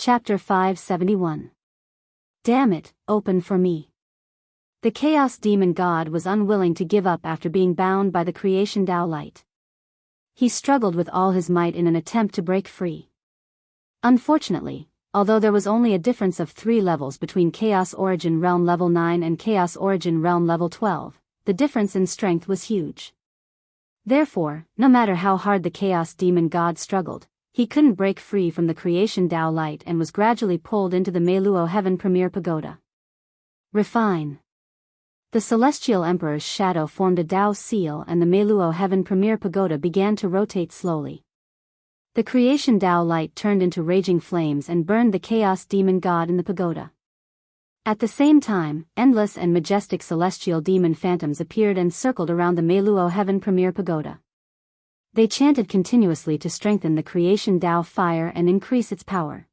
Chapter 571. Damn it, open for me. The Chaos Demon God was unwilling to give up after being bound by the creation Tao light. He struggled with all his might in an attempt to break free. Unfortunately, although there was only a difference of 3 levels between Chaos Origin Realm Level 9 and Chaos Origin Realm Level 12, the difference in strength was huge. Therefore, no matter how hard the Chaos Demon God struggled, he couldn't break free from the creation Tao light and was gradually pulled into the Meiluo Heaven Premier Pagoda. Refine. The Celestial Emperor's shadow formed a Tao seal and the Meiluo Heaven Premier Pagoda began to rotate slowly. The creation Tao light turned into raging flames and burned the Chaos Demon God in the pagoda. At the same time, endless and majestic celestial demon phantoms appeared and circled around the Meiluo Heaven Premier Pagoda. They chanted continuously to strengthen the creation Tao fire and increase its power.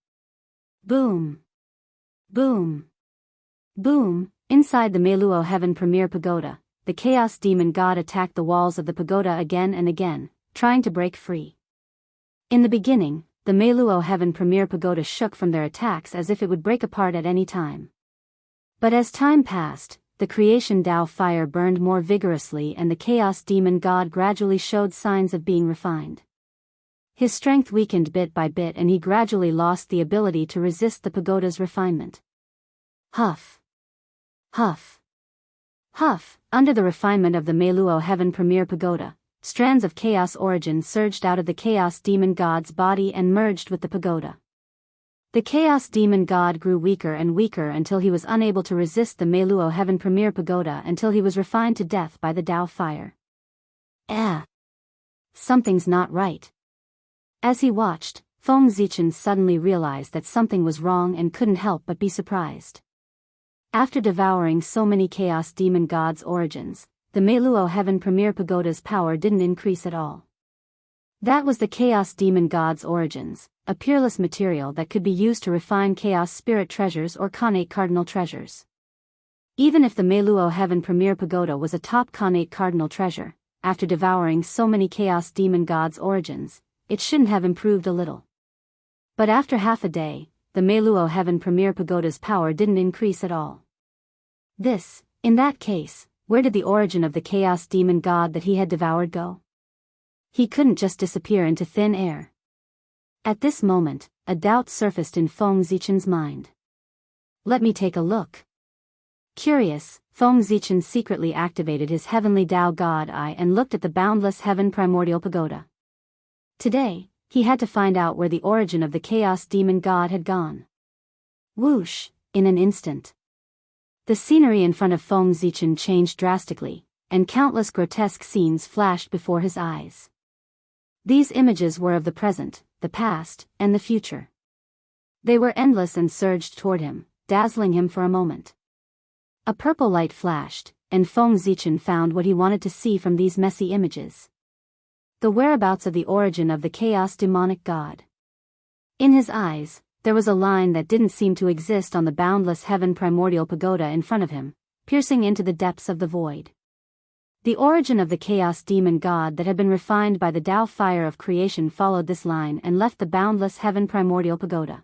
Boom! Boom! Boom! Inside the Meiluo Heaven Premier Pagoda, the Chaos Demon God attacked the walls of the pagoda again and again, trying to break free. In the beginning, the Meiluo Heaven Premier Pagoda shook from their attacks as if it would break apart at any time. But as time passed, the creation Tao fire burned more vigorously and the Chaos Demon God gradually showed signs of being refined. His strength weakened bit by bit and he gradually lost the ability to resist the pagoda's refinement. Huff. Huff. Huff. Under the refinement of the Meiluo Heaven Premier Pagoda, strands of chaos origin surged out of the Chaos Demon God's body and merged with the pagoda. The Chaos Demon God grew weaker and weaker until he was unable to resist the Meiluo Heaven Premier Pagoda until he was refined to death by the Tao fire. Something's not right. As he watched, Feng Zichen suddenly realized that something was wrong and couldn't help but be surprised. After devouring so many Chaos Demon God's origins, the Meiluo Heaven Premier Pagoda's power didn't increase at all. That was the Chaos Demon God's origins, a peerless material that could be used to refine Chaos Spirit treasures or Khanate Cardinal treasures. Even if the Meiluo Heaven Premier Pagoda was a top Khanate Cardinal treasure, after devouring so many Chaos Demon God's origins, it shouldn't have improved a little. But after half a day, the Meiluo Heaven Premier Pagoda's power didn't increase at all. In that case, where did the origin of the Chaos Demon God that he had devoured go? He couldn't just disappear into thin air. At this moment, a doubt surfaced in Feng Zichen's mind. Let me take a look. Curious, Feng Zichen secretly activated his heavenly Tao God Eye and looked at the boundless Heaven Primordial Pagoda. Today, he had to find out where the origin of the Chaos Demon God had gone. Whoosh, in an instant. The scenery in front of Feng Zichen changed drastically, and countless grotesque scenes flashed before his eyes. These images were of the present, the past, and the future. They were endless and surged toward him, dazzling him for a moment. A purple light flashed, and Feng Zichen found what he wanted to see from these messy images. The whereabouts of the origin of the Chaos Demonic God. In his eyes, there was a line that didn't seem to exist on the boundless Heaven Primordial Pagoda in front of him, piercing into the depths of the void. The origin of the Chaos Demon God that had been refined by the Tao fire of creation followed this line and left the boundless Heaven Primordial Pagoda.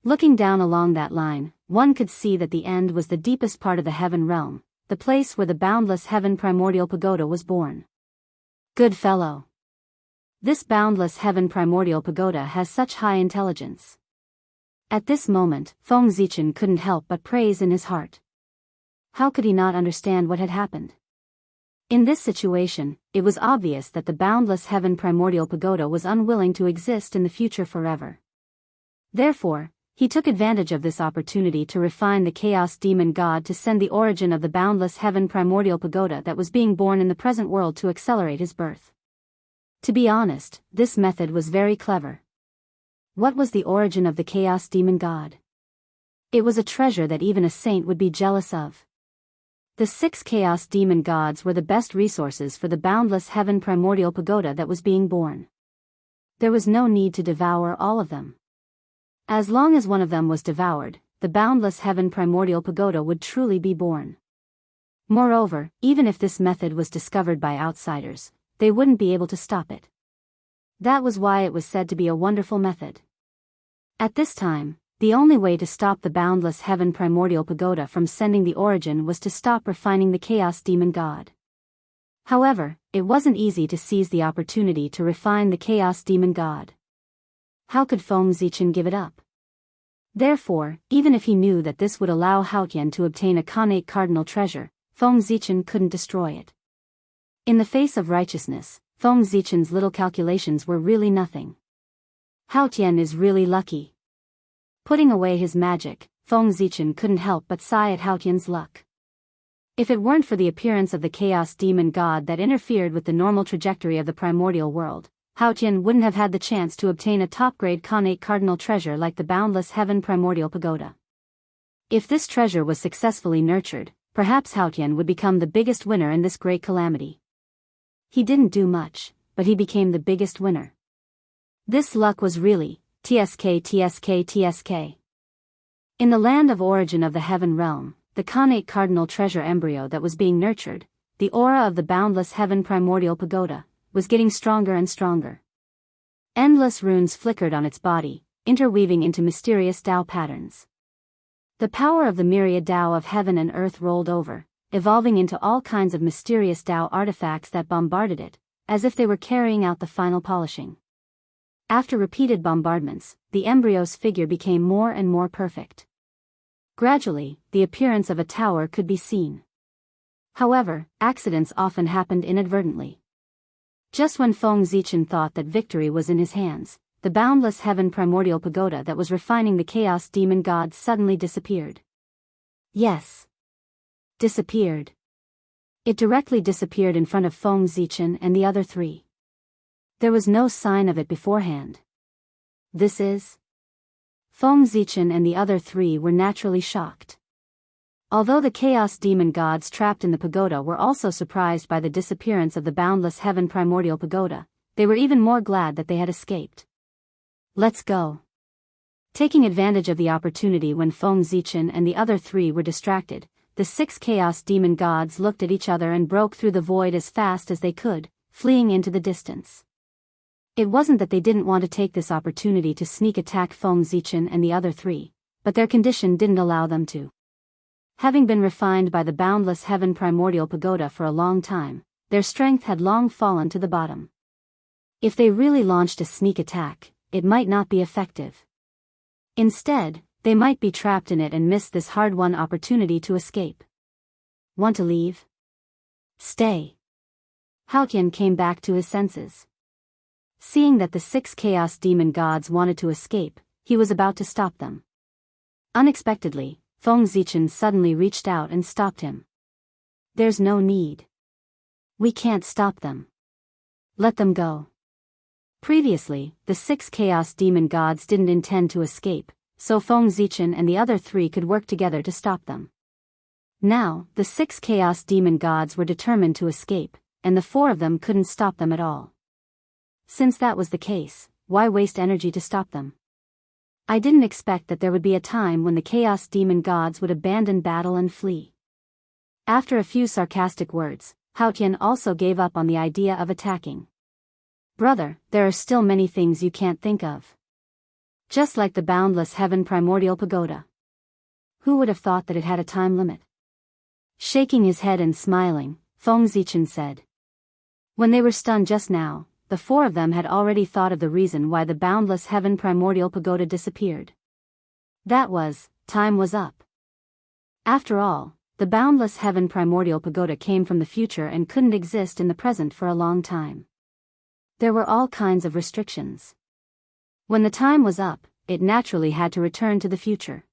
Looking down along that line, one could see that the end was the deepest part of the Heaven realm, the place where the boundless Heaven Primordial Pagoda was born. Good fellow. This boundless Heaven Primordial Pagoda has such high intelligence. At this moment, Feng Zichen couldn't help but praise in his heart. How could he not understand what had happened? In this situation, it was obvious that the boundless Heaven Primordial Pagoda was unwilling to exist in the future forever. Therefore, he took advantage of this opportunity to refine the Chaos Demon God to send the origin of the boundless Heaven Primordial Pagoda that was being born in the present world to accelerate his birth. To be honest, this method was very clever. What was the origin of the Chaos Demon God? It was a treasure that even a saint would be jealous of. The 6 Chaos Demon Gods were the best resources for the boundless Heaven Primordial Pagoda that was being born. There was no need to devour all of them. As long as one of them was devoured, the boundless Heaven Primordial Pagoda would truly be born. Moreover, even if this method was discovered by outsiders, they wouldn't be able to stop it. That was why it was said to be a wonderful method. At this time, the only way to stop the boundless heaven primordial pagoda from sending the origin was to stop refining the chaos demon god. However, it wasn't easy to seize the opportunity to refine the chaos demon god. How could Feng Zichen give it up? Therefore, even if he knew that this would allow Haotian to obtain a Khanate cardinal treasure, Feng Zichen couldn't destroy it. In the face of righteousness, Feng Zichen's little calculations were really nothing. Haotian is really lucky. Putting away his magic, Feng Zichen couldn't help but sigh at Haotian's luck. If it weren't for the appearance of the chaos demon god that interfered with the normal trajectory of the primordial world, Haotian wouldn't have had the chance to obtain a top-grade Khanate cardinal treasure like the boundless heaven primordial pagoda. If this treasure was successfully nurtured, perhaps Haotian would become the biggest winner in this great calamity. He didn't do much, but he became the biggest winner. This luck was really TSK. In the land of origin of the heaven realm, the Khanate cardinal treasure embryo that was being nurtured, the aura of the boundless heaven primordial pagoda, was getting stronger and stronger. Endless runes flickered on its body, interweaving into mysterious Tao patterns. The power of the myriad Tao of heaven and earth rolled over, evolving into all kinds of mysterious Tao artifacts that bombarded it, as if they were carrying out the final polishing. After repeated bombardments, the embryo's figure became more and more perfect. Gradually, the appearance of a tower could be seen. However, accidents often happened inadvertently. Just when Feng Zichen thought that victory was in his hands, the boundless heaven primordial pagoda that was refining the chaos demon god suddenly disappeared. Yes. Disappeared. It directly disappeared in front of Feng Zichen and the other three. There was no sign of it beforehand. This is... Feng Zichen and the other three were naturally shocked. Although the chaos demon gods trapped in the pagoda were also surprised by the disappearance of the boundless heaven primordial pagoda, they were even more glad that they had escaped. Let's go. Taking advantage of the opportunity when Feng Zichen and the other three were distracted, the 6 chaos demon gods looked at each other and broke through the void as fast as they could, fleeing into the distance. It wasn't that they didn't want to take this opportunity to sneak attack Feng Zichen and the other three, but their condition didn't allow them to. Having been refined by the boundless heaven primordial pagoda for a long time, their strength had long fallen to the bottom. If they really launched a sneak attack, it might not be effective. Instead, they might be trapped in it and miss this hard-won opportunity to escape. Want to leave? Stay. Haotian came back to his senses. Seeing that the 6 chaos demon gods wanted to escape, he was about to stop them. Unexpectedly, Feng Zichen suddenly reached out and stopped him. There's no need. We can't stop them. Let them go. Previously, the 6 chaos demon gods didn't intend to escape, so Feng Zichen and the other 3 could work together to stop them. Now, the 6 chaos demon gods were determined to escape, and the 4 of them couldn't stop them at all. Since that was the case, why waste energy to stop them? I didn't expect that there would be a time when the chaos demon gods would abandon battle and flee. After a few sarcastic words, Haotian also gave up on the idea of attacking. Brother, there are still many things you can't think of. Just like the boundless heaven primordial pagoda. Who would have thought that it had a time limit? Shaking his head and smiling, Feng Zichen said. When they were stunned just now, the 4 of them had already thought of the reason why the boundless heaven primordial pagoda disappeared. That was, time was up. After all, the boundless heaven primordial pagoda came from the future and couldn't exist in the present for a long time. There were all kinds of restrictions. When the time was up, it naturally had to return to the future.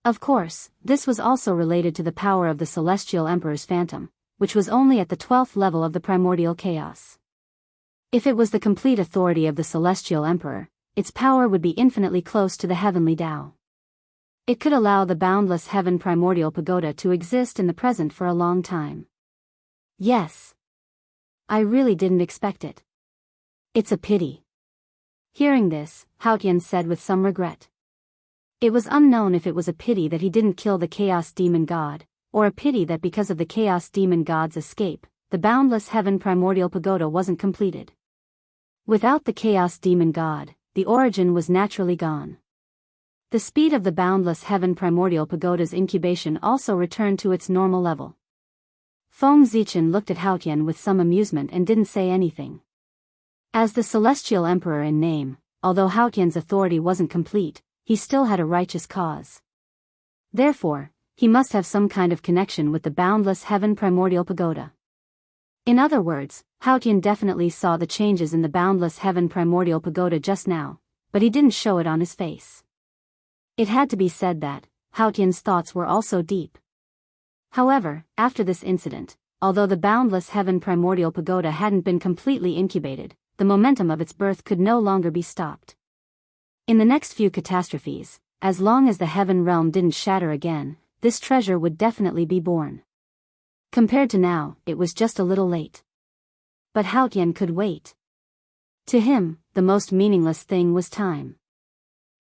Of course, this was also related to the power of the Celestial Emperor's phantom, which was only at the 12th level of the primordial chaos. If it was the complete authority of the Celestial Emperor, its power would be infinitely close to the heavenly Tao. It could allow the boundless heaven primordial pagoda to exist in the present for a long time. Yes. I really didn't expect it. It's a pity. Hearing this, Haotian said with some regret. It was unknown if it was a pity that he didn't kill the Chaos Demon God, or a pity that because of the Chaos Demon God's escape, the boundless heaven primordial pagoda wasn't completed. Without the Chaos Demon God, the origin was naturally gone. The speed of the boundless heaven primordial pagoda's incubation also returned to its normal level. Feng Zichen looked at Haotian with some amusement and didn't say anything. As the celestial emperor in name, although Haotian's authority wasn't complete, he still had a righteous cause. Therefore, he must have some kind of connection with the boundless heaven primordial pagoda. In other words, Haotian definitely saw the changes in the boundless heaven primordial pagoda just now, but he didn't show it on his face. It had to be said that Haotian's thoughts were also deep. However, after this incident, although the boundless heaven primordial pagoda hadn't been completely incubated, the momentum of its birth could no longer be stopped. In the next few catastrophes, as long as the heaven realm didn't shatter again, this treasure would definitely be born. Compared to now, it was just a little late. But Haotian could wait. To him, the most meaningless thing was time.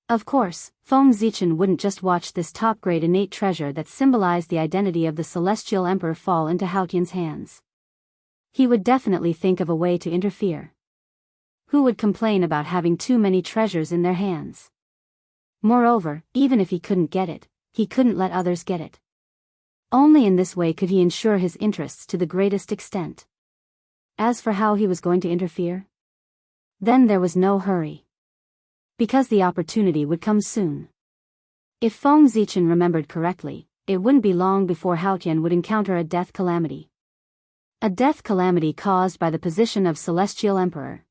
Of course, Feng Zichen wouldn't just watch this top-grade innate treasure that symbolized the identity of the celestial emperor fall into Haotian's hands. He would definitely think of a way to interfere. Who would complain about having too many treasures in their hands? Moreover, even if he couldn't get it, he couldn't let others get it. Only in this way could he ensure his interests to the greatest extent. As for how he was going to interfere, then there was no hurry. Because the opportunity would come soon. If Feng Zichen remembered correctly, it wouldn't be long before Haotian would encounter a death calamity. A death calamity caused by the position of Celestial Emperor.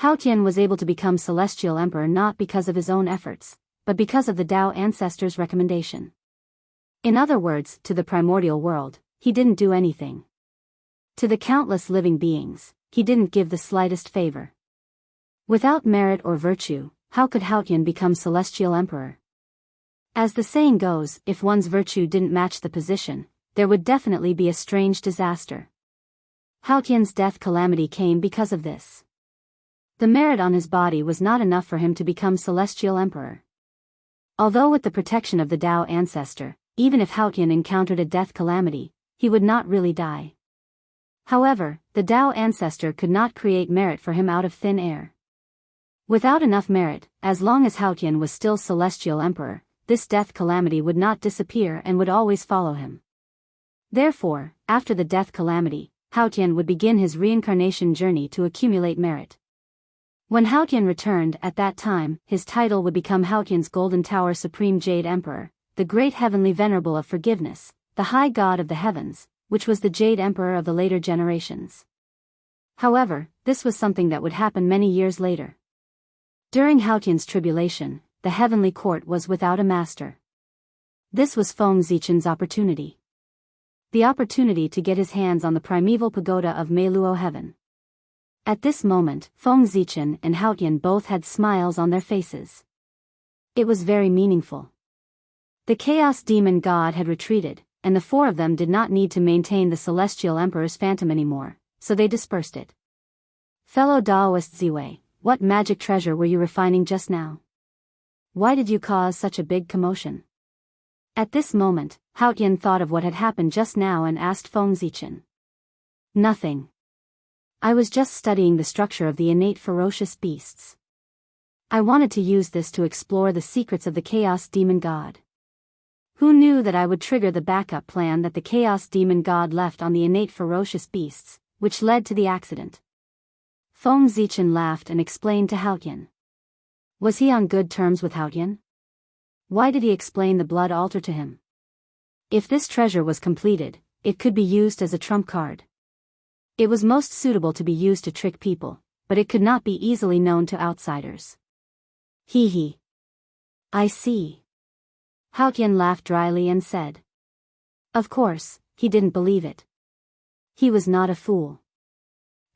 Haotian was able to become Celestial Emperor not because of his own efforts, but because of the Tao ancestors' recommendation. In other words, to the primordial world, he didn't do anything. To the countless living beings, he didn't give the slightest favor. Without merit or virtue, how could Haotian become Celestial Emperor? As the saying goes, if one's virtue didn't match the position, there would definitely be a strange disaster. Haotian's death calamity came because of this. The merit on his body was not enough for him to become Celestial Emperor. Although with the protection of the Tao ancestor, even if Haotian encountered a death calamity, he would not really die. However, the Tao ancestor could not create merit for him out of thin air. Without enough merit, as long as Haotian was still Celestial Emperor, this death calamity would not disappear and would always follow him. Therefore, after the death calamity, Haotian would begin his reincarnation journey to accumulate merit. When Haotian returned at that time, his title would become Haotian's Golden Tower Supreme Jade Emperor, the Great Heavenly Venerable of Forgiveness, the High God of the Heavens, which was the Jade Emperor of the later generations. However, this was something that would happen many years later. During Haotian's tribulation, the heavenly court was without a master. This was Feng Zichen's opportunity. The opportunity to get his hands on the primeval pagoda of Meiluo Heaven. At this moment, Feng Zichen and Haotian both had smiles on their faces. It was very meaningful. The Chaos Demon God had retreated, and the four of them did not need to maintain the Celestial Emperor's phantom anymore, so they dispersed it. Fellow Daoist Ziwei, what magic treasure were you refining just now? Why did you cause such a big commotion? At this moment, Haotian thought of what had happened just now and asked Feng Zichen. Nothing. I was just studying the structure of the innate ferocious beasts. I wanted to use this to explore the secrets of the Chaos Demon God. Who knew that I would trigger the backup plan that the Chaos Demon God left on the innate ferocious beasts, which led to the accident? Feng Zichen laughed and explained to Haotian. Was he on good terms with Haotian? Why did he explain the blood altar to him? If this treasure was completed, it could be used as a trump card. It was most suitable to be used to trick people, but it could not be easily known to outsiders. Hee hee. I see. Haotian laughed dryly and said. Of course, he didn't believe it. He was not a fool.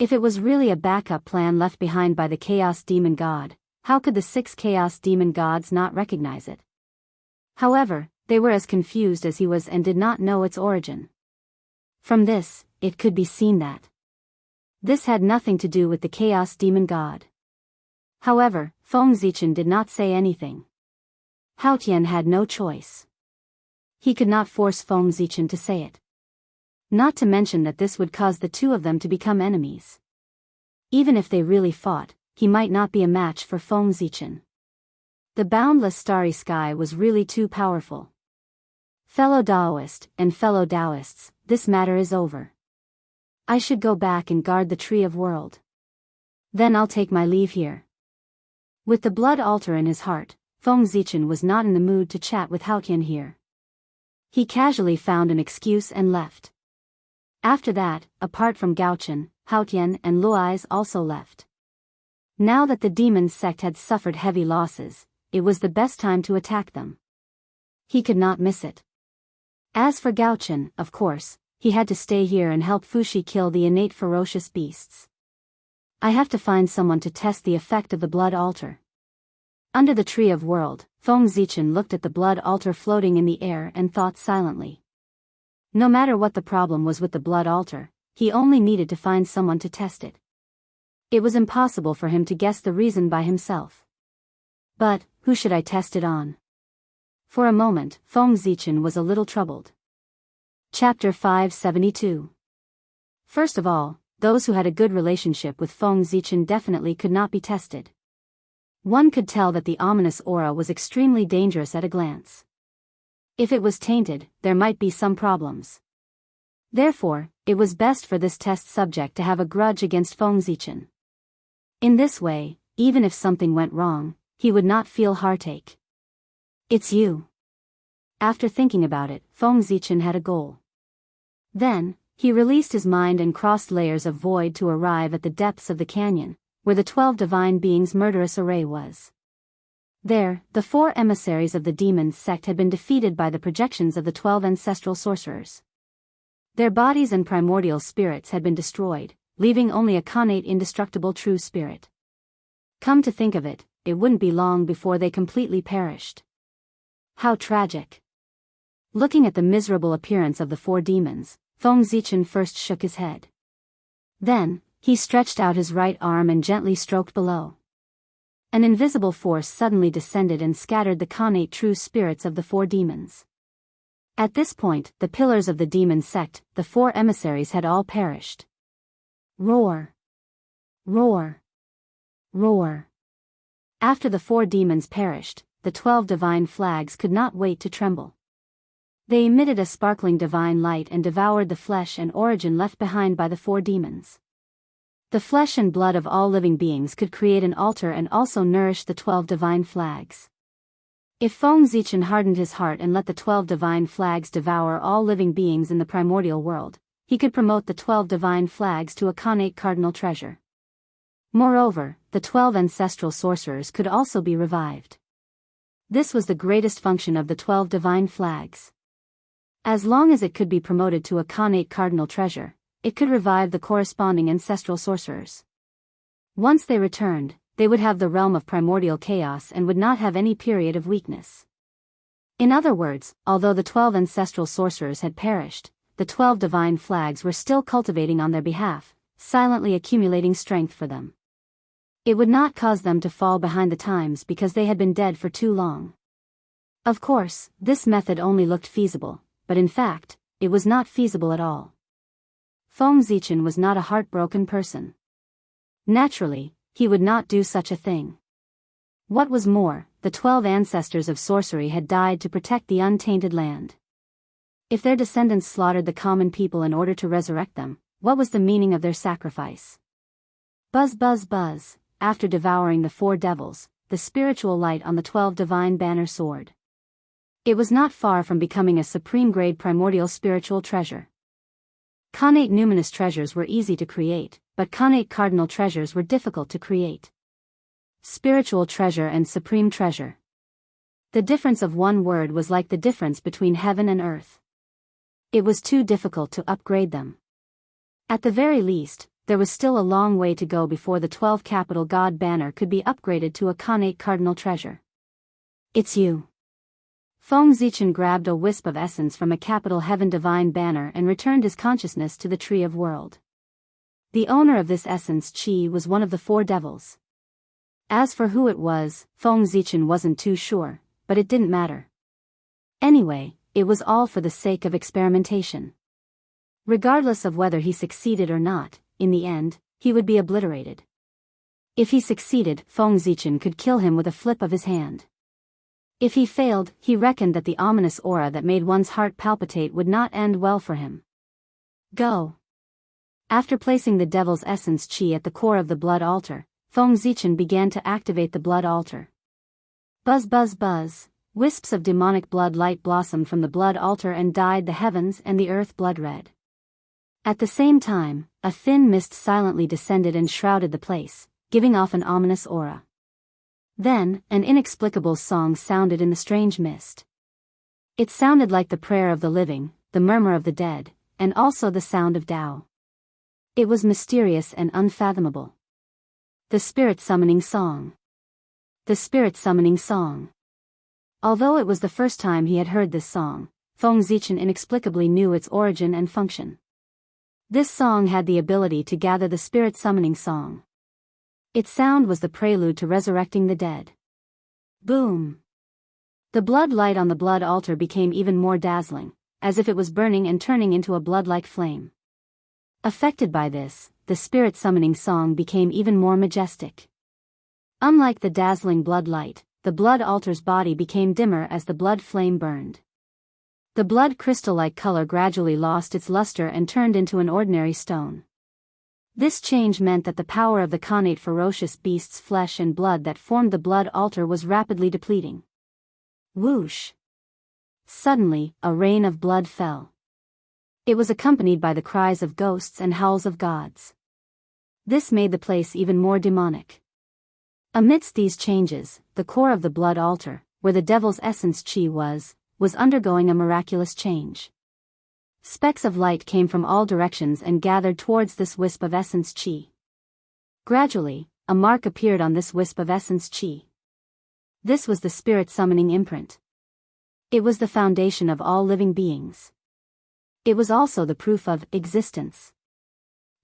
If it was really a backup plan left behind by the Chaos Demon God, how could the 6 Chaos Demon Gods not recognize it? However, they were as confused as he was and did not know its origin. From this, it could be seen that this had nothing to do with the Chaos Demon God. However, Feng Zichen did not say anything. Haotian had no choice. He could not force Feng Zichen to say it. Not to mention that this would cause the two of them to become enemies. Even if they really fought, he might not be a match for Feng Zichen. The boundless starry sky was really too powerful. Fellow Taoist and fellow Taoists, this matter is over. I should go back and guard the Tree of World. Then I'll take my leave here. With the blood altar in his heart, Feng Zichen was not in the mood to chat with Haotian here. He casually found an excuse and left. After that, apart from Gaochen, Haotian and Luais also left. Now that the demon sect had suffered heavy losses, it was the best time to attack them. He could not miss it. As for Gaochen, of course, he had to stay here and help Fushi kill the innate ferocious beasts. I have to find someone to test the effect of the blood altar. Under the Tree of World, Feng Zichen looked at the blood altar floating in the air and thought silently. No matter what the problem was with the blood altar, he only needed to find someone to test it. It was impossible for him to guess the reason by himself. But, who should I test it on? For a moment, Feng Zichen was a little troubled. Chapter 572. First of all, those who had a good relationship with Feng Zichen definitely could not be tested. One could tell that the ominous aura was extremely dangerous at a glance. If it was tainted, there might be some problems. Therefore, it was best for this test subject to have a grudge against Feng Zichen. In this way, even if something went wrong, he would not feel heartache. It's you. After thinking about it, Feng Zichen had a goal. Then, he released his mind and crossed layers of void to arrive at the depths of the canyon, where the 12 divine beings' murderous array was. There, the 4 emissaries of the demon sect had been defeated by the projections of the 12 ancestral sorcerers. Their bodies and primordial spirits had been destroyed, leaving only a connate indestructible true spirit. Come to think of it, it wouldn't be long before they completely perished. How tragic. Looking at the miserable appearance of the 4 demons, Feng Zichen first shook his head. Then, he stretched out his right arm and gently stroked below. An invisible force suddenly descended and scattered the connate true spirits of the 4 demons. At this point, the pillars of the demon sect, the 4 emissaries, had all perished. Roar! Roar! Roar! After the 4 demons perished, the 12 divine flags could not wait to tremble. They emitted a sparkling divine light and devoured the flesh and origin left behind by the 4 demons. The flesh and blood of all living beings could create an altar and also nourish the 12 divine flags. If Feng Zichen hardened his heart and let the 12 divine flags devour all living beings in the primordial world, he could promote the 12 divine flags to a connate cardinal treasure. Moreover, the 12 ancestral sorcerers could also be revived. This was the greatest function of the 12 divine flags. As long as it could be promoted to a connate cardinal treasure, it could revive the corresponding ancestral sorcerers. Once they returned, they would have the realm of primordial chaos and would not have any period of weakness. In other words, although the 12 ancestral sorcerers had perished, the 12 divine flags were still cultivating on their behalf, silently accumulating strength for them. It would not cause them to fall behind the times because they had been dead for too long. Of course, this method only looked feasible, but in fact, it was not feasible at all. Feng Zichen was not a heartbroken person. Naturally, he would not do such a thing. What was more, the 12 ancestors of sorcery had died to protect the untainted land. If their descendants slaughtered the common people in order to resurrect them, what was the meaning of their sacrifice? Buzz buzz buzz, after devouring the 4 devils, the spiritual light on the 12 divine banner soared. It was not far from becoming a supreme-grade primordial spiritual treasure. Connate numinous treasures were easy to create, but connate cardinal treasures were difficult to create. Spiritual treasure and supreme treasure. The difference of one word was like the difference between heaven and earth. It was too difficult to upgrade them. At the very least, there was still a long way to go before the 12 capital god banner could be upgraded to a connate cardinal treasure. It's you. Feng Zichen grabbed a wisp of essence from a capital heaven divine banner and returned his consciousness to the Tree of World. The owner of this essence Qi was one of the 4 devils. As for who it was, Feng Zichen wasn't too sure, but it didn't matter. Anyway, it was all for the sake of experimentation. Regardless of whether he succeeded or not, in the end, he would be obliterated. If he succeeded, Feng Zichen could kill him with a flip of his hand. If he failed, he reckoned that the ominous aura that made one's heart palpitate would not end well for him. Go. After placing the devil's essence chi at the core of the blood altar, Feng Zichen began to activate the blood altar. Buzz buzz buzz, wisps of demonic blood light blossomed from the blood altar and dyed the heavens and the earth blood red. At the same time, a thin mist silently descended and shrouded the place, giving off an ominous aura. Then, an inexplicable song sounded in the strange mist. It sounded like the prayer of the living, the murmur of the dead, and also the sound of Tao. It was mysterious and unfathomable. The Spirit Summoning Song. The Spirit Summoning Song. Although it was the first time he had heard this song, Feng Zichen inexplicably knew its origin and function. This song had the ability to gather the Spirit Summoning Song. Its sound was the prelude to resurrecting the dead. Boom! The blood light on the blood altar became even more dazzling, as if it was burning and turning into a blood-like flame. Affected by this, the Spirit Summoning Song became even more majestic. Unlike the dazzling blood light, the blood altar's body became dimmer as the blood flame burned. The blood crystal-like color gradually lost its luster and turned into an ordinary stone. This change meant that the power of the connate ferocious beast's flesh and blood that formed the blood altar was rapidly depleting. Whoosh! Suddenly, a rain of blood fell. It was accompanied by the cries of ghosts and howls of gods. This made the place even more demonic. Amidst these changes, the core of the blood altar, where the devil's essence chi was undergoing a miraculous change. Specks of light came from all directions and gathered towards this wisp of essence chi. Gradually, a mark appeared on this wisp of essence chi. This was the spirit summoning imprint. It was the foundation of all living beings. It was also the proof of existence.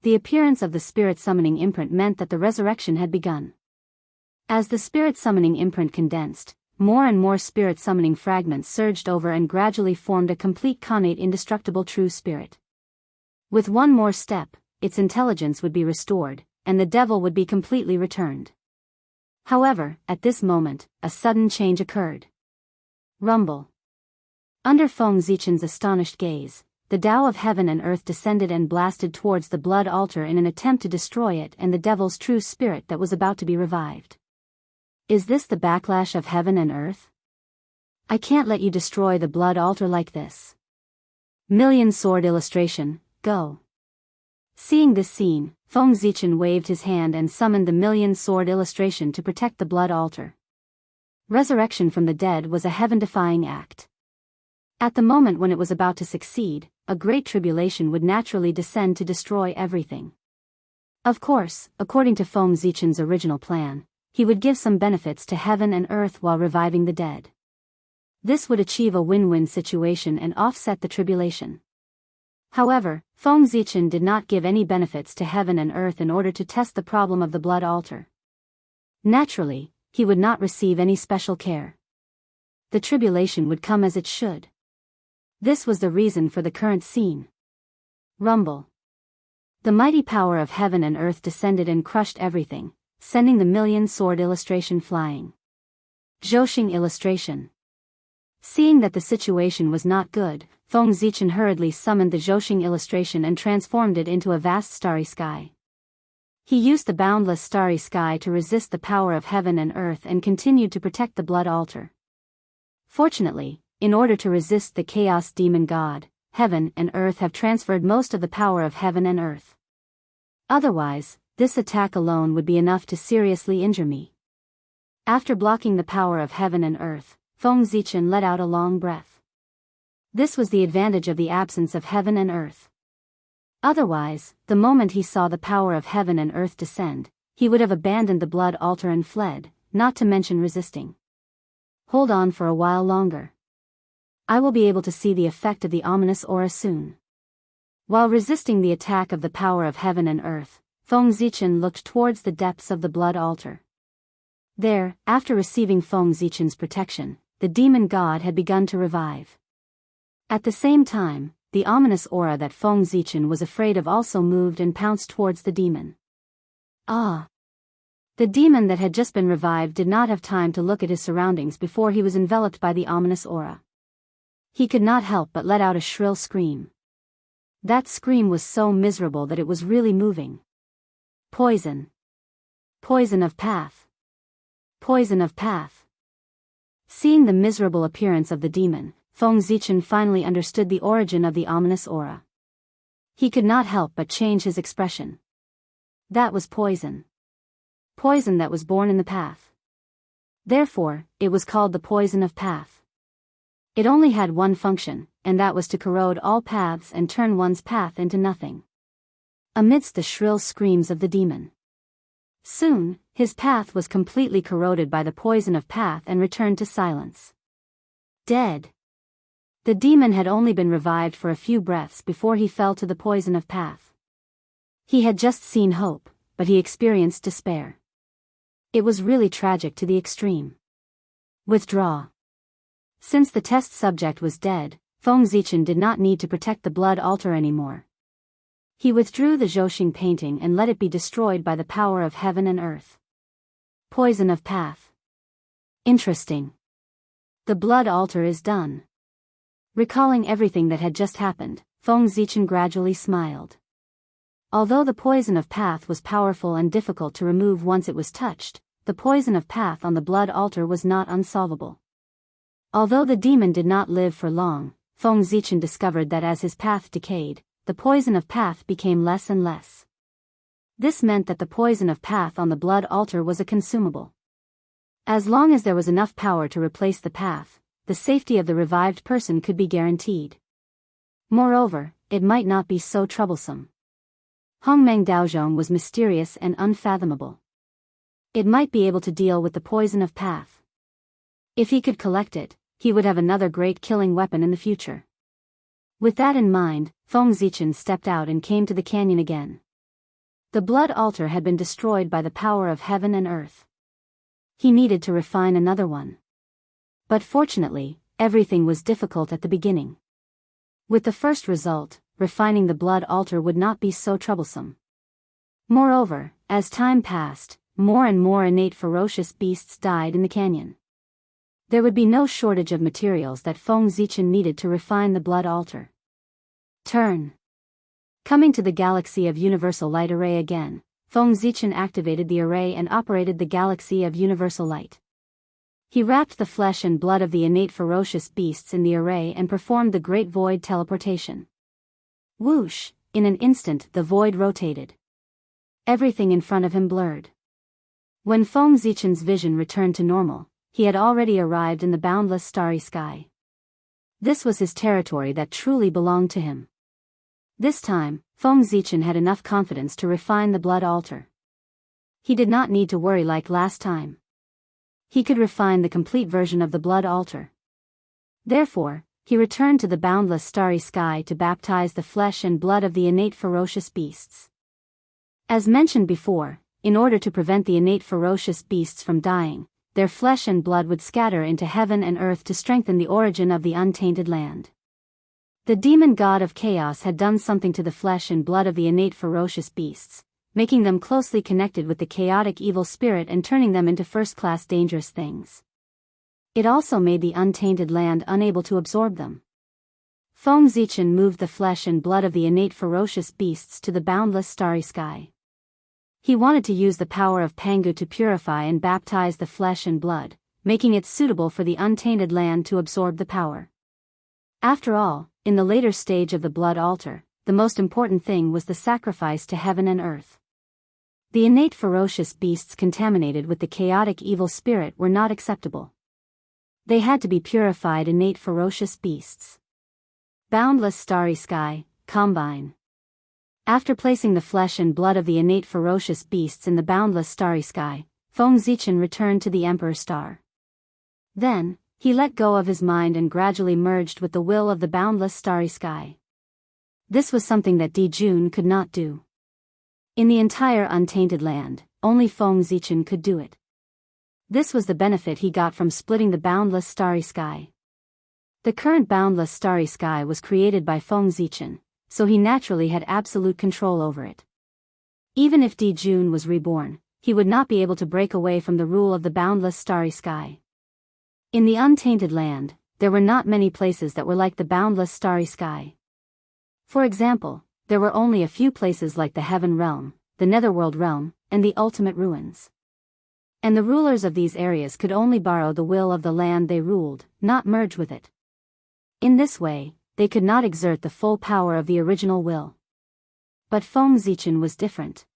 The appearance of the spirit summoning imprint meant that the resurrection had begun. As the spirit summoning imprint condensed, more and more spirit summoning fragments surged over and gradually formed a complete connate indestructible true spirit. With one more step, its intelligence would be restored, and the devil would be completely returned. However, at this moment, a sudden change occurred. Rumble. Under Feng Zichen's astonished gaze, the Tao of heaven and earth descended and blasted towards the blood altar in an attempt to destroy it and the devil's true spirit that was about to be revived. Is this the backlash of heaven and earth? I can't let you destroy the blood altar like this. Million sword illustration, go. Seeing this scene, Feng Zichen waved his hand and summoned the million sword illustration to protect the blood altar. Resurrection from the dead was a heaven-defying act. At the moment when it was about to succeed, a great tribulation would naturally descend to destroy everything. Of course, according to Feng Zichen's original plan, he would give some benefits to heaven and earth while reviving the dead. This would achieve a win-win situation and offset the tribulation. However, Feng Zichen did not give any benefits to heaven and earth in order to test the problem of the blood altar. Naturally, he would not receive any special care. The tribulation would come as it should. This was the reason for the current scene. Rumble. The mighty power of heaven and earth descended and crushed everything, sending the million sword illustration flying. Zhouxing illustration. Seeing that the situation was not good, Feng Zichen hurriedly summoned the Zhouxing illustration and transformed it into a vast starry sky. He used the boundless starry sky to resist the power of heaven and earth and continued to protect the blood altar. Fortunately, in order to resist the chaos demon god, heaven and earth have transferred most of the power of heaven and earth. Otherwise, this attack alone would be enough to seriously injure me. After blocking the power of heaven and earth, Feng Zichen let out a long breath. This was the advantage of the absence of heaven and earth. Otherwise, the moment he saw the power of heaven and earth descend, he would have abandoned the blood altar and fled, not to mention resisting. Hold on for a while longer. I will be able to see the effect of the ominous aura soon. While resisting the attack of the power of heaven and earth, Feng Zichen looked towards the depths of the blood altar. There, after receiving Feng Zichen's protection, the demon god had begun to revive. At the same time, the ominous aura that Feng Zichen was afraid of also moved and pounced towards the demon. Ah! The demon that had just been revived did not have time to look at his surroundings before he was enveloped by the ominous aura. He could not help but let out a shrill scream. That scream was so miserable that it was really moving. Poison. Poison of path. Poison of path. Seeing the miserable appearance of the demon, Feng Zichen finally understood the origin of the ominous aura. He could not help but change his expression. That was poison. Poison that was born in the path. Therefore, it was called the poison of path. It only had one function, and that was to corrode all paths and turn one's path into nothing. Amidst the shrill screams of the demon, soon, his path was completely corroded by the poison of path and returned to silence. Dead. The demon had only been revived for a few breaths before he fell to the poison of path. He had just seen hope, but he experienced despair. It was really tragic to the extreme. Withdraw. Since the test subject was dead, Feng Zichen did not need to protect the blood altar anymore. He withdrew the Zhouxing painting and let it be destroyed by the power of heaven and earth. Poison of path. Interesting. The blood altar is done. Recalling everything that had just happened, Feng Zichen gradually smiled. Although the poison of path was powerful and difficult to remove once it was touched, the poison of path on the blood altar was not unsolvable. Although the demon did not live for long, Feng Zichen discovered that as his path decayed, the poison of path became less and less. This meant that the poison of path on the blood altar was a consumable. As long as there was enough power to replace the path, the safety of the revived person could be guaranteed. Moreover, it might not be so troublesome. Hongmeng Daozhong was mysterious and unfathomable. It might be able to deal with the poison of path. If he could collect it, he would have another great killing weapon in the future. With that in mind, Feng Zichen stepped out and came to the canyon again. The blood altar had been destroyed by the power of heaven and earth. He needed to refine another one. But fortunately, everything was difficult at the beginning. With the first result, refining the blood altar would not be so troublesome. Moreover, as time passed, more and more innate ferocious beasts died in the canyon. There would be no shortage of materials that Feng Zichen needed to refine the blood altar. Turn. Coming to the galaxy of Universal Light Array again, Feng Zichen activated the array and operated the galaxy of Universal Light. He wrapped the flesh and blood of the innate ferocious beasts in the array and performed the Great Void teleportation. Whoosh! In an instant the void rotated. Everything in front of him blurred. When Feng Zichen's vision returned to normal, he had already arrived in the boundless starry sky. This was his territory that truly belonged to him. This time, Feng Zichen had enough confidence to refine the blood altar. He did not need to worry like last time. He could refine the complete version of the blood altar. Therefore, he returned to the boundless starry sky to baptize the flesh and blood of the innate ferocious beasts. As mentioned before, in order to prevent the innate ferocious beasts from dying, their flesh and blood would scatter into heaven and earth to strengthen the origin of the untainted land. The demon god of chaos had done something to the flesh and blood of the innate ferocious beasts, making them closely connected with the chaotic evil spirit and turning them into first-class dangerous things. It also made the untainted land unable to absorb them. Feng Zichen moved the flesh and blood of the innate ferocious beasts to the boundless starry sky. He wanted to use the power of Pangu to purify and baptize the flesh and blood, making it suitable for the untainted land to absorb the power. After all, in the later stage of the blood altar, the most important thing was the sacrifice to heaven and earth. The innate ferocious beasts contaminated with the chaotic evil spirit were not acceptable. They had to be purified innate ferocious beasts. Boundless starry sky, combine. After placing the flesh and blood of the innate ferocious beasts in the boundless starry sky, Feng Zichen returned to the Emperor Star. Then, he let go of his mind and gradually merged with the will of the boundless starry sky. This was something that Di Jun could not do. In the entire untainted land, only Feng Zichen could do it. This was the benefit he got from splitting the boundless starry sky. The current boundless starry sky was created by Feng Zichen, so he naturally had absolute control over it. Even if Di Jun was reborn, he would not be able to break away from the rule of the boundless starry sky. In the untainted land, there were not many places that were like the boundless starry sky. For example, there were only a few places like the Heaven Realm, the Netherworld Realm, and the Ultimate Ruins. And the rulers of these areas could only borrow the will of the land they ruled, not merge with it. In this way, they could not exert the full power of the original will. But Feng Zichen was different.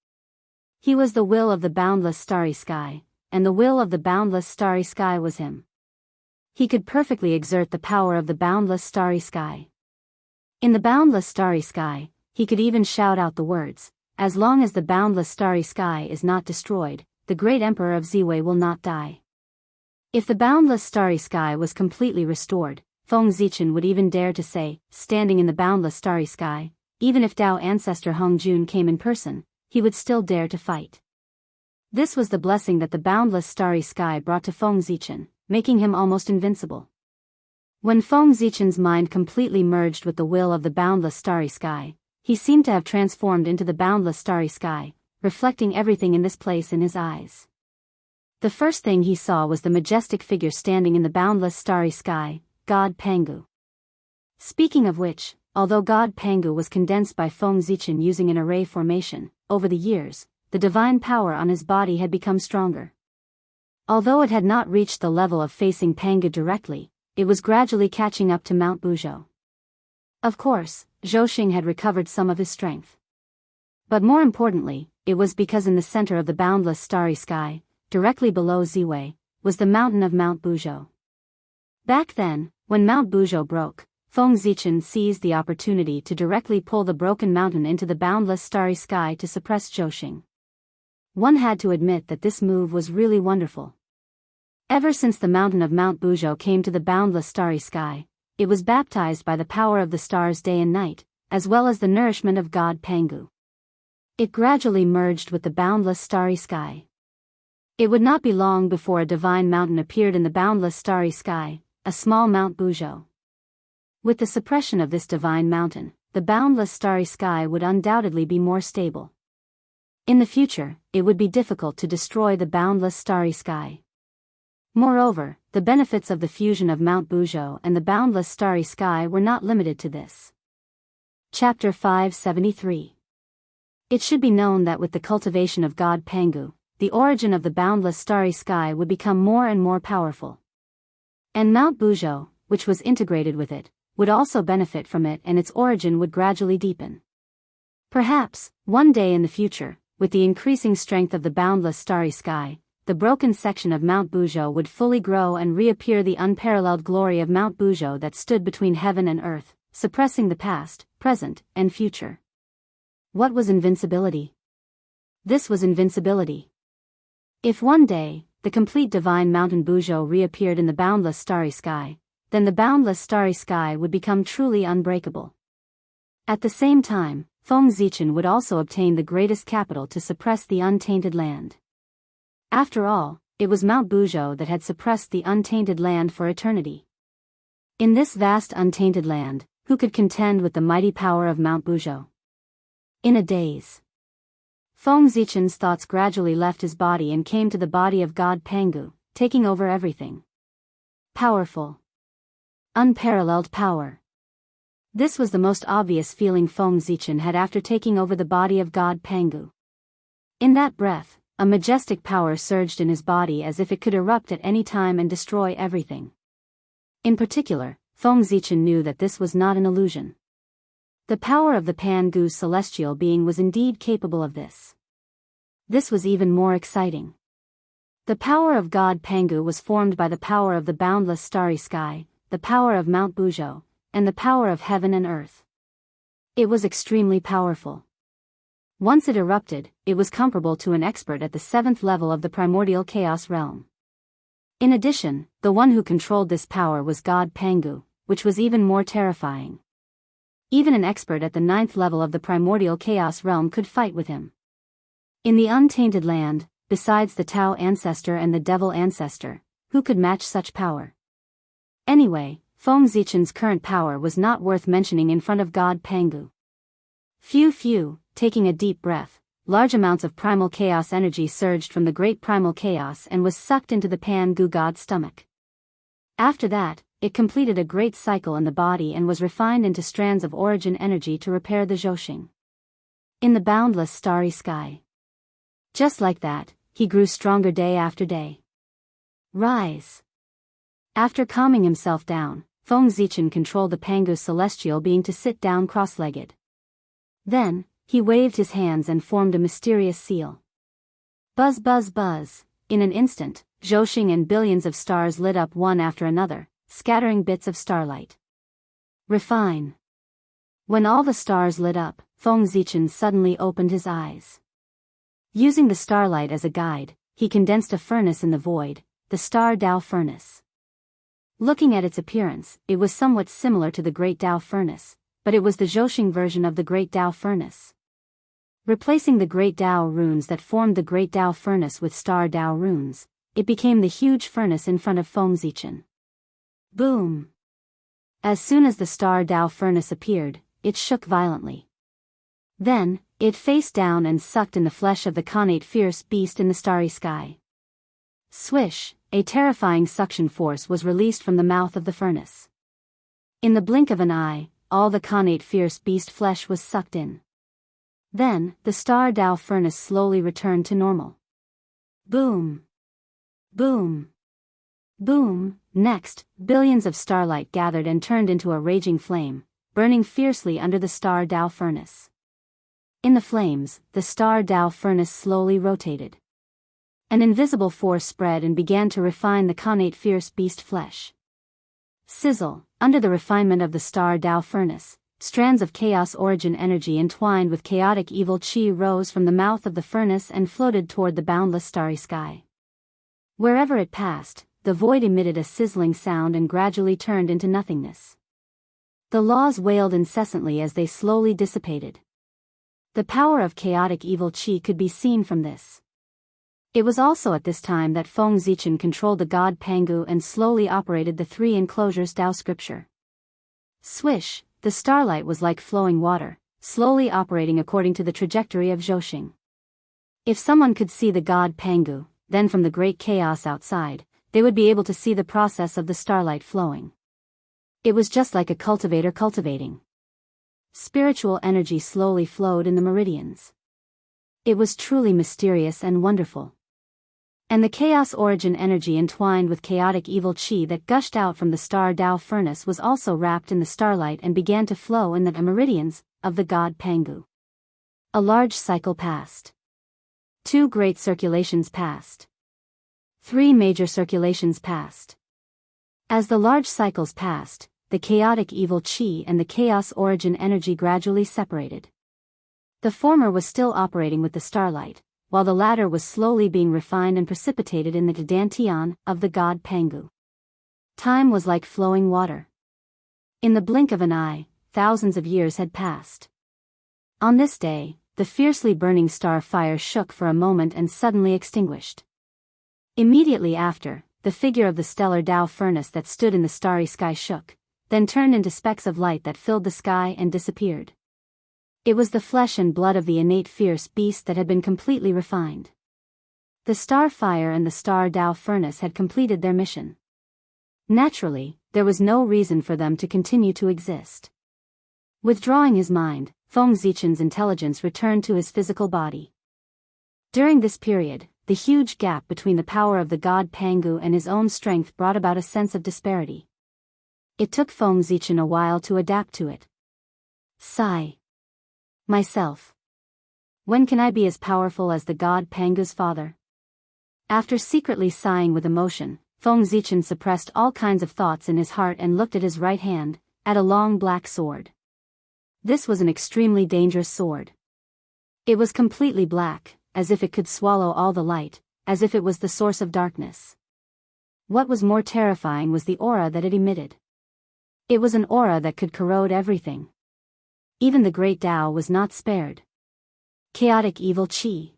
He was the will of the boundless starry sky, and the will of the boundless starry sky was him. He could perfectly exert the power of the boundless starry sky. In the boundless starry sky, he could even shout out the words, "As long as the boundless starry sky is not destroyed, the great emperor of Ziwei will not die." If the boundless starry sky was completely restored, Feng Zichen would even dare to say, standing in the boundless starry sky, even if Tao ancestor Hong Jun came in person, he would still dare to fight. This was the blessing that the boundless starry sky brought to Feng Zichen, making him almost invincible. When Feng Zichen's mind completely merged with the will of the boundless starry sky, he seemed to have transformed into the boundless starry sky, reflecting everything in this place in his eyes. The first thing he saw was the majestic figure standing in the boundless starry sky, God Pangu. Speaking of which, although God Pangu was condensed by Feng Zichen using an array formation, over the years, the divine power on his body had become stronger. Although it had not reached the level of facing Pangu directly, it was gradually catching up to Mount Buzhou. Of course, Zhou had recovered some of his strength. But more importantly, it was because in the center of the boundless starry sky, directly below Ziwei, was the mountain of Mount Buzhou. Back then, when Mount Buzhou broke, Feng Zichen seized the opportunity to directly pull the broken mountain into the boundless starry sky to suppress Zhou. One had to admit that this move was really wonderful. Ever since the mountain of Mount Buzhou came to the boundless starry sky, it was baptized by the power of the stars day and night, as well as the nourishment of God Pangu. It gradually merged with the boundless starry sky. It would not be long before a divine mountain appeared in the boundless starry sky, a small Mount Buzhou. With the suppression of this divine mountain, the boundless starry sky would undoubtedly be more stable. In the future, it would be difficult to destroy the boundless starry sky. Moreover, the benefits of the fusion of Mount Buzhou and the boundless starry sky were not limited to this. Chapter 573. It should be known that with the cultivation of God Pangu, the origin of the boundless starry sky would become more and more powerful. And Mount Buzhou, which was integrated with it, would also benefit from it, and its origin would gradually deepen. Perhaps, one day in the future, with the increasing strength of the boundless starry sky, the broken section of Mount Buzhou would fully grow and reappear, the unparalleled glory of Mount Buzhou that stood between heaven and earth, suppressing the past, present, and future. What was invincibility? This was invincibility. If one day, the complete divine mountain Buzhou reappeared in the boundless starry sky, then the boundless starry sky would become truly unbreakable. At the same time, Feng Zichen would also obtain the greatest capital to suppress the untainted land. After all, it was Mount Buzhou that had suppressed the untainted land for eternity. In this vast untainted land, who could contend with the mighty power of Mount Buzhou? In a daze, Feng Zichen's thoughts gradually left his body and came to the body of God Pangu, taking over everything. Powerful. Unparalleled power. This was the most obvious feeling Feng Zichen had after taking over the body of God Pangu. In that breath, a majestic power surged in his body as if it could erupt at any time and destroy everything. In particular, Feng Zichen knew that this was not an illusion. The power of the Pangu celestial being was indeed capable of this. This was even more exciting. The power of God Pangu was formed by the power of the boundless starry sky, the power of Mount Buzhou, and the power of heaven and earth. It was extremely powerful. Once it erupted, it was comparable to an expert at the 7th level of the primordial chaos realm. In addition, the one who controlled this power was God Pangu, which was even more terrifying. Even an expert at the 9th level of the primordial chaos realm could fight with him. In the untainted land, besides the Tao ancestor and the devil ancestor, who could match such power? Anyway, Feng Zichen's current power was not worth mentioning in front of God Pangu. Phew, taking a deep breath, large amounts of primal chaos energy surged from the great primal chaos and was sucked into the Pangu god's stomach. After that, it completed a great cycle in the body and was refined into strands of origin energy to repair the Zhoshing. In the boundless starry sky. Just like that, he grew stronger day after day. Rise. After calming himself down, Feng Zichen controlled the Pangu celestial being to sit down cross-legged. Then, he waved his hands and formed a mysterious seal. Buzz buzz buzz, in an instant, Zhoshing and billions of stars lit up one after another, scattering bits of starlight. Refine. When all the stars lit up, Feng Zichen suddenly opened his eyes. Using the starlight as a guide, he condensed a furnace in the void, the Star Tao Furnace. Looking at its appearance, it was somewhat similar to the Great Tao Furnace, but it was the Zhoshing version of the Great Tao Furnace. Replacing the Great Tao runes that formed the Great Tao Furnace with Star Tao runes, it became the huge furnace in front of Feng Zichen. Boom! As soon as the Star Tao Furnace appeared, it shook violently. Then, it faced down and sucked in the flesh of the connate fierce beast in the starry sky. Swish, a terrifying suction force was released from the mouth of the furnace. In the blink of an eye, all the connate fierce beast flesh was sucked in. Then, the Star Tao Furnace slowly returned to normal. Boom! Boom! Boom! Next, billions of starlight gathered and turned into a raging flame, burning fiercely under the Star Tao Furnace. In the flames, the Star Tao Furnace slowly rotated. An invisible force spread and began to refine the connate fierce beast flesh. Sizzle, under the refinement of the Star Tao Furnace, strands of chaos origin energy entwined with chaotic evil chi rose from the mouth of the furnace and floated toward the boundless starry sky. Wherever it passed, the void emitted a sizzling sound and gradually turned into nothingness. The laws wailed incessantly as they slowly dissipated. The power of chaotic evil chi could be seen from this. It was also at this time that Feng Zichen controlled the god Pangu and slowly operated the three enclosures Tao scripture. Swish, the starlight was like flowing water, slowly operating according to the trajectory of Zhoshing. If someone could see the god Pangu, then from the great chaos outside, they would be able to see the process of the starlight flowing. It was just like a cultivator cultivating. Spiritual energy slowly flowed in the meridians. It was truly mysterious and wonderful. And the chaos origin energy entwined with chaotic evil chi that gushed out from the Star Tao Furnace was also wrapped in the starlight and began to flow in the meridians of the god Pangu. A large cycle passed. 2 great circulations passed. 3 major circulations passed. As the large cycles passed, the chaotic evil chi and the chaos origin energy gradually separated. The former was still operating with the starlight, while the latter was slowly being refined and precipitated in the dantian of the god Pangu. Time was like flowing water. In the blink of an eye, thousands of years had passed. On this day, the fiercely burning star fire shook for a moment and suddenly extinguished. Immediately after, the figure of the stellar Tao furnace that stood in the starry sky shook, then turned into specks of light that filled the sky and disappeared. It was the flesh and blood of the innate fierce beast that had been completely refined. The star fire and the Star Tao furnace had completed their mission. Naturally, there was no reason for them to continue to exist. Withdrawing his mind, Feng Zichen's intelligence returned to his physical body. During this period, the huge gap between the power of the god Pangu and his own strength brought about a sense of disparity. It took Feng Zichen a while to adapt to it. Sigh. Myself. When can I be as powerful as the god Pangu's father? After secretly sighing with emotion, Feng Zichen suppressed all kinds of thoughts in his heart and looked at his right hand, at a long black sword. This was an extremely dangerous sword. It was completely black, as if it could swallow all the light, as if it was the source of darkness. What was more terrifying was the aura that it emitted. It was an aura that could corrode everything. Even the great Tao was not spared. Chaotic evil chi.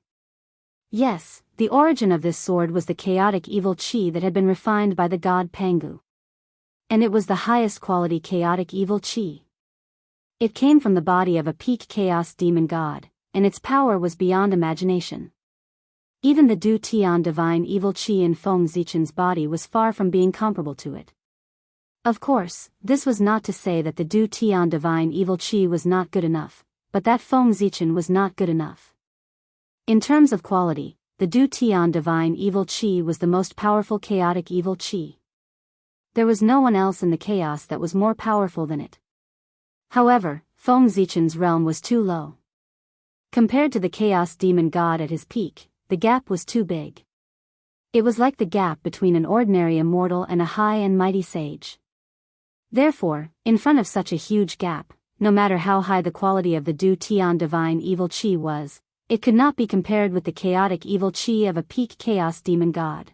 Yes, the origin of this sword was the chaotic evil chi that had been refined by the god Pangu. And it was the highest quality chaotic evil chi. It came from the body of a peak chaos demon god, and its power was beyond imagination. Even the Du Tian divine evil qi in Feng Zichen's body was far from being comparable to it. Of course, this was not to say that the Du Tian divine evil qi was not good enough, but that Feng Zichen was not good enough. In terms of quality, the Du Tian divine evil qi was the most powerful chaotic evil qi. There was no one else in the chaos that was more powerful than it. However, Feng Zichen's realm was too low. Compared to the chaos demon god at his peak, the gap was too big. It was like the gap between an ordinary immortal and a high and mighty sage. Therefore, in front of such a huge gap, no matter how high the quality of the Du Tian divine evil qi was, it could not be compared with the chaotic evil qi of a peak chaos demon god.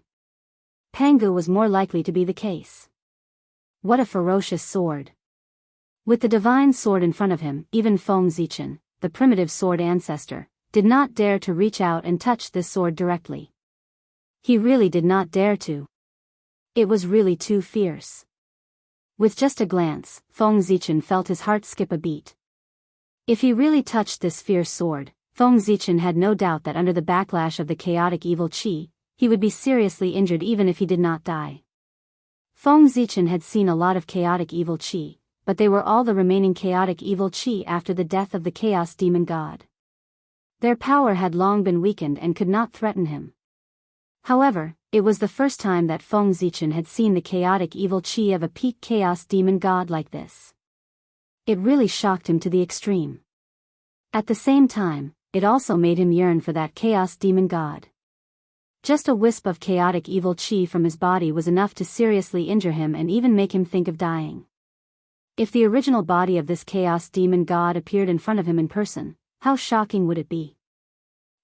Pangu was more likely to be the case. What a ferocious sword! With the divine sword in front of him, even Feng Zichen, the primitive sword ancestor, did not dare to reach out and touch this sword directly. He really did not dare to. It was really too fierce. With just a glance, Feng Zichen felt his heart skip a beat. If he really touched this fierce sword, Feng Zichen had no doubt that under the backlash of the chaotic evil qi, he would be seriously injured even if he did not die. Feng Zichen had seen a lot of chaotic evil qi, but they were all the remaining chaotic evil qi after the death of the chaos demon god. Their power had long been weakened and could not threaten him. However, it was the first time that Feng Zichen had seen the chaotic evil qi of a peak chaos demon god like this. It really shocked him to the extreme. At the same time, it also made him yearn for that chaos demon god. Just a wisp of chaotic evil qi from his body was enough to seriously injure him and even make him think of dying. If the original body of this chaos demon god appeared in front of him in person, how shocking would it be?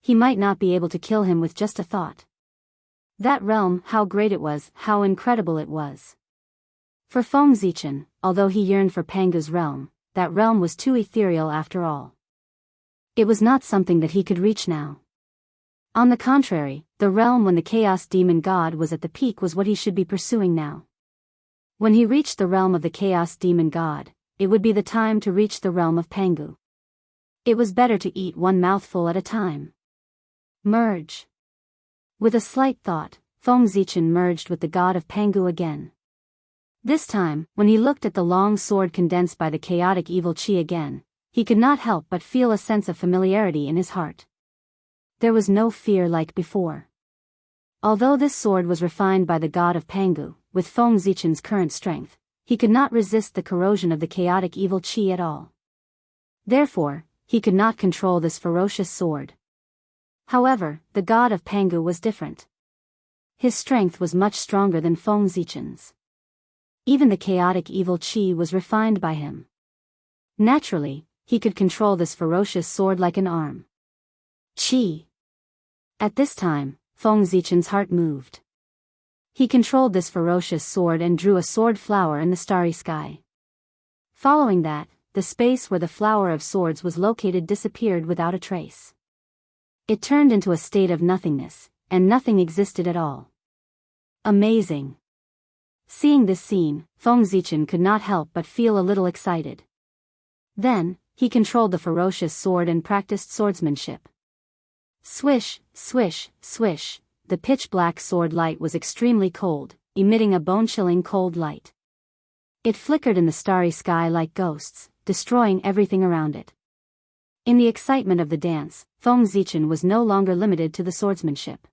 He might not be able to kill him with just a thought. That realm, how great it was, how incredible it was. For Feng Zichen, although he yearned for Pangu's realm, that realm was too ethereal after all. It was not something that he could reach now. On the contrary, the realm when the chaos demon god was at the peak was what he should be pursuing now. When he reached the realm of the chaos demon god, it would be the time to reach the realm of Pangu. It was better to eat one mouthful at a time. Merge. With a slight thought, Feng Zichen merged with the god of Pangu again. This time, when he looked at the long sword condensed by the chaotic evil qi again, he could not help but feel a sense of familiarity in his heart. There was no fear like before. Although this sword was refined by the god of Pangu, with Feng Zichen's current strength, he could not resist the corrosion of the chaotic evil qi at all. Therefore, he could not control this ferocious sword. However, the god of Pangu was different. His strength was much stronger than Feng Zichen's. Even the chaotic evil qi was refined by him. Naturally, he could control this ferocious sword like an arm. Qi. At this time, Feng Zichen's heart moved. He controlled this ferocious sword and drew a sword flower in the starry sky. Following that, the space where the flower of swords was located disappeared without a trace. It turned into a state of nothingness, and nothing existed at all. Amazing. Seeing this scene, Feng Zichen could not help but feel a little excited. Then, he controlled the ferocious sword and practiced swordsmanship. Swish, swish, swish, the pitch-black sword light was extremely cold, emitting a bone-chilling cold light. It flickered in the starry sky like ghosts, destroying everything around it. In the excitement of the dance, Feng Zichen was no longer limited to the swordsmanship.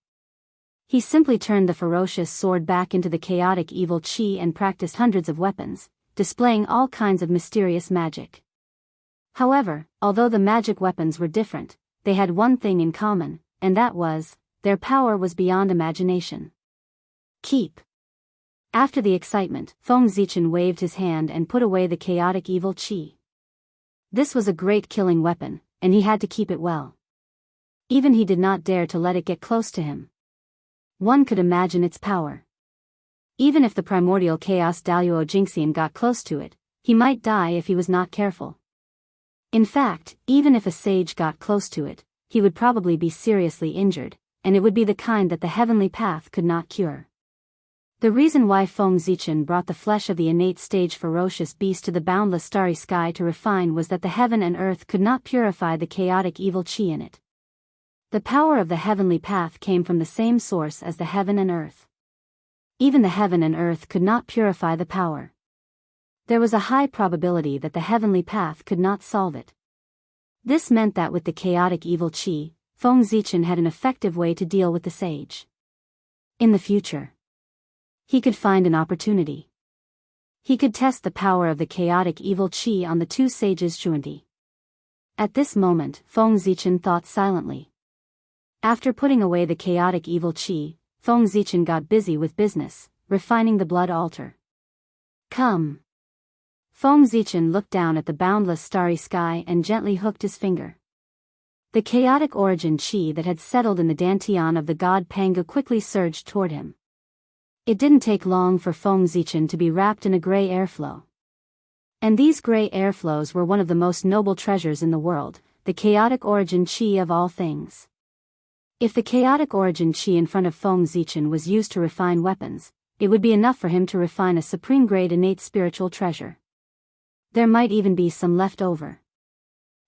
He simply turned the ferocious sword back into the chaotic evil qi and practiced hundreds of weapons, displaying all kinds of mysterious magic. However, although the magic weapons were different, they had one thing in common, and that was, their power was beyond imagination. Keep. After the excitement, Feng Zichen waved his hand and put away the chaotic evil qi. This was a great killing weapon, and he had to keep it well. Even he did not dare to let it get close to him. One could imagine its power. Even if the primordial chaos Daluo Jinxian got close to it, he might die if he was not careful. In fact, even if a sage got close to it, he would probably be seriously injured, and it would be the kind that the heavenly path could not cure. The reason why Feng Zichen brought the flesh of the innate stage ferocious beast to the boundless starry sky to refine was that the heaven and earth could not purify the chaotic evil chi in it. The power of the heavenly path came from the same source as the heaven and earth. Even the heaven and earth could not purify the power. There was a high probability that the heavenly path could not solve it. This meant that with the chaotic evil chi, Feng Zichen had an effective way to deal with the sage. In the future, he could find an opportunity. He could test the power of the chaotic evil chi on the two sages Zhuanti. At this moment, Feng Zichen thought silently. After putting away the chaotic evil chi, Feng Zichen got busy with business, refining the blood altar. Come. Feng Zichen looked down at the boundless starry sky and gently hooked his finger. The chaotic origin chi that had settled in the dantian of the god Pangu quickly surged toward him. It didn't take long for Feng Zichen to be wrapped in a gray airflow. And these gray airflows were one of the most noble treasures in the world, the chaotic origin chi of all things. If the chaotic origin chi in front of Feng Zichen was used to refine weapons, it would be enough for him to refine a supreme-grade innate spiritual treasure. There might even be some left over.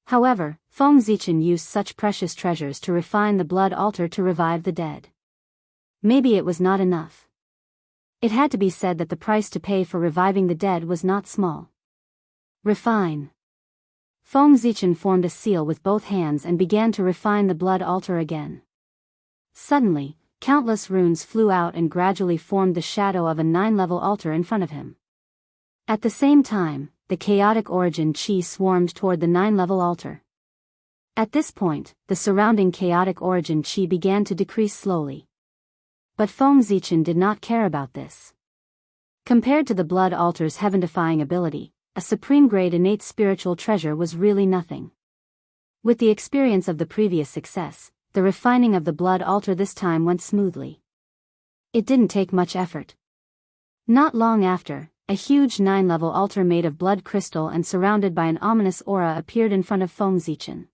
However, Feng Zichen used such precious treasures to refine the blood altar to revive the dead. Maybe it was not enough. It had to be said that the price to pay for reviving the dead was not small. Refine. Feng Zichen formed a seal with both hands and began to refine the blood altar again. Suddenly, countless runes flew out and gradually formed the shadow of a 9-level altar in front of him. At the same time, the chaotic origin chi swarmed toward the 9-level altar. At this point, the surrounding chaotic origin chi began to decrease slowly. But Feng Zichen did not care about this. Compared to the blood altar's heaven-defying ability, a supreme-grade innate spiritual treasure was really nothing. With the experience of the previous success, the refining of the blood altar this time went smoothly. It didn't take much effort. Not long after, a huge 9-level altar made of blood crystal and surrounded by an ominous aura appeared in front of Feng Zichen.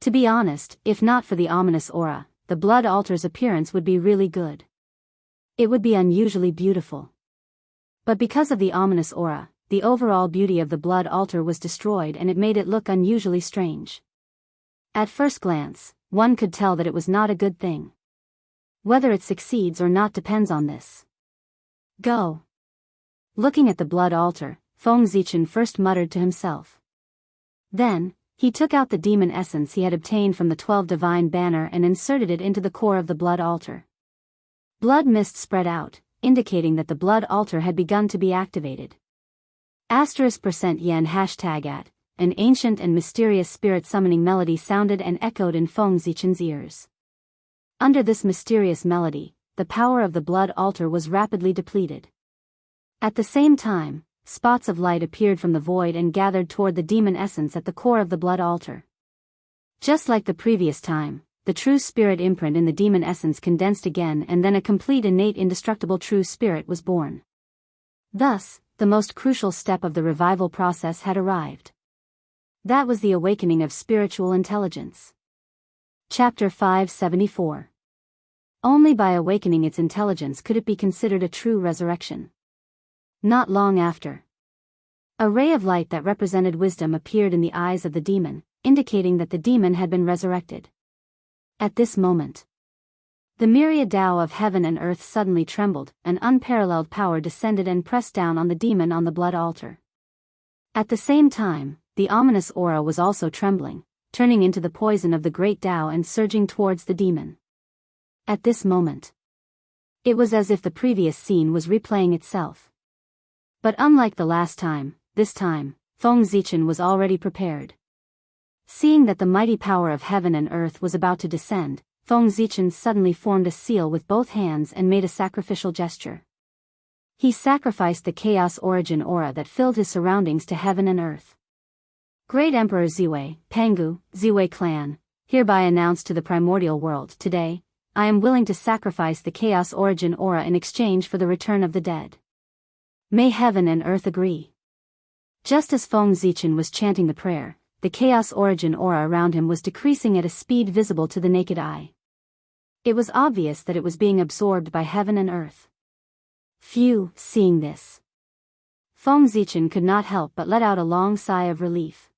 To be honest, if not for the ominous aura, the blood altar's appearance would be really good. It would be unusually beautiful. But because of the ominous aura, the overall beauty of the blood altar was destroyed and it made it look unusually strange. At first glance, one could tell that it was not a good thing. Whether it succeeds or not depends on this. Go. Looking at the blood altar, Feng Zichen first muttered to himself. Then, he took out the demon essence he had obtained from the 12 divine banner and inserted it into the core of the blood altar. Blood mist spread out, indicating that the blood altar had begun to be activated. *yen #@ an ancient and mysterious spirit summoning melody sounded and echoed in Feng Zichen's ears. Under this mysterious melody, the power of the blood altar was rapidly depleted. At the same time, spots of light appeared from the void and gathered toward the demon essence at the core of the blood altar. Just like the previous time, the true spirit imprint in the demon essence condensed again and then a complete innate indestructible true spirit was born. Thus, the most crucial step of the revival process had arrived. That was the awakening of spiritual intelligence. Chapter 574. Only by awakening its intelligence could it be considered a true resurrection. Not long after, a ray of light that represented wisdom appeared in the eyes of the demon, indicating that the demon had been resurrected. At this moment, the myriad Tao of heaven and earth suddenly trembled, an unparalleled power descended and pressed down on the demon on the blood altar. At the same time, the ominous aura was also trembling, turning into the poison of the great Tao and surging towards the demon. At this moment, it was as if the previous scene was replaying itself. But unlike the last time, this time, Feng Zichen was already prepared. Seeing that the mighty power of heaven and earth was about to descend, Feng Zichen suddenly formed a seal with both hands and made a sacrificial gesture. He sacrificed the chaos origin aura that filled his surroundings to heaven and earth. Great Emperor Ziwei, Pangu, Ziwei clan, hereby announce to the primordial world today, I am willing to sacrifice the chaos origin aura in exchange for the return of the dead. May heaven and earth agree. Just as Feng Zichen was chanting the prayer, the chaos origin aura around him was decreasing at a speed visible to the naked eye. It was obvious that it was being absorbed by heaven and earth. Phew, seeing this, Feng Zichen could not help but let out a long sigh of relief.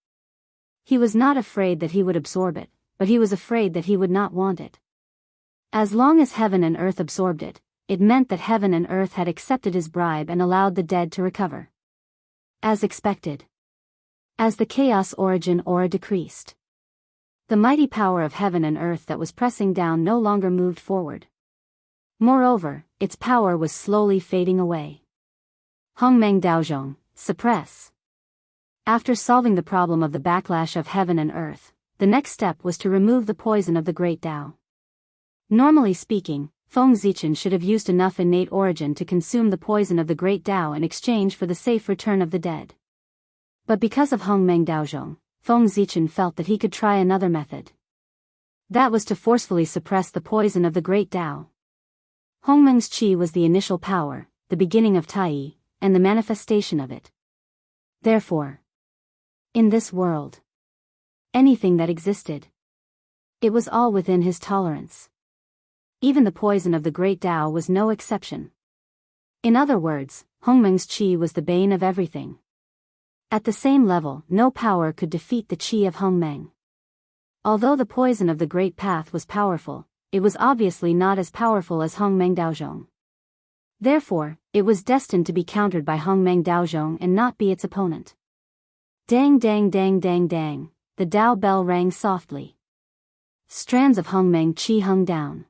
He was not afraid that he would absorb it, but he was afraid that he would not want it. As long as heaven and earth absorbed it, it meant that heaven and earth had accepted his bribe and allowed the dead to recover. As expected. As the chaos origin aura decreased, the mighty power of heaven and earth that was pressing down no longer moved forward. Moreover, its power was slowly fading away. Hongmeng Daozhong, suppress. After solving the problem of the backlash of heaven and earth, the next step was to remove the poison of the great Tao. Normally speaking, Feng Zichen should have used enough innate origin to consume the poison of the great Tao in exchange for the safe return of the dead. But because of Hongmeng Daozhong, Feng Zichen felt that he could try another method. That was to forcefully suppress the poison of the great Tao. Hongmeng's qi was the initial power, the beginning of Tai, and the manifestation of it. Therefore, in this world, anything that existed, it was all within his tolerance. Even the poison of the great Tao was no exception. In other words, Hongmeng's qi was the bane of everything. At the same level, no power could defeat the qi of Hongmeng. Although the poison of the Great Path was powerful, it was obviously not as powerful as Hongmeng Daozhong. Therefore, it was destined to be countered by Hongmeng Daozhong and not be its opponent. Dang dang dang dang dang, the Dao bell rang softly. Strands of Hongmeng qi hung down.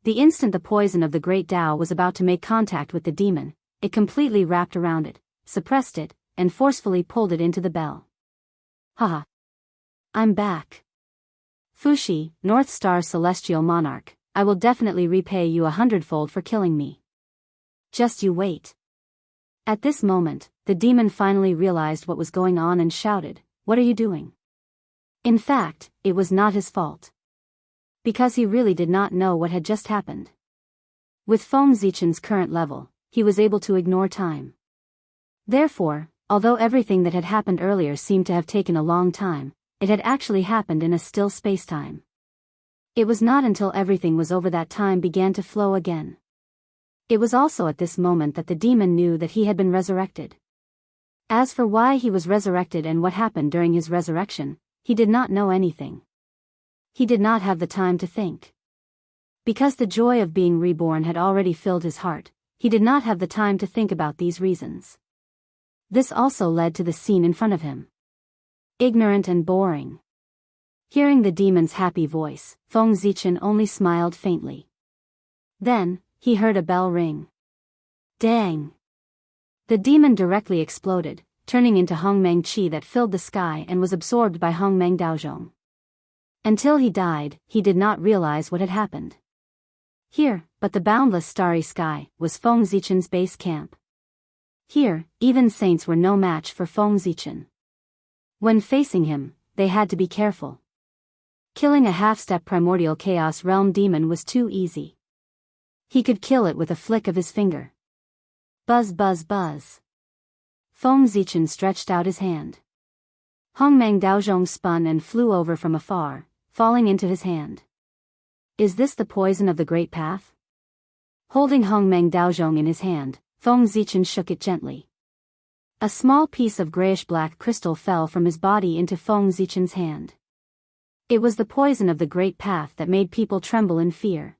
The instant the poison of the Great Tao was about to make contact with the demon, it completely wrapped around it, suppressed it, and forcefully pulled it into the bell. Haha. I'm back. Fushi, North Star Celestial Monarch, I will definitely repay you 100-fold for killing me. Just you wait. At this moment, the demon finally realized what was going on and shouted, "What are you doing?" In fact, it was not his fault. Because he really did not know what had just happened. With Feng Zichen's current level, he was able to ignore time. Therefore, although everything that had happened earlier seemed to have taken a long time, it had actually happened in a still space-time. It was not until everything was over that time began to flow again. It was also at this moment that the demon knew that he had been resurrected. As for why he was resurrected and what happened during his resurrection, he did not know anything. He did not have the time to think. Because the joy of being reborn had already filled his heart, he did not have the time to think about these reasons. This also led to the scene in front of him. Ignorant and boring. Hearing the demon's happy voice, Feng Zichen only smiled faintly. Then, he heard a bell ring. Dang! The demon directly exploded, turning into Hongmeng qi that filled the sky and was absorbed by Hongmeng Daozhong. Until he died, he did not realize what had happened. Here, but the boundless starry sky, was Feng Zichen's base camp. Here, even saints were no match for Feng Zichen. When facing him, they had to be careful. Killing a half-step primordial chaos realm demon was too easy. He could kill it with a flick of his finger. Buzz buzz buzz. Feng Zichen stretched out his hand. Hongmeng Daozhong spun and flew over from afar, falling into his hand. Is this the poison of the Great Path? Holding Hongmeng Daozhong in his hand, Feng Zichen shook it gently. A small piece of grayish-black crystal fell from his body into Feng Zichen's hand. It was the poison of the Great Path that made people tremble in fear.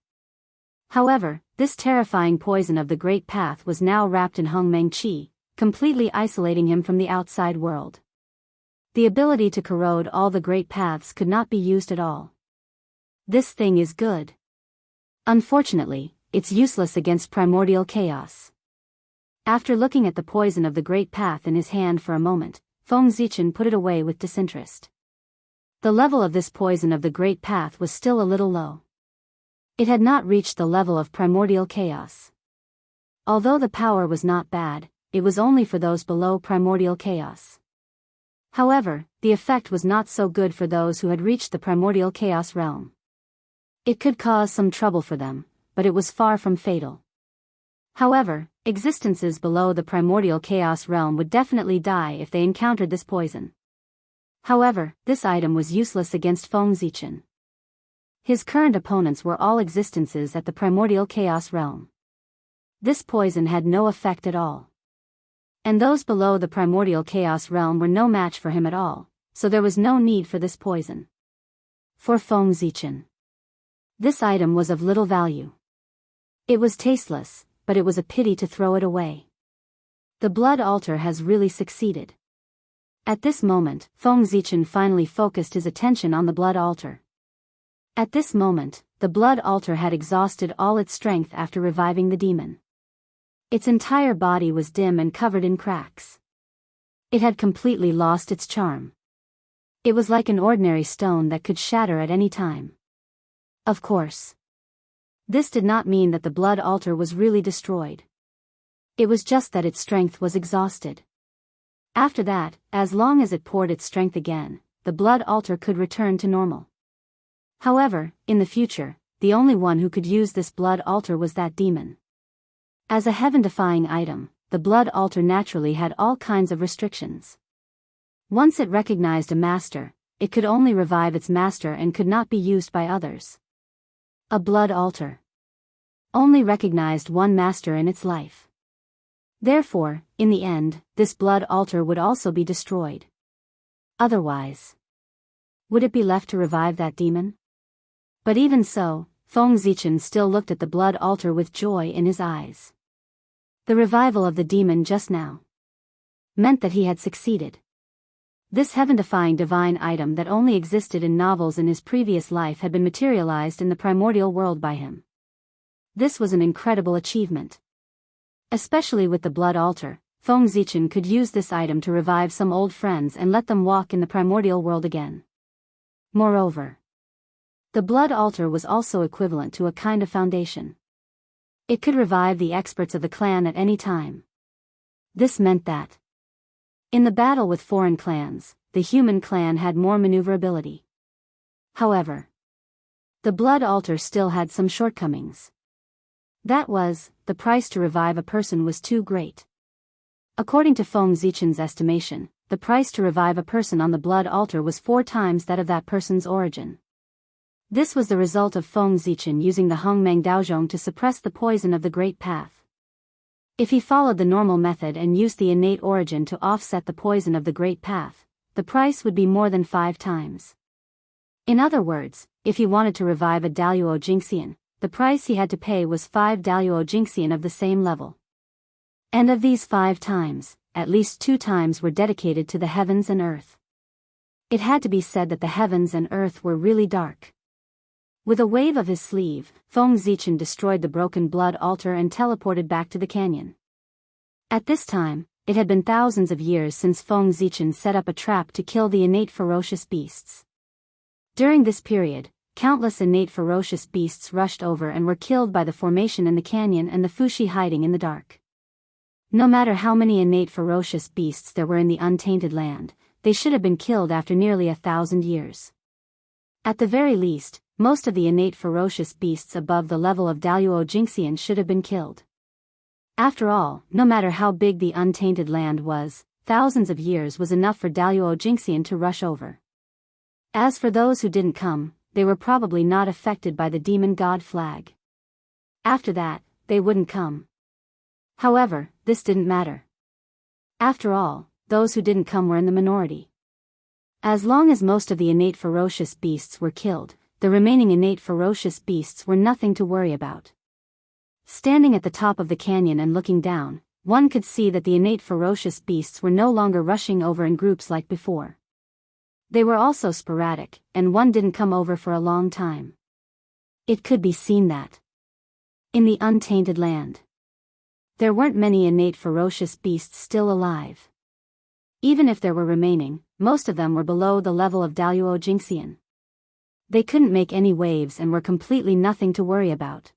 However, this terrifying poison of the Great Path was now wrapped in Hongmeng qi, completely isolating him from the outside world. The ability to corrode all the Great Paths could not be used at all. This thing is good. Unfortunately, it's useless against primordial chaos. After looking at the poison of the Great Path in his hand for a moment, Feng Zichen put it away with disinterest. The level of this poison of the Great Path was still a little low. It had not reached the level of primordial chaos. Although the power was not bad, it was only for those below primordial chaos. However, the effect was not so good for those who had reached the primordial chaos realm. It could cause some trouble for them, but it was far from fatal. However, existences below the primordial chaos realm would definitely die if they encountered this poison. However, this item was useless against Feng Zichen. His current opponents were all existences at the primordial chaos realm. This poison had no effect at all. And those below the primordial chaos realm were no match for him at all, so there was no need for this poison. For Feng Zichen, this item was of little value. It was tasteless, but it was a pity to throw it away. The blood altar has really succeeded. At this moment, Feng Zichen finally focused his attention on the blood altar. At this moment, the blood altar had exhausted all its strength after reviving the demon. Its entire body was dim and covered in cracks. It had completely lost its charm. It was like an ordinary stone that could shatter at any time. Of course, this did not mean that the blood altar was really destroyed. It was just that its strength was exhausted. After that, as long as it poured its strength again, the blood altar could return to normal. However, in the future, the only one who could use this blood altar was that demon. As a heaven-defying item, the blood altar naturally had all kinds of restrictions. Once it recognized a master, it could only revive its master and could not be used by others. A blood altar only recognized one master in its life. Therefore, in the end, this blood altar would also be destroyed. Otherwise, would it be left to revive that demon? But even so, Feng Zichen still looked at the blood altar with joy in his eyes. The revival of the demon just now meant that he had succeeded. This heaven-defying divine item that only existed in novels in his previous life had been materialized in the primordial world by him. This was an incredible achievement. Especially with the blood altar, Feng Zichen could use this item to revive some old friends and let them walk in the primordial world again. Moreover, the blood altar was also equivalent to a kind of foundation. It could revive the experts of the clan at any time. This meant that, in the battle with foreign clans, the human clan had more maneuverability. However, the blood altar still had some shortcomings. That was, the price to revive a person was too great. According to Feng Zichen's estimation, the price to revive a person on the blood altar was 4 times that of that person's origin. This was the result of Feng Zichen using the Hongmeng Daozhong to suppress the poison of the Great Path. If he followed the normal method and used the innate origin to offset the poison of the Great Path, the price would be more than 5 times. In other words, if he wanted to revive a Daluo Jingxian, the price he had to pay was 5 Daluo Jingxian of the same level. And of these 5 times, at least 2 times were dedicated to the heavens and earth. It had to be said that the heavens and earth were really dark. With a wave of his sleeve, Feng Zichen destroyed the broken blood altar and teleported back to the canyon. At this time, it had been thousands of years since Feng Zichen set up a trap to kill the innate ferocious beasts. During this period, countless innate ferocious beasts rushed over and were killed by the formation in the canyon and the Fushi hiding in the dark. No matter how many innate ferocious beasts there were in the untainted land, they should have been killed after nearly 1,000 years. At the very least, most of the innate ferocious beasts above the level of Daluo Jingxian should have been killed. After all, no matter how big the untainted land was, thousands of years was enough for Daluo Jingxian to rush over. As for those who didn't come, they were probably not affected by the demon god flag. After that, they wouldn't come. However, this didn't matter. After all, those who didn't come were in the minority. As long as most of the innate ferocious beasts were killed, the remaining innate ferocious beasts were nothing to worry about. Standing at the top of the canyon and looking down, one could see that the innate ferocious beasts were no longer rushing over in groups like before. They were also sporadic, and one didn't come over for a long time. It could be seen that, in the untainted land, there weren't many innate ferocious beasts still alive. Even if there were remaining, most of them were below the level of Daluo Jingxian. They couldn't make any waves and were completely nothing to worry about.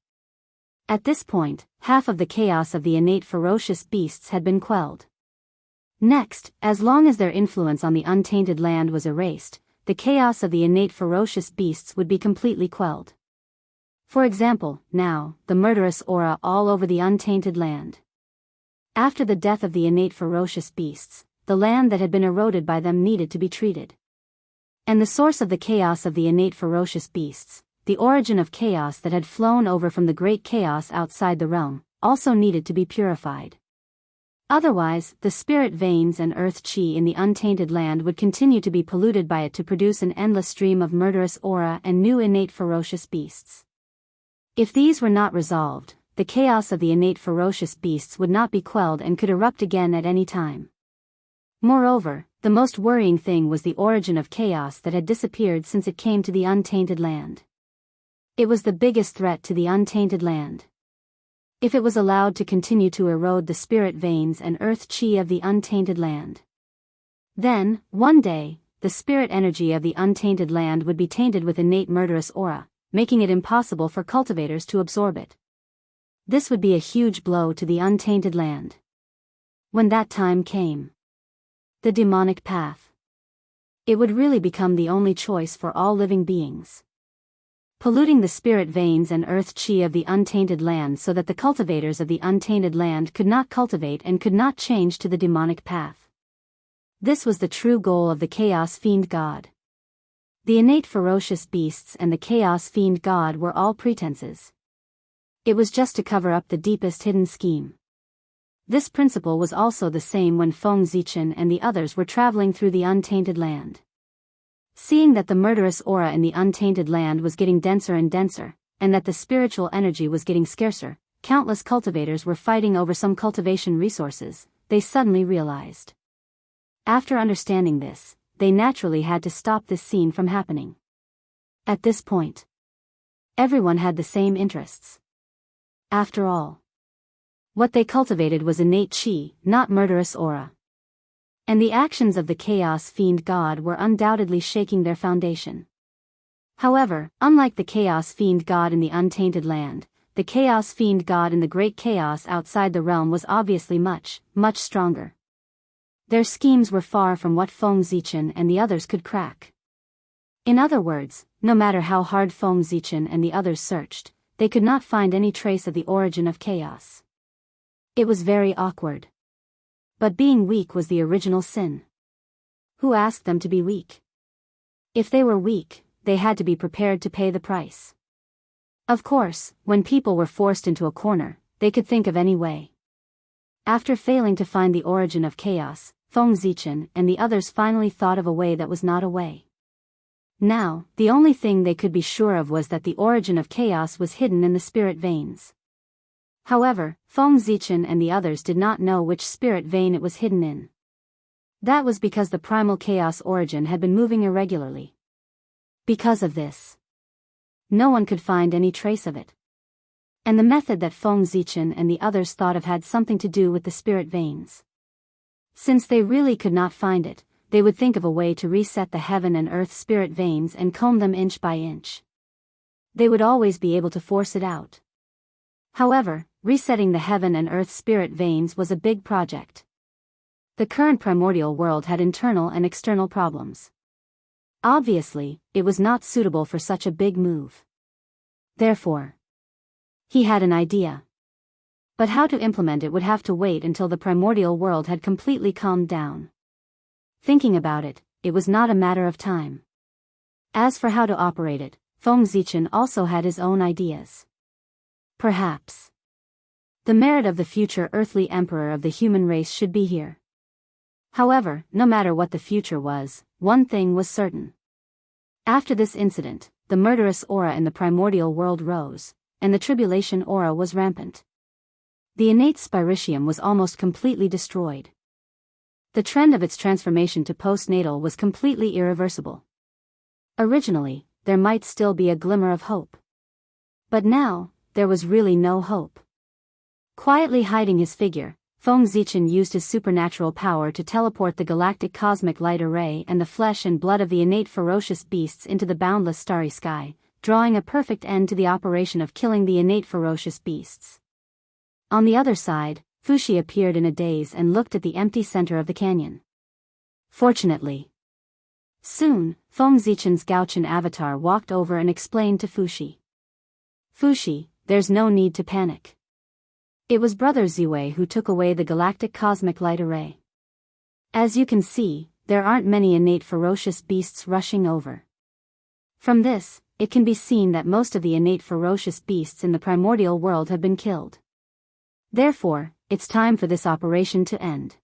At this point, half of the chaos of the innate ferocious beasts had been quelled. Next, as long as their influence on the untainted land was erased, the chaos of the innate ferocious beasts would be completely quelled. For example, now, the murderous aura all over the untainted land. After the death of the innate ferocious beasts, the land that had been eroded by them needed to be treated. And the source of the chaos of the innate ferocious beasts, the origin of chaos that had flown over from the great chaos outside the realm, also needed to be purified. Otherwise, the spirit veins and earth chi in the untainted land would continue to be polluted by it to produce an endless stream of murderous aura and new innate ferocious beasts. If these were not resolved, the chaos of the innate ferocious beasts would not be quelled and could erupt again at any time. Moreover, the most worrying thing was the origin of chaos that had disappeared since it came to the untainted land. It was the biggest threat to the untainted land. If it was allowed to continue to erode the spirit veins and earth chi of the untainted land, then, one day, the spirit energy of the untainted land would be tainted with innate murderous aura, making it impossible for cultivators to absorb it. This would be a huge blow to the untainted land. When that time came, the demonic path, it would really become the only choice for all living beings. Polluting the spirit veins and earth chi of the untainted land so that the cultivators of the untainted land could not cultivate and could not change to the demonic path. This was the true goal of the Chaos Fiend God. The innate ferocious beasts and the Chaos Fiend God were all pretenses. It was just to cover up the deepest hidden scheme. This principle was also the same when Feng Zichen and the others were traveling through the untainted land. Seeing that the murderous aura in the untainted land was getting denser and denser, and that the spiritual energy was getting scarcer, countless cultivators were fighting over some cultivation resources, they suddenly realized. After understanding this, they naturally had to stop this scene from happening. At this point, everyone had the same interests. After all, what they cultivated was innate chi, not murderous aura. And the actions of the Chaos Fiend God were undoubtedly shaking their foundation. However, unlike the Chaos Fiend God in the untainted land, the Chaos Fiend God in the great chaos outside the realm was obviously much, much stronger. Their schemes were far from what Feng Zichen and the others could crack. In other words, no matter how hard Feng Zichen and the others searched, they could not find any trace of the origin of chaos. It was very awkward. But being weak was the original sin. Who asked them to be weak? If they were weak, they had to be prepared to pay the price. Of course, when people were forced into a corner, they could think of any way. After failing to find the origin of chaos, Feng Zichen and the others finally thought of a way that was not a way. Now, the only thing they could be sure of was that the origin of chaos was hidden in the spirit veins. However, Feng Zichen and the others did not know which spirit vein it was hidden in. That was because the primal chaos origin had been moving irregularly. Because of this, no one could find any trace of it. And the method that Feng Zichen and the others thought of had something to do with the spirit veins. Since they really could not find it, they would think of a way to reset the heaven and earth spirit veins and comb them inch by inch. They would always be able to force it out. However, resetting the heaven and earth spirit veins was a big project. The current primordial world had internal and external problems. Obviously, it was not suitable for such a big move. Therefore, he had an idea. But how to implement it would have to wait until the primordial world had completely calmed down. Thinking about it, it was not a matter of time. As for how to operate it, Feng Zichen also had his own ideas. Perhaps the merit of the future earthly emperor of the human race should be here. However, no matter what the future was, one thing was certain. After this incident, the murderous aura in the primordial world rose, and the tribulation aura was rampant. The innate spiritium was almost completely destroyed. The trend of its transformation to postnatal was completely irreversible. Originally, there might still be a glimmer of hope. But now, there was really no hope. Quietly hiding his figure, Feng Zichen used his supernatural power to teleport the galactic cosmic light array and the flesh and blood of the innate ferocious beasts into the boundless starry sky, drawing a perfect end to the operation of killing the innate ferocious beasts. On the other side, Fushi appeared in a daze and looked at the empty center of the canyon. Fortunately, soon, Feng Zichen's Gaochen avatar walked over and explained to Fushi. Fushi, there's no need to panic. It was Brother Ziwei who took away the galactic cosmic light array. As you can see, there aren't many innate ferocious beasts rushing over. From this, it can be seen that most of the innate ferocious beasts in the primordial world have been killed. Therefore, it's time for this operation to end.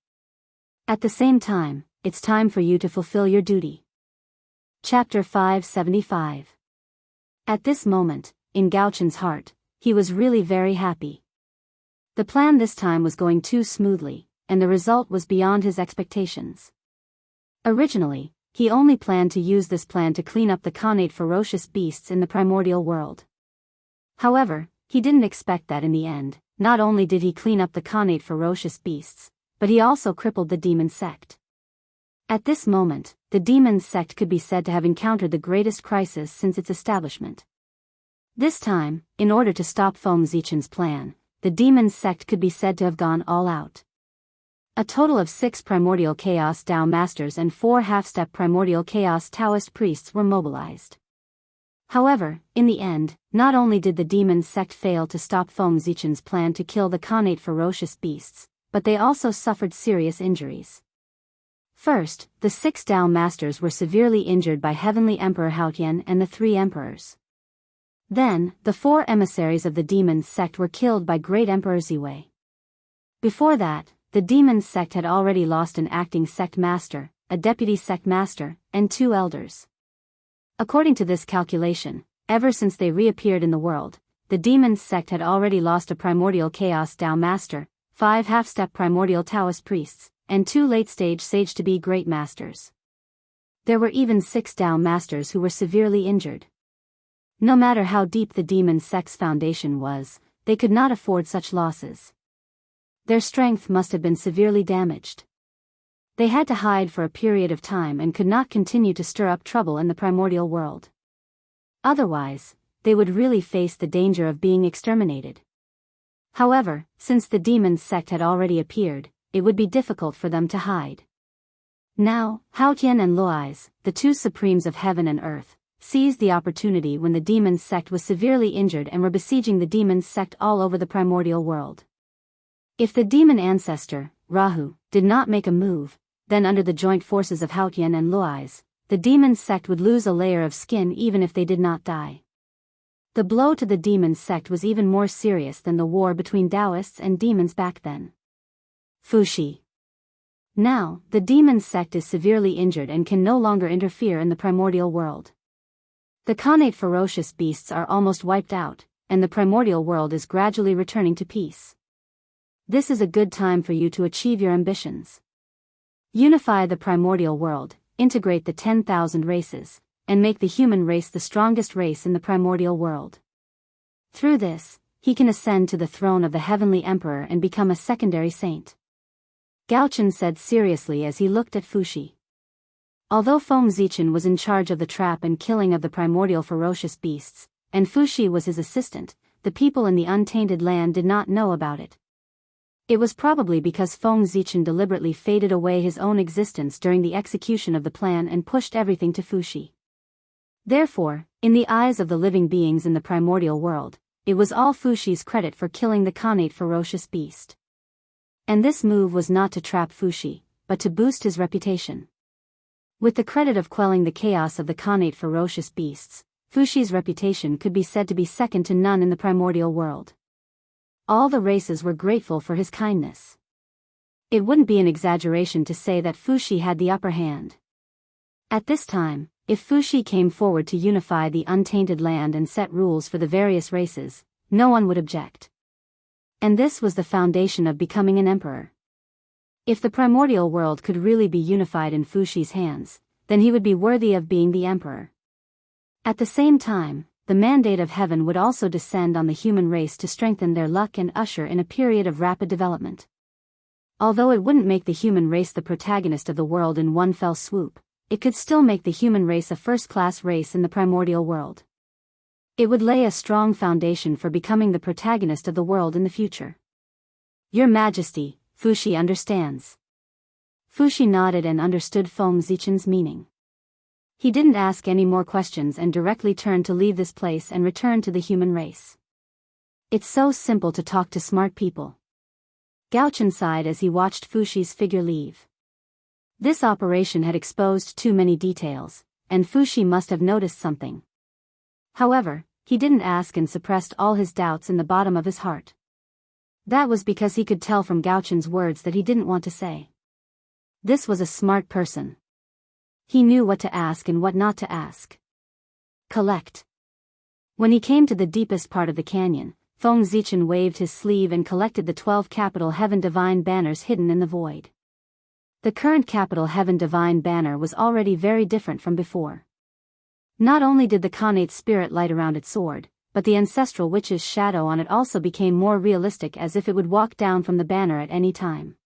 At the same time, it's time for you to fulfill your duty. Chapter 575. At this moment, in Gao Chen's heart, he was really very happy. The plan this time was going too smoothly, and the result was beyond his expectations. Originally, he only planned to use this plan to clean up the connate ferocious beasts in the primordial world. However, he didn't expect that in the end, not only did he clean up the connate ferocious beasts, but he also crippled the demon sect. At this moment, the demon sect could be said to have encountered the greatest crisis since its establishment. This time, in order to stop Feng Zichen's plan, the demon sect could be said to have gone all out. A total of 6 primordial chaos Tao masters and 4 half-step primordial chaos Taoist priests were mobilized. However, in the end, not only did the demon sect fail to stop Feng Zichen's plan to kill the connate ferocious beasts, but they also suffered serious injuries. First, the 6 Tao masters were severely injured by Heavenly Emperor Haotian and the 3 emperors. Then, the 4 emissaries of the demon sect were killed by Great Emperor Ziwei. Before that, the demon sect had already lost an acting sect master, a deputy sect master, and 2 elders. According to this calculation, ever since they reappeared in the world, the demon sect had already lost a primordial chaos Tao master, 5 half-step primordial Taoist priests, and 2 late-stage sage-to-be great masters. There were even 6 Tao masters who were severely injured. No matter how deep the demon sect's foundation was, they could not afford such losses. Their strength must have been severely damaged. They had to hide for a period of time and could not continue to stir up trouble in the primordial world. Otherwise, they would really face the danger of being exterminated. However, since the demon sect had already appeared, it would be difficult for them to hide. Now, Haotian and Luoyes, the 2 supremes of heaven and earth, seized the opportunity when the demon sect was severely injured and were besieging the demon sect all over the primordial world. If the demon ancestor, Rahu, did not make a move, then under the joint forces of Haotian and Luoyes, the demon sect would lose a layer of skin even if they did not die. The blow to the demon sect was even more serious than the war between Taoists and demons back then. Fuxi. Now, the demon sect is severely injured and can no longer interfere in the primordial world. The connate ferocious beasts are almost wiped out, and the primordial world is gradually returning to peace. This is a good time for you to achieve your ambitions. Unify the primordial world, integrate the 10,000 races, and make the human race the strongest race in the primordial world. Through this, he can ascend to the throne of the Heavenly Emperor and become a secondary saint. Gao Chen said seriously as he looked at Fuxi. Although Feng Zichen was in charge of the trap and killing of the primordial ferocious beasts, and Fuxi was his assistant, the people in the untainted land did not know about it. It was probably because Feng Zichen deliberately faded away his own existence during the execution of the plan and pushed everything to Fuxi. Therefore, in the eyes of the living beings in the primordial world, it was all Fuxi's credit for killing the connate ferocious beast. And this move was not to trap Fuxi, but to boost his reputation. With the credit of quelling the chaos of the connate ferocious beasts, Fuxi's reputation could be said to be second to none in the primordial world. All the races were grateful for his kindness. It wouldn't be an exaggeration to say that Fuxi had the upper hand. At this time, if Fuxi came forward to unify the untainted land and set rules for the various races, no one would object. And this was the foundation of becoming an emperor. If the primordial world could really be unified in Fuxi's hands, then he would be worthy of being the emperor. At the same time, the mandate of heaven would also descend on the human race to strengthen their luck and usher in a period of rapid development. Although it wouldn't make the human race the protagonist of the world in one fell swoop, it could still make the human race a first-class race in the primordial world. It would lay a strong foundation for becoming the protagonist of the world in the future. Your Majesty, Fuxi understands. Fuxi nodded and understood Feng Zichen's meaning. He didn't ask any more questions and directly turned to leave this place and return to the human race. It's so simple to talk to smart people. Gao Chen sighed as he watched Fuxi's figure leave. This operation had exposed too many details, and Fuxi must have noticed something. However, he didn't ask and suppressed all his doubts in the bottom of his heart. That was because he could tell from Gauchen's words that he didn't want to say. This was a smart person. He knew what to ask and what not to ask. Collect. When he came to the deepest part of the canyon, Feng Zichen waved his sleeve and collected the 12 capital Heaven Divine banners hidden in the void. The current capital Heaven Divine banner was already very different from before. Not only did the Khanate spirit light around its sword, but the ancestral witch's shadow on it also became more realistic, as if it would walk down from the banner at any time.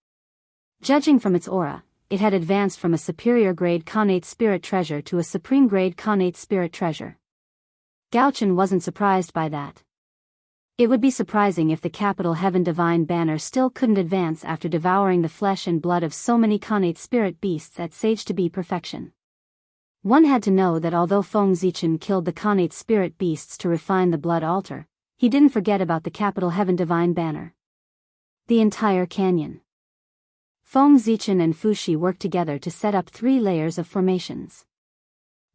Judging from its aura, it had advanced from a superior grade Khanate spirit treasure to a supreme grade Khanate spirit treasure. Gauchen wasn't surprised by that. It would be surprising if the capital Heaven Divine banner still couldn't advance after devouring the flesh and blood of so many Khanate spirit beasts at sage to be perfection. One had to know that although Feng Zichen killed the Khanate spirit beasts to refine the blood altar, he didn't forget about the capital Heaven Divine banner. The entire canyon. Feng Zichen and Fushi worked together to set up 3 layers of formations.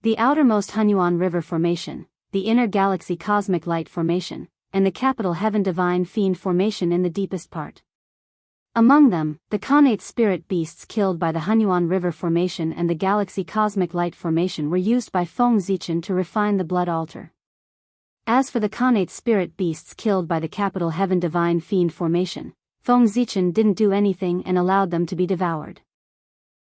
The outermost Hunyuan River Formation, the inner Galaxy Cosmic Light Formation, and the capital Heaven Divine Fiend Formation in the deepest part. Among them, the Khanate spirit beasts killed by the Hunyuan River Formation and the Galaxy Cosmic Light Formation were used by Feng Zichen to refine the blood altar. As for the Khanate spirit beasts killed by the capital Heaven Divine Fiend Formation, Feng Zichen didn't do anything and allowed them to be devoured.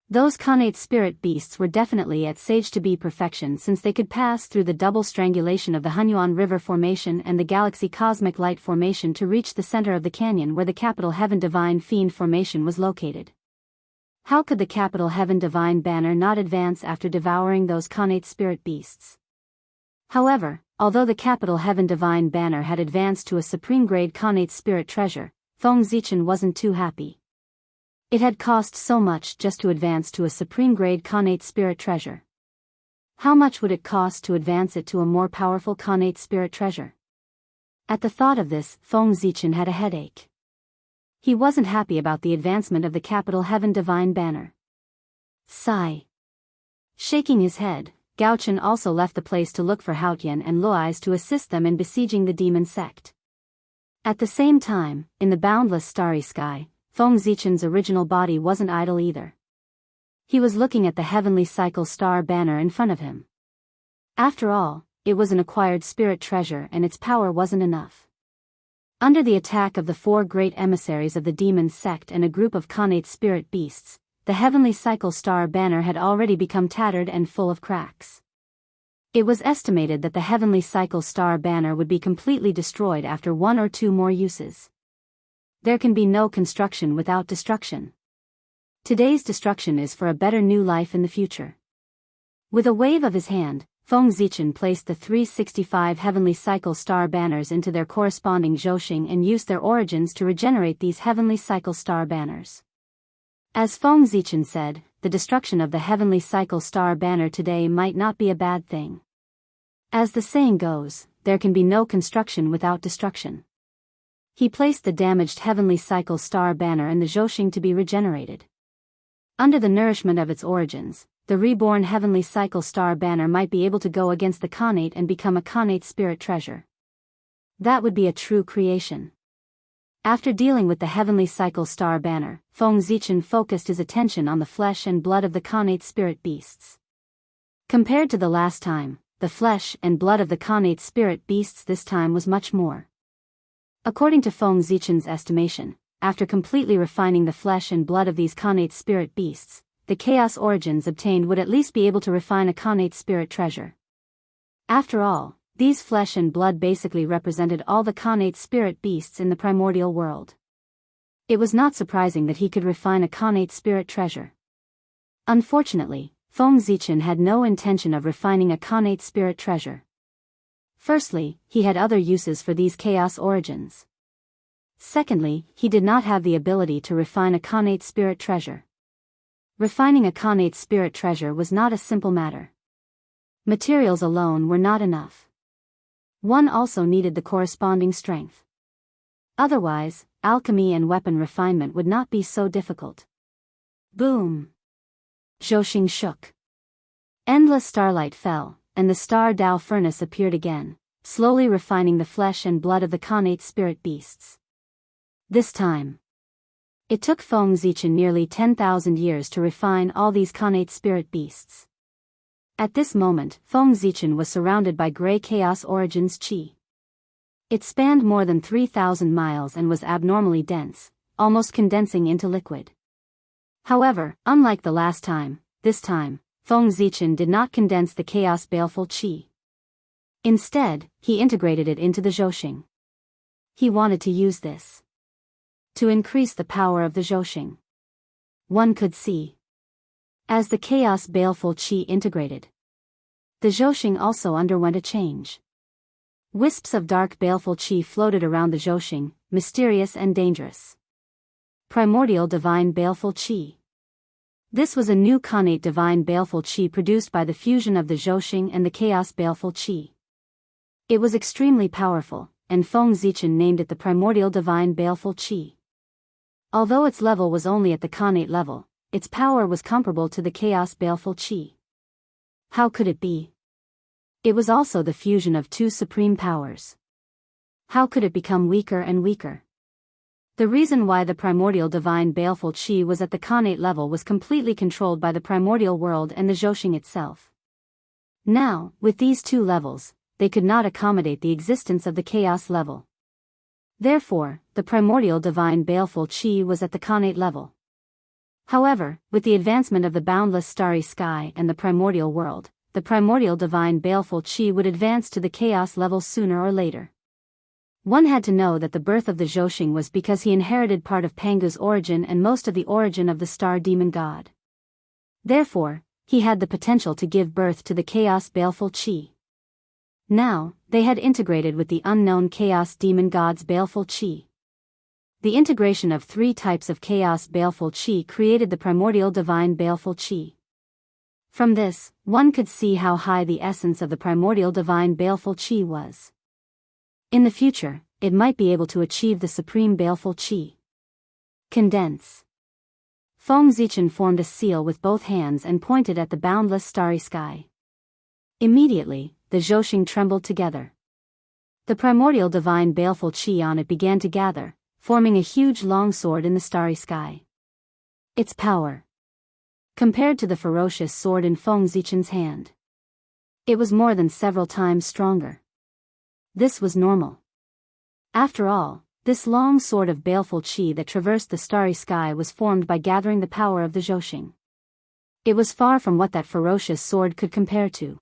Those Khanate spirit beasts were definitely at sage to be perfection, since they could pass through the double strangulation of the Hunyuan River Formation and the Galaxy Cosmic Light Formation to reach the center of the canyon where the capital Heaven Divine Fiend Formation was located. How could the capital Heaven Divine banner not advance after devouring those Khanate spirit beasts? However, although the capital Heaven Divine banner had advanced to a supreme grade Khanate spirit treasure, Feng Zichen wasn't too happy. It had cost so much just to advance to a supreme grade Khanate spirit treasure. How much would it cost to advance it to a more powerful Khanate spirit treasure? At the thought of this, Feng Zichen had a headache. He wasn't happy about the advancement of the capital Heaven Divine banner. Sigh. Shaking his head, Gauchen also left the place to look for Haotian and Luais to assist them in besieging the demon sect. At the same time, in the boundless starry sky, Feng Zichen's original body wasn't idle either. He was looking at the heavenly cycle star banner in front of him. After all, it was an acquired spirit treasure and its power wasn't enough. Under the attack of the 4 great emissaries of the demon sect and a group of Khanate spirit beasts, the heavenly cycle star banner had already become tattered and full of cracks. It was estimated that the heavenly cycle star banner would be completely destroyed after 1 or 2 more uses. There can be no construction without destruction. Today's destruction is for a better new life in the future. With a wave of his hand, Feng Zichen placed the 365 heavenly cycle star banners into their corresponding zhoxing and used their origins to regenerate these heavenly cycle star banners. As Feng Zichen said, the destruction of the heavenly cycle star banner today might not be a bad thing. As the saying goes, there can be no construction without destruction. He placed the damaged heavenly cycle star banner in the zhoxing to be regenerated. Under the nourishment of its origins, the reborn heavenly cycle star banner might be able to go against the Khanate and become a Khanate spirit treasure. That would be a true creation. After dealing with the heavenly cycle star banner, Feng Zichen focused his attention on the flesh and blood of the Khanate spirit beasts. Compared to the last time, the flesh and blood of the Khanate spirit beasts this time was much more. According to Feng Zichen's estimation, after completely refining the flesh and blood of these Khanate spirit beasts, the chaos origins obtained would at least be able to refine a Khanate spirit treasure. After all, these flesh and blood basically represented all the Khanate spirit beasts in the primordial world. It was not surprising that he could refine a Khanate spirit treasure. Unfortunately, Feng Zichen had no intention of refining a Khanate spirit treasure. Firstly, he had other uses for these chaos origins. Secondly, he did not have the ability to refine a Khanate spirit treasure. Refining a Khanate spirit treasure was not a simple matter. Materials alone were not enough. One also needed the corresponding strength. Otherwise, alchemy and weapon refinement would not be so difficult. Boom! Zhoxing shook. Endless starlight fell, and the star Dao furnace appeared again, slowly refining the flesh and blood of the Khanate spirit beasts. This time, it took Feng Zichen nearly 10,000 years to refine all these Khanate spirit beasts. At this moment, Feng Zichen was surrounded by gray chaos origins qi. It spanned more than 3,000 miles and was abnormally dense, almost condensing into liquid. However, unlike the last time, this time, Feng Zichen did not condense the chaos baleful qi. Instead, he integrated it into the Zhouxing. He wanted to use this to increase the power of the Zhouxing. One could see, as the chaos baleful qi integrated, the Zhouxing also underwent a change. Wisps of dark baleful qi floated around the Zhouxing, mysterious and dangerous. Primordial divine baleful qi. This was a new Khanate divine baleful qi produced by the fusion of the Zhouxing and the chaos baleful qi. It was extremely powerful, and Feng Zichen named it the primordial divine baleful qi. Although its level was only at the Khanate level, its power was comparable to the chaos baleful qi. How could it be? It was also the fusion of two supreme powers. How could it become weaker and weaker? The reason why the primordial divine baleful qi was at the Khanate level was completely controlled by the primordial world and the Zhouxing itself. Now, with these two levels, they could not accommodate the existence of the chaos level. Therefore, the primordial divine baleful qi was at the Khanate level. However, with the advancement of the boundless starry sky and the primordial world, the primordial divine baleful qi would advance to the chaos level sooner or later. One had to know that the birth of the Zhouxing was because he inherited part of Pangu's origin and most of the origin of the star demon god. Therefore, he had the potential to give birth to the chaos baleful qi. Now, they had integrated with the unknown chaos demon god's baleful qi. The integration of three types of chaos baleful qi created the primordial divine baleful qi. From this, one could see how high the essence of the primordial divine baleful qi was. In the future, it might be able to achieve the supreme baleful qi. Condense. Feng Zichen formed a seal with both hands and pointed at the boundless starry sky. Immediately, the Zhouxing trembled together. The primordial divine baleful qi on it began to gather, forming a huge long sword in the starry sky. Its power, compared to the ferocious sword in Feng Zichen's hand, it was more than several times stronger. This was normal. After all, this long sword of baleful qi that traversed the starry sky was formed by gathering the power of the Zhouxing. It was far from what that ferocious sword could compare to.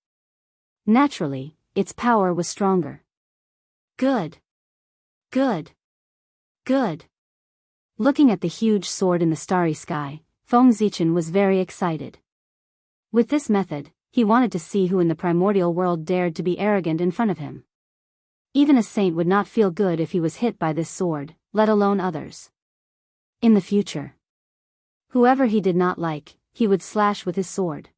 Naturally, its power was stronger. Good. Good. Good. Looking at the huge sword in the starry sky, Feng Zichen was very excited. With this method, he wanted to see who in the primordial world dared to be arrogant in front of him. Even a saint would not feel good if he was hit by this sword, let alone others. In the future, whoever he did not like, he would slash with his sword.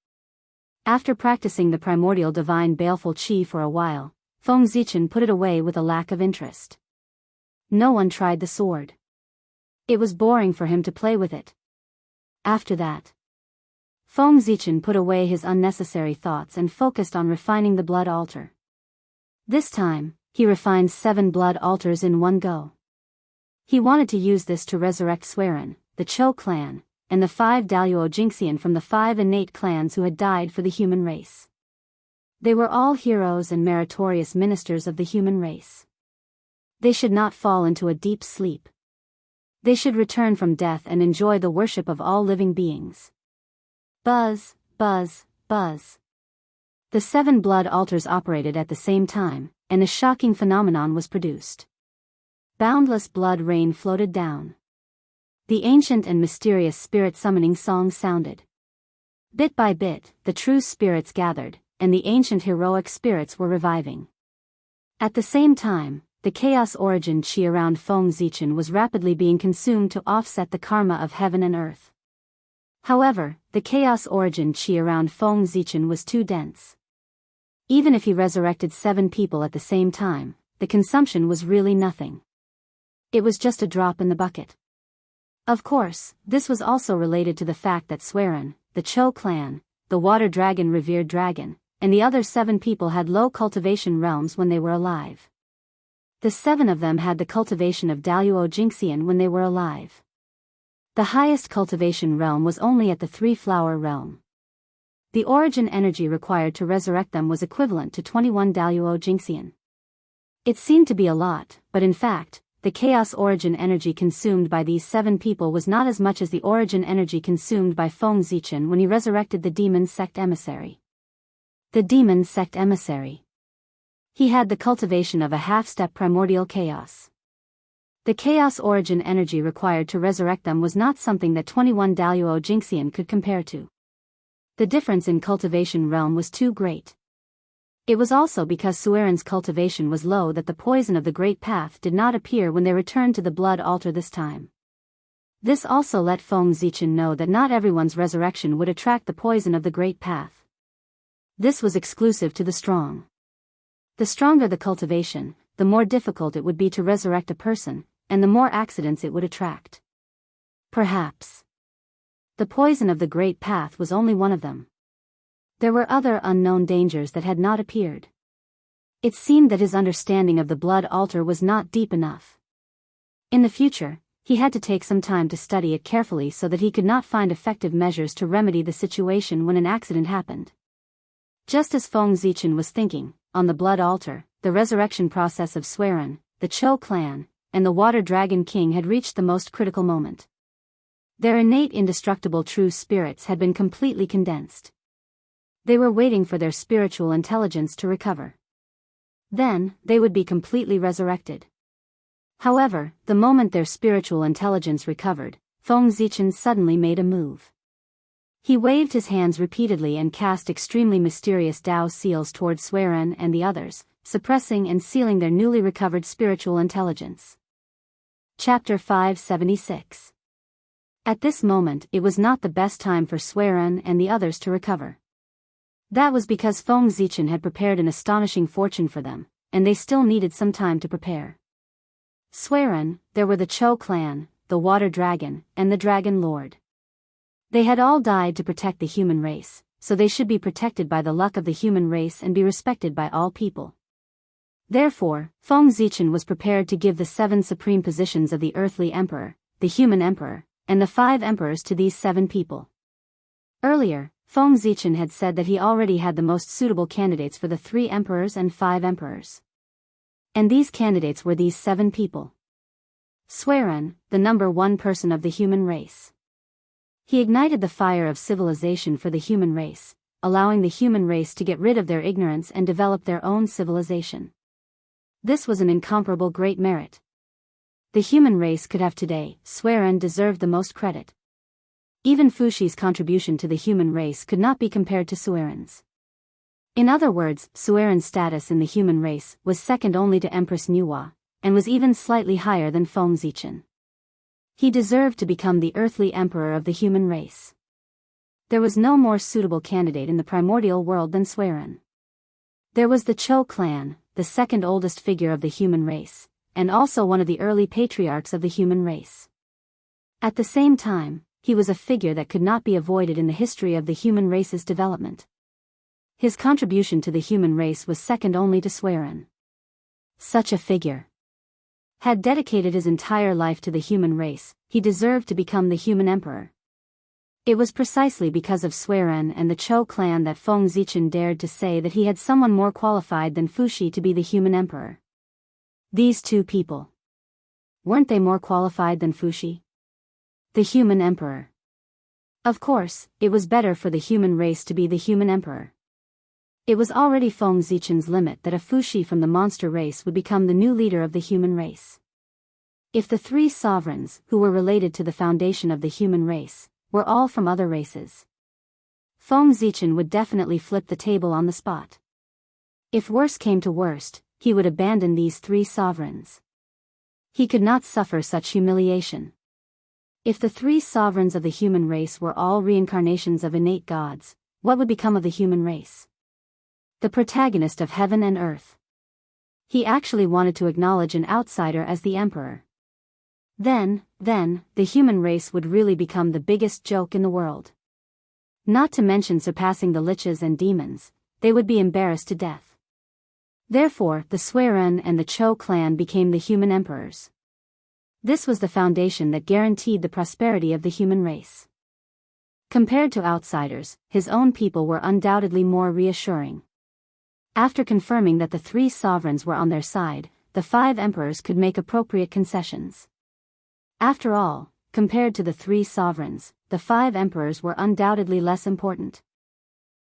After practicing the primordial divine baleful qi for a while, Feng Zichen put it away with a lack of interest. No one tried the sword. It was boring for him to play with it. After that, Feng Zichen put away his unnecessary thoughts and focused on refining the blood altar. This time, he refined 7 blood altars in one go. He wanted to use this to resurrect Suiren, the Chou clan, and the 5 Daluo Jinxian from the 5 innate clans who had died for the human race. They were all heroes and meritorious ministers of the human race. They should not fall into a deep sleep. They should return from death and enjoy the worship of all living beings. Buzz, buzz, buzz. The 7 blood altars operated at the same time, and a shocking phenomenon was produced. Boundless blood rain floated down. The ancient and mysterious spirit summoning song sounded. Bit by bit, the true spirits gathered, and the ancient heroic spirits were reviving. At the same time, the chaos origin qi around Feng Zichen was rapidly being consumed to offset the karma of heaven and earth. However, the chaos origin qi around Feng Zichen was too dense. Even if he resurrected 7 people at the same time, the consumption was really nothing. It was just a drop in the bucket. Of course, this was also related to the fact that Suiren, the Chou clan, the water dragon revered dragon, and the other 7 people had low cultivation realms when they were alive. The 7 of them had the cultivation of Daluo Jinxian when they were alive. The highest cultivation realm was only at the 3-flower realm. The origin energy required to resurrect them was equivalent to 21 Daluo Jinxian. It seemed to be a lot, but in fact, the chaos origin energy consumed by these 7 people was not as much as the origin energy consumed by Feng Zichen when he resurrected the demon sect emissary. The demon sect emissary. He had the cultivation of a half-step primordial chaos. The chaos origin energy required to resurrect them was not something that 21 Daluo Jinxian could compare to. The difference in cultivation realm was too great. It was also because Sueren's cultivation was low that the poison of the Great Path did not appear when they returned to the blood altar this time. This also let Feng Zichen know that not everyone's resurrection would attract the poison of the Great Path. This was exclusive to the strong. The stronger the cultivation, the more difficult it would be to resurrect a person, and the more accidents it would attract. Perhaps the poison of the Great Path was only one of them. There were other unknown dangers that had not appeared. It seemed that his understanding of the blood altar was not deep enough. In the future, he had to take some time to study it carefully so that he could not find effective measures to remedy the situation when an accident happened. Just as Feng Zichen was thinking, on the blood altar, the resurrection process of Sueren, the Chou clan, and the Water Dragon King had reached the most critical moment. Their innate indestructible true spirits had been completely condensed. They were waiting for their spiritual intelligence to recover. Then, they would be completely resurrected. However, the moment their spiritual intelligence recovered, Feng Zichen suddenly made a move. He waved his hands repeatedly and cast extremely mysterious Dao seals toward Sueren and the others, suppressing and sealing their newly recovered spiritual intelligence. Chapter 576. At this moment it was not the best time for Sueren and the others to recover. That was because Feng Zichen had prepared an astonishing fortune for them, and they still needed some time to prepare. Sueren, there were the Chou clan, the Water Dragon, and the Dragon Lord. They had all died to protect the human race, so they should be protected by the luck of the human race and be respected by all people. Therefore, Feng Zichen was prepared to give the 7 supreme positions of the earthly emperor, the human emperor, and the 5 emperors to these 7 people. Earlier, Feng Zichen had said that he already had the most suitable candidates for the 3 emperors and 5 emperors. And these candidates were these 7 people. Sueren, the number 1 person of the human race. He ignited the fire of civilization for the human race, allowing the human race to get rid of their ignorance and develop their own civilization. This was an incomparable great merit. The human race could have today. Sueren deserved the most credit. Even Fushi's contribution to the human race could not be compared to Sueren's. In other words, Sueren's status in the human race was second only to Empress Nuwa, and was even slightly higher than Feng Zichen. He deserved to become the earthly emperor of the human race. There was no more suitable candidate in the primordial world than Sueren. There was the Chou clan, the second oldest figure of the human race, and also one of the early patriarchs of the human race. At the same time, he was a figure that could not be avoided in the history of the human race's development. His contribution to the human race was second only to Sueren. Such a figure had dedicated his entire life to the human race. He deserved to become the human emperor. It was precisely because of Sueren and the Chou clan that Feng Zichen dared to say that he had someone more qualified than Fushi to be the human emperor. These 2 people. Weren't they more qualified than Fushi? The human emperor. Of course, it was better for the human race to be the human emperor. It was already Feng Zichen's limit that a Fushi from the monster race would become the new leader of the human race. If the 3 sovereigns, who were related to the foundation of the human race, were all from other races, Feng Zichen would definitely flip the table on the spot. If worse came to worst, he would abandon these 3 sovereigns. He could not suffer such humiliation. If the 3 sovereigns of the human race were all reincarnations of innate gods, what would become of the human race? The protagonist of heaven and earth. He actually wanted to acknowledge an outsider as the emperor. Then, the human race would really become the biggest joke in the world. Not to mention surpassing the liches and demons, they would be embarrassed to death. Therefore, the Suiren and the Chou clan became the human emperors. This was the foundation that guaranteed the prosperity of the human race. Compared to outsiders, his own people were undoubtedly more reassuring. After confirming that the three sovereigns were on their side, the five emperors could make appropriate concessions. After all, compared to the three sovereigns, the five emperors were undoubtedly less important.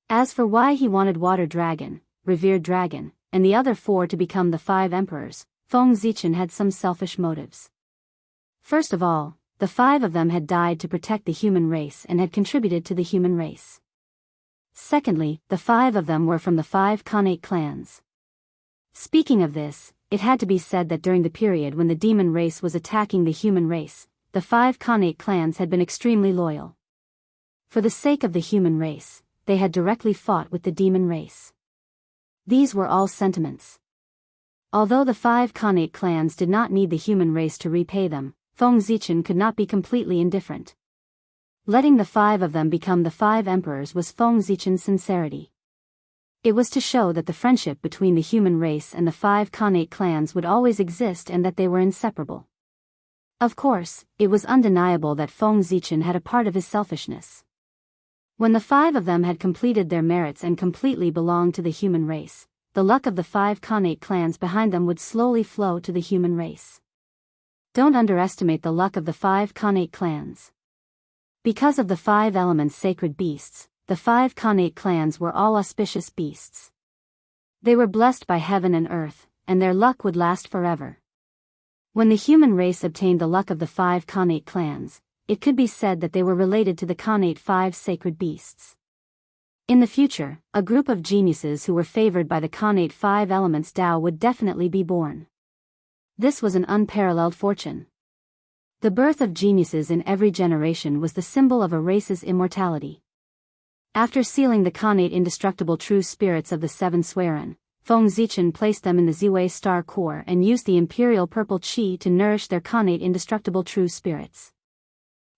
As for why he wanted Water Dragon, Revered Dragon, and the other four to become the five emperors, Feng Zichen had some selfish motives. First of all, the five of them had died to protect the human race and had contributed to the human race. Secondly, the five of them were from the five Khanate clans. Speaking of this, it had to be said that during the period when the demon race was attacking the human race, the five Khanate clans had been extremely loyal. For the sake of the human race, they had directly fought with the demon race. These were all sentiments. Although the five Khanate clans did not need the human race to repay them, Feng Zichen could not be completely indifferent. Letting the five of them become the five emperors was Feng Zichen's sincerity. It was to show that the friendship between the human race and the five Khanate clans would always exist and that they were inseparable. Of course, it was undeniable that Feng Zichen had a part of his selfishness. When the five of them had completed their merits and completely belonged to the human race, the luck of the five Khanate clans behind them would slowly flow to the human race. Don't underestimate the luck of the five Khanate clans. Because of the five elements sacred beasts, the five Khanate clans were all auspicious beasts. They were blessed by heaven and earth, and their luck would last forever. When the human race obtained the luck of the five Khanate clans, it could be said that they were related to the Khanate five sacred beasts. In the future, a group of geniuses who were favored by the Khanate five elements Tao would definitely be born. This was an unparalleled fortune. The birth of geniuses in every generation was the symbol of a race's immortality. After sealing the Khanate indestructible true spirits of the seven Suiren, Feng Zichen placed them in the Ziwei star core and used the imperial purple qi to nourish their Khanate indestructible true spirits.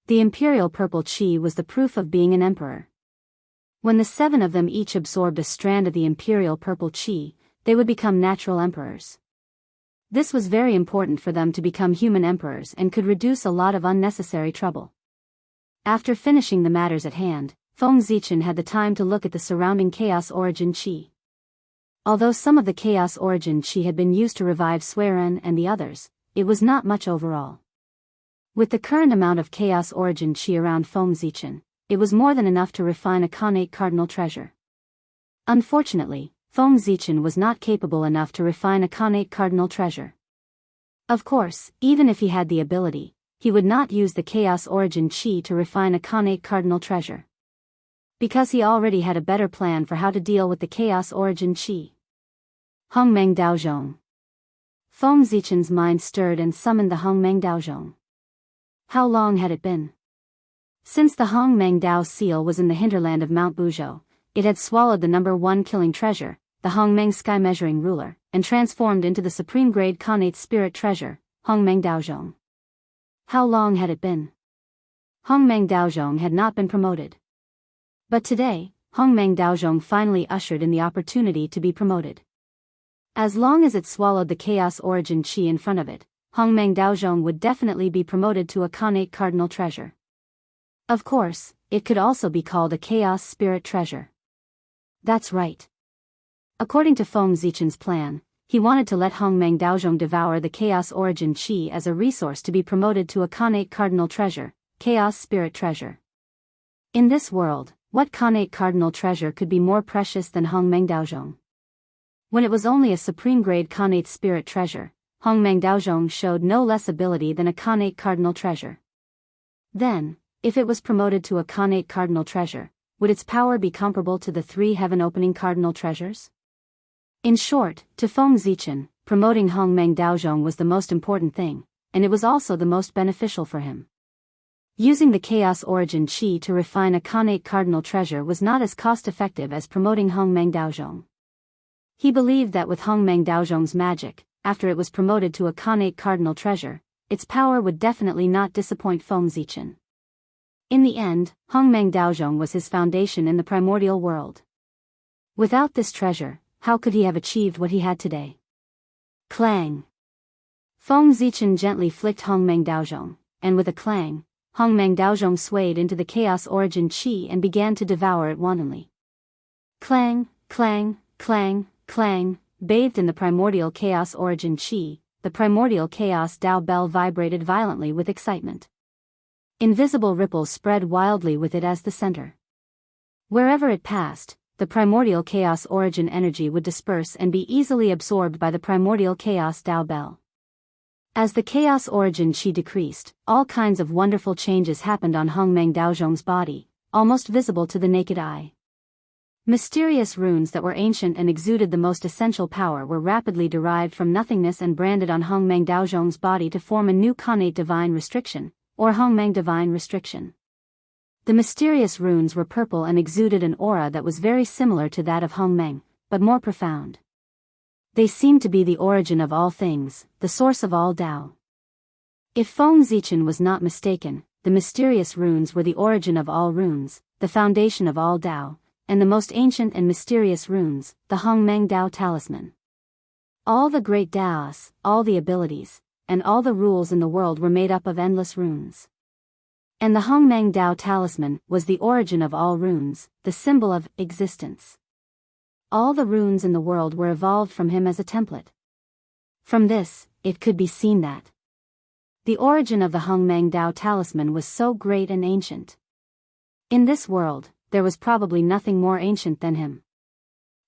The imperial purple qi was the proof of being an emperor. When the seven of them each absorbed a strand of the imperial purple qi, they would become natural emperors. This was very important for them to become human emperors and could reduce a lot of unnecessary trouble. After finishing the matters at hand, Feng Zichen had the time to look at the surrounding Chaos Origin Qi. Although some of the Chaos Origin Qi had been used to revive Suiren and the others, it was not much overall. With the current amount of Chaos Origin Qi around Feng Zichen, it was more than enough to refine a Khanate cardinal treasure. Unfortunately, Feng Zichen was not capable enough to refine a Khanate cardinal treasure. Of course, even if he had the ability, he would not use the Chaos Origin Qi to refine a Khanate cardinal treasure. Because he already had a better plan for how to deal with the Chaos Origin Qi. Hongmeng Daozhong. Feng Zichen's mind stirred and summoned the Hongmeng Daozhong. How long had it been? Since the Hongmeng Dao seal was in the hinterland of Mount Buzhou, it had swallowed the number one killing treasure, the Hongmeng sky measuring ruler, and transformed into the supreme grade Khanate spirit treasure, Hongmeng Daozhong. How long had it been? Hongmeng Daozhong had not been promoted. But today, Hongmeng Daozhong finally ushered in the opportunity to be promoted. As long as it swallowed the Chaos Origin Qi in front of it, Hongmeng Daozhong would definitely be promoted to a Khanate cardinal treasure. Of course, it could also be called a Chaos Spirit Treasure. That's right. According to Feng Zichen's plan, he wanted to let Hongmeng Daozhong devour the Chaos Origin Qi as a resource to be promoted to a Khanate Cardinal Treasure, Chaos Spirit Treasure. In this world, what Khanate Cardinal Treasure could be more precious than Hongmeng Daozhong? When it was only a supreme grade Khanate Spirit Treasure, Hongmeng Daozhong showed no less ability than a Khanate Cardinal Treasure. Then, if it was promoted to a Khanate Cardinal Treasure, would its power be comparable to the three heaven-opening Cardinal Treasures? In short, to Feng Zichen, promoting Hongmeng Daozhong was the most important thing, and it was also the most beneficial for him. Using the Chaos Origin Qi to refine a Khanate Cardinal Treasure was not as cost-effective as promoting Hongmeng Daozhong. He believed that with Hongmeng Daozhong's magic, after it was promoted to a Khanate Cardinal Treasure, its power would definitely not disappoint Feng Zichen. In the end, Hongmeng Daozhong was his foundation in the primordial world. Without this treasure, how could he have achieved what he had today? Clang! Feng Zichen gently flicked Hongmeng Daozhong, and with a clang, Hongmeng Daozhong swayed into the chaos origin qi and began to devour it wantonly. Clang, clang, clang, clang, bathed in the primordial chaos origin qi, the primordial chaos Dao bell vibrated violently with excitement. Invisible ripples spread wildly with it as the center. Wherever it passed, the primordial chaos origin energy would disperse and be easily absorbed by the primordial chaos Dao bell. As the chaos origin qi decreased, all kinds of wonderful changes happened on Hongmeng Daozhong's body, almost visible to the naked eye. Mysterious runes that were ancient and exuded the most essential power were rapidly derived from nothingness and branded on Hongmeng Daozhong's body to form a new connate divine restriction, or Hongmeng divine restriction. The mysterious runes were purple and exuded an aura that was very similar to that of Hongmeng, but more profound. They seemed to be the origin of all things, the source of all Dao. If Feng Zichen was not mistaken, the mysterious runes were the origin of all runes, the foundation of all Dao, and the most ancient and mysterious runes, the Hongmeng Dao talisman. All the great Daos, all the abilities, and all the rules in the world were made up of endless runes. And the Hongmeng Dao talisman was the origin of all runes, the symbol of existence. All the runes in the world were evolved from him as a template. From this, it could be seen that the origin of the Hongmeng Dao talisman was so great and ancient. In this world, there was probably nothing more ancient than him.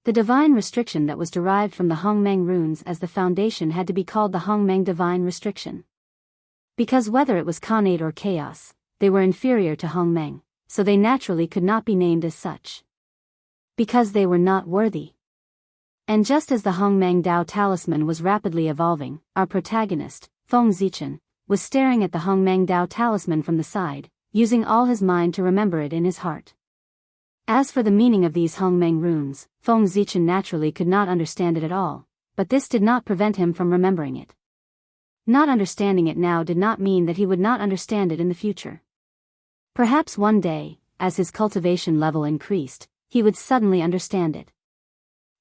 The divine restriction that was derived from the Hongmeng runes as the foundation had to be called the Hongmeng divine restriction. Because whether it was connate or chaos, they were inferior to Hongmeng, so they naturally could not be named as such. Because they were not worthy. And just as the Hongmeng Dao talisman was rapidly evolving, our protagonist, Feng Zichen, was staring at the Hongmeng Dao talisman from the side, using all his mind to remember it in his heart. As for the meaning of these Hongmeng runes, Feng Zichen naturally could not understand it at all, but this did not prevent him from remembering it. Not understanding it now did not mean that he would not understand it in the future. Perhaps one day, as his cultivation level increased, he would suddenly understand it.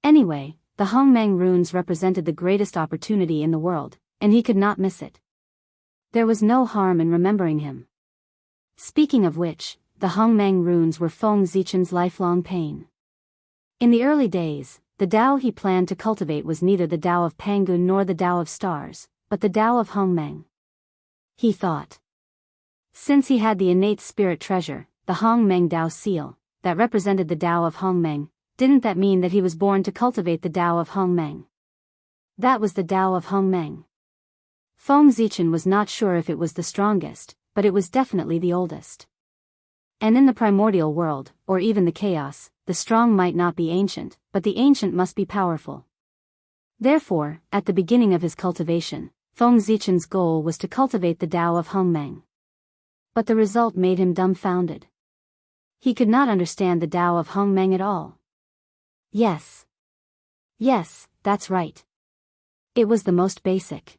Anyway, the Hongmeng runes represented the greatest opportunity in the world, and he could not miss it. There was no harm in remembering him. Speaking of which, the Hongmeng runes were Feng Zichen's lifelong pain. In the early days, the Dao he planned to cultivate was neither the Dao of Pangun nor the Dao of Stars, but the Dao of Hongmeng. He thought. Since he had the innate spirit treasure, the Hongmeng Dao seal, that represented the Dao of Hongmeng, didn't that mean that he was born to cultivate the Dao of Hongmeng? That was the Dao of Hongmeng. Feng Zichen was not sure if it was the strongest, but it was definitely the oldest. And in the primordial world, or even the chaos, the strong might not be ancient, but the ancient must be powerful. Therefore, at the beginning of his cultivation, Feng Zichen's goal was to cultivate the Dao of Hongmeng. But the result made him dumbfounded. He could not understand the Dao of Hongmeng at all. Yes, that's right. It was the most basic.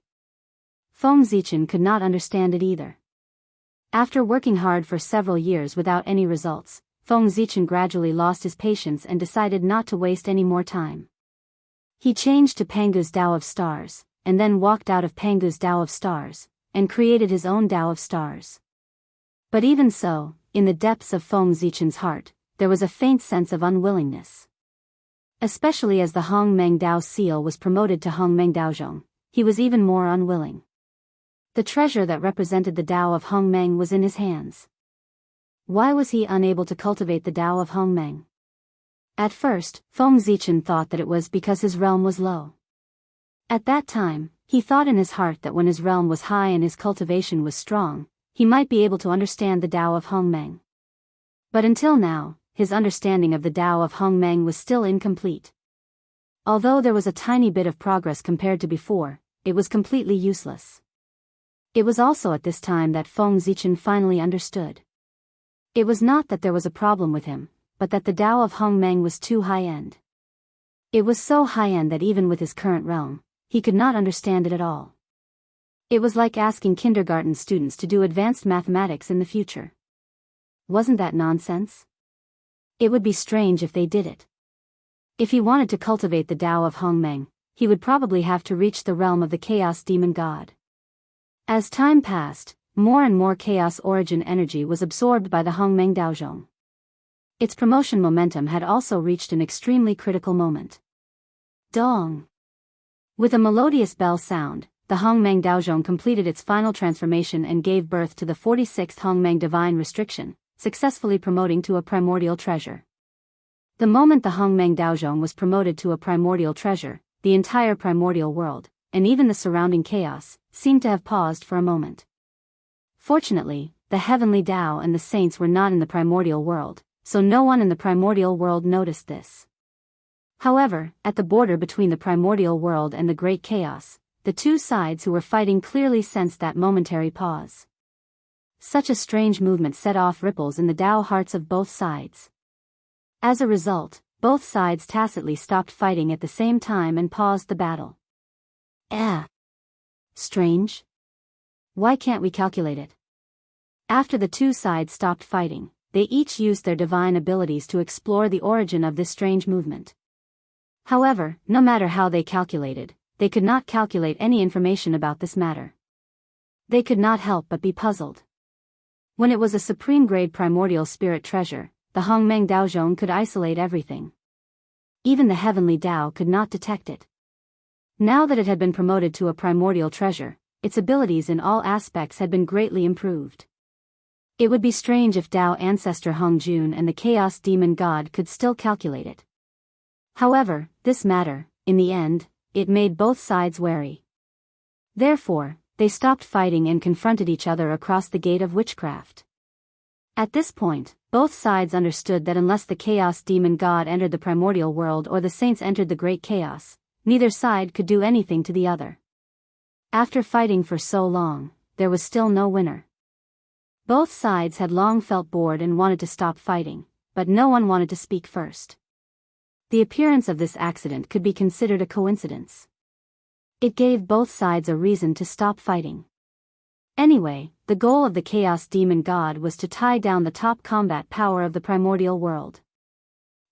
Feng Zichen could not understand it either. After working hard for several years without any results, Feng Zichen gradually lost his patience and decided not to waste any more time. He changed to Pangu's Dao of Stars, and then walked out of Pangu's Dao of Stars, and created his own Dao of Stars. But even so, in the depths of Feng Zichen's heart, there was a faint sense of unwillingness. Especially as the Hongmeng Dao seal was promoted to Hongmeng Daozhong, he was even more unwilling. The treasure that represented the Dao of Hongmeng was in his hands. Why was he unable to cultivate the Dao of Hongmeng? At first, Feng Zichen thought that it was because his realm was low. At that time, he thought in his heart that when his realm was high and his cultivation was strong, he might be able to understand the Dao of Hongmeng. But until now, his understanding of the Dao of Hongmeng was still incomplete. Although there was a tiny bit of progress compared to before, it was completely useless. It was also at this time that Feng Zichen finally understood. It was not that there was a problem with him, but that the Dao of Hongmeng was too high-end. It was so high-end that even with his current realm, he could not understand it at all. It was like asking kindergarten students to do advanced mathematics in the future. Wasn't that nonsense? It would be strange if they did it. If he wanted to cultivate the Tao of Hongmeng, he would probably have to reach the realm of the Chaos Demon God. As time passed, more and more Chaos Origin energy was absorbed by the Hongmeng Daozhong. Its promotion momentum had also reached an extremely critical moment. Dong! With a melodious bell sound, the Hongmeng Daozhong completed its final transformation and gave birth to the 46th Hongmeng Divine Restriction, successfully promoting to a primordial treasure. The moment the Hongmeng Daozhong was promoted to a primordial treasure, the entire primordial world, and even the surrounding chaos, seemed to have paused for a moment. Fortunately, the heavenly Tao and the saints were not in the primordial world, so no one in the primordial world noticed this. However, at the border between the primordial world and the great chaos, the two sides who were fighting clearly sensed that momentary pause. Such a strange movement set off ripples in the Tao hearts of both sides. As a result, both sides tacitly stopped fighting at the same time and paused the battle. Strange? Why can't we calculate it? After the two sides stopped fighting, they each used their divine abilities to explore the origin of this strange movement. However, no matter how they calculated, they could not calculate any information about this matter. They could not help but be puzzled. When it was a supreme-grade primordial spirit treasure, the Hongmeng Daozhong could isolate everything. Even the heavenly Tao could not detect it. Now that it had been promoted to a primordial treasure, its abilities in all aspects had been greatly improved. It would be strange if Tao ancestor Hongjun and the Chaos Demon God could still calculate it. However, this matter, in the end, it made both sides wary. Therefore, they stopped fighting and confronted each other across the gate of witchcraft. At this point, both sides understood that unless the Chaos Demon God entered the primordial world or the saints entered the great chaos, neither side could do anything to the other. After fighting for so long, there was still no winner. Both sides had long felt bored and wanted to stop fighting, but no one wanted to speak first. The appearance of this accident could be considered a coincidence. It gave both sides a reason to stop fighting. Anyway, the goal of the Chaos Demon God was to tie down the top combat power of the primordial world.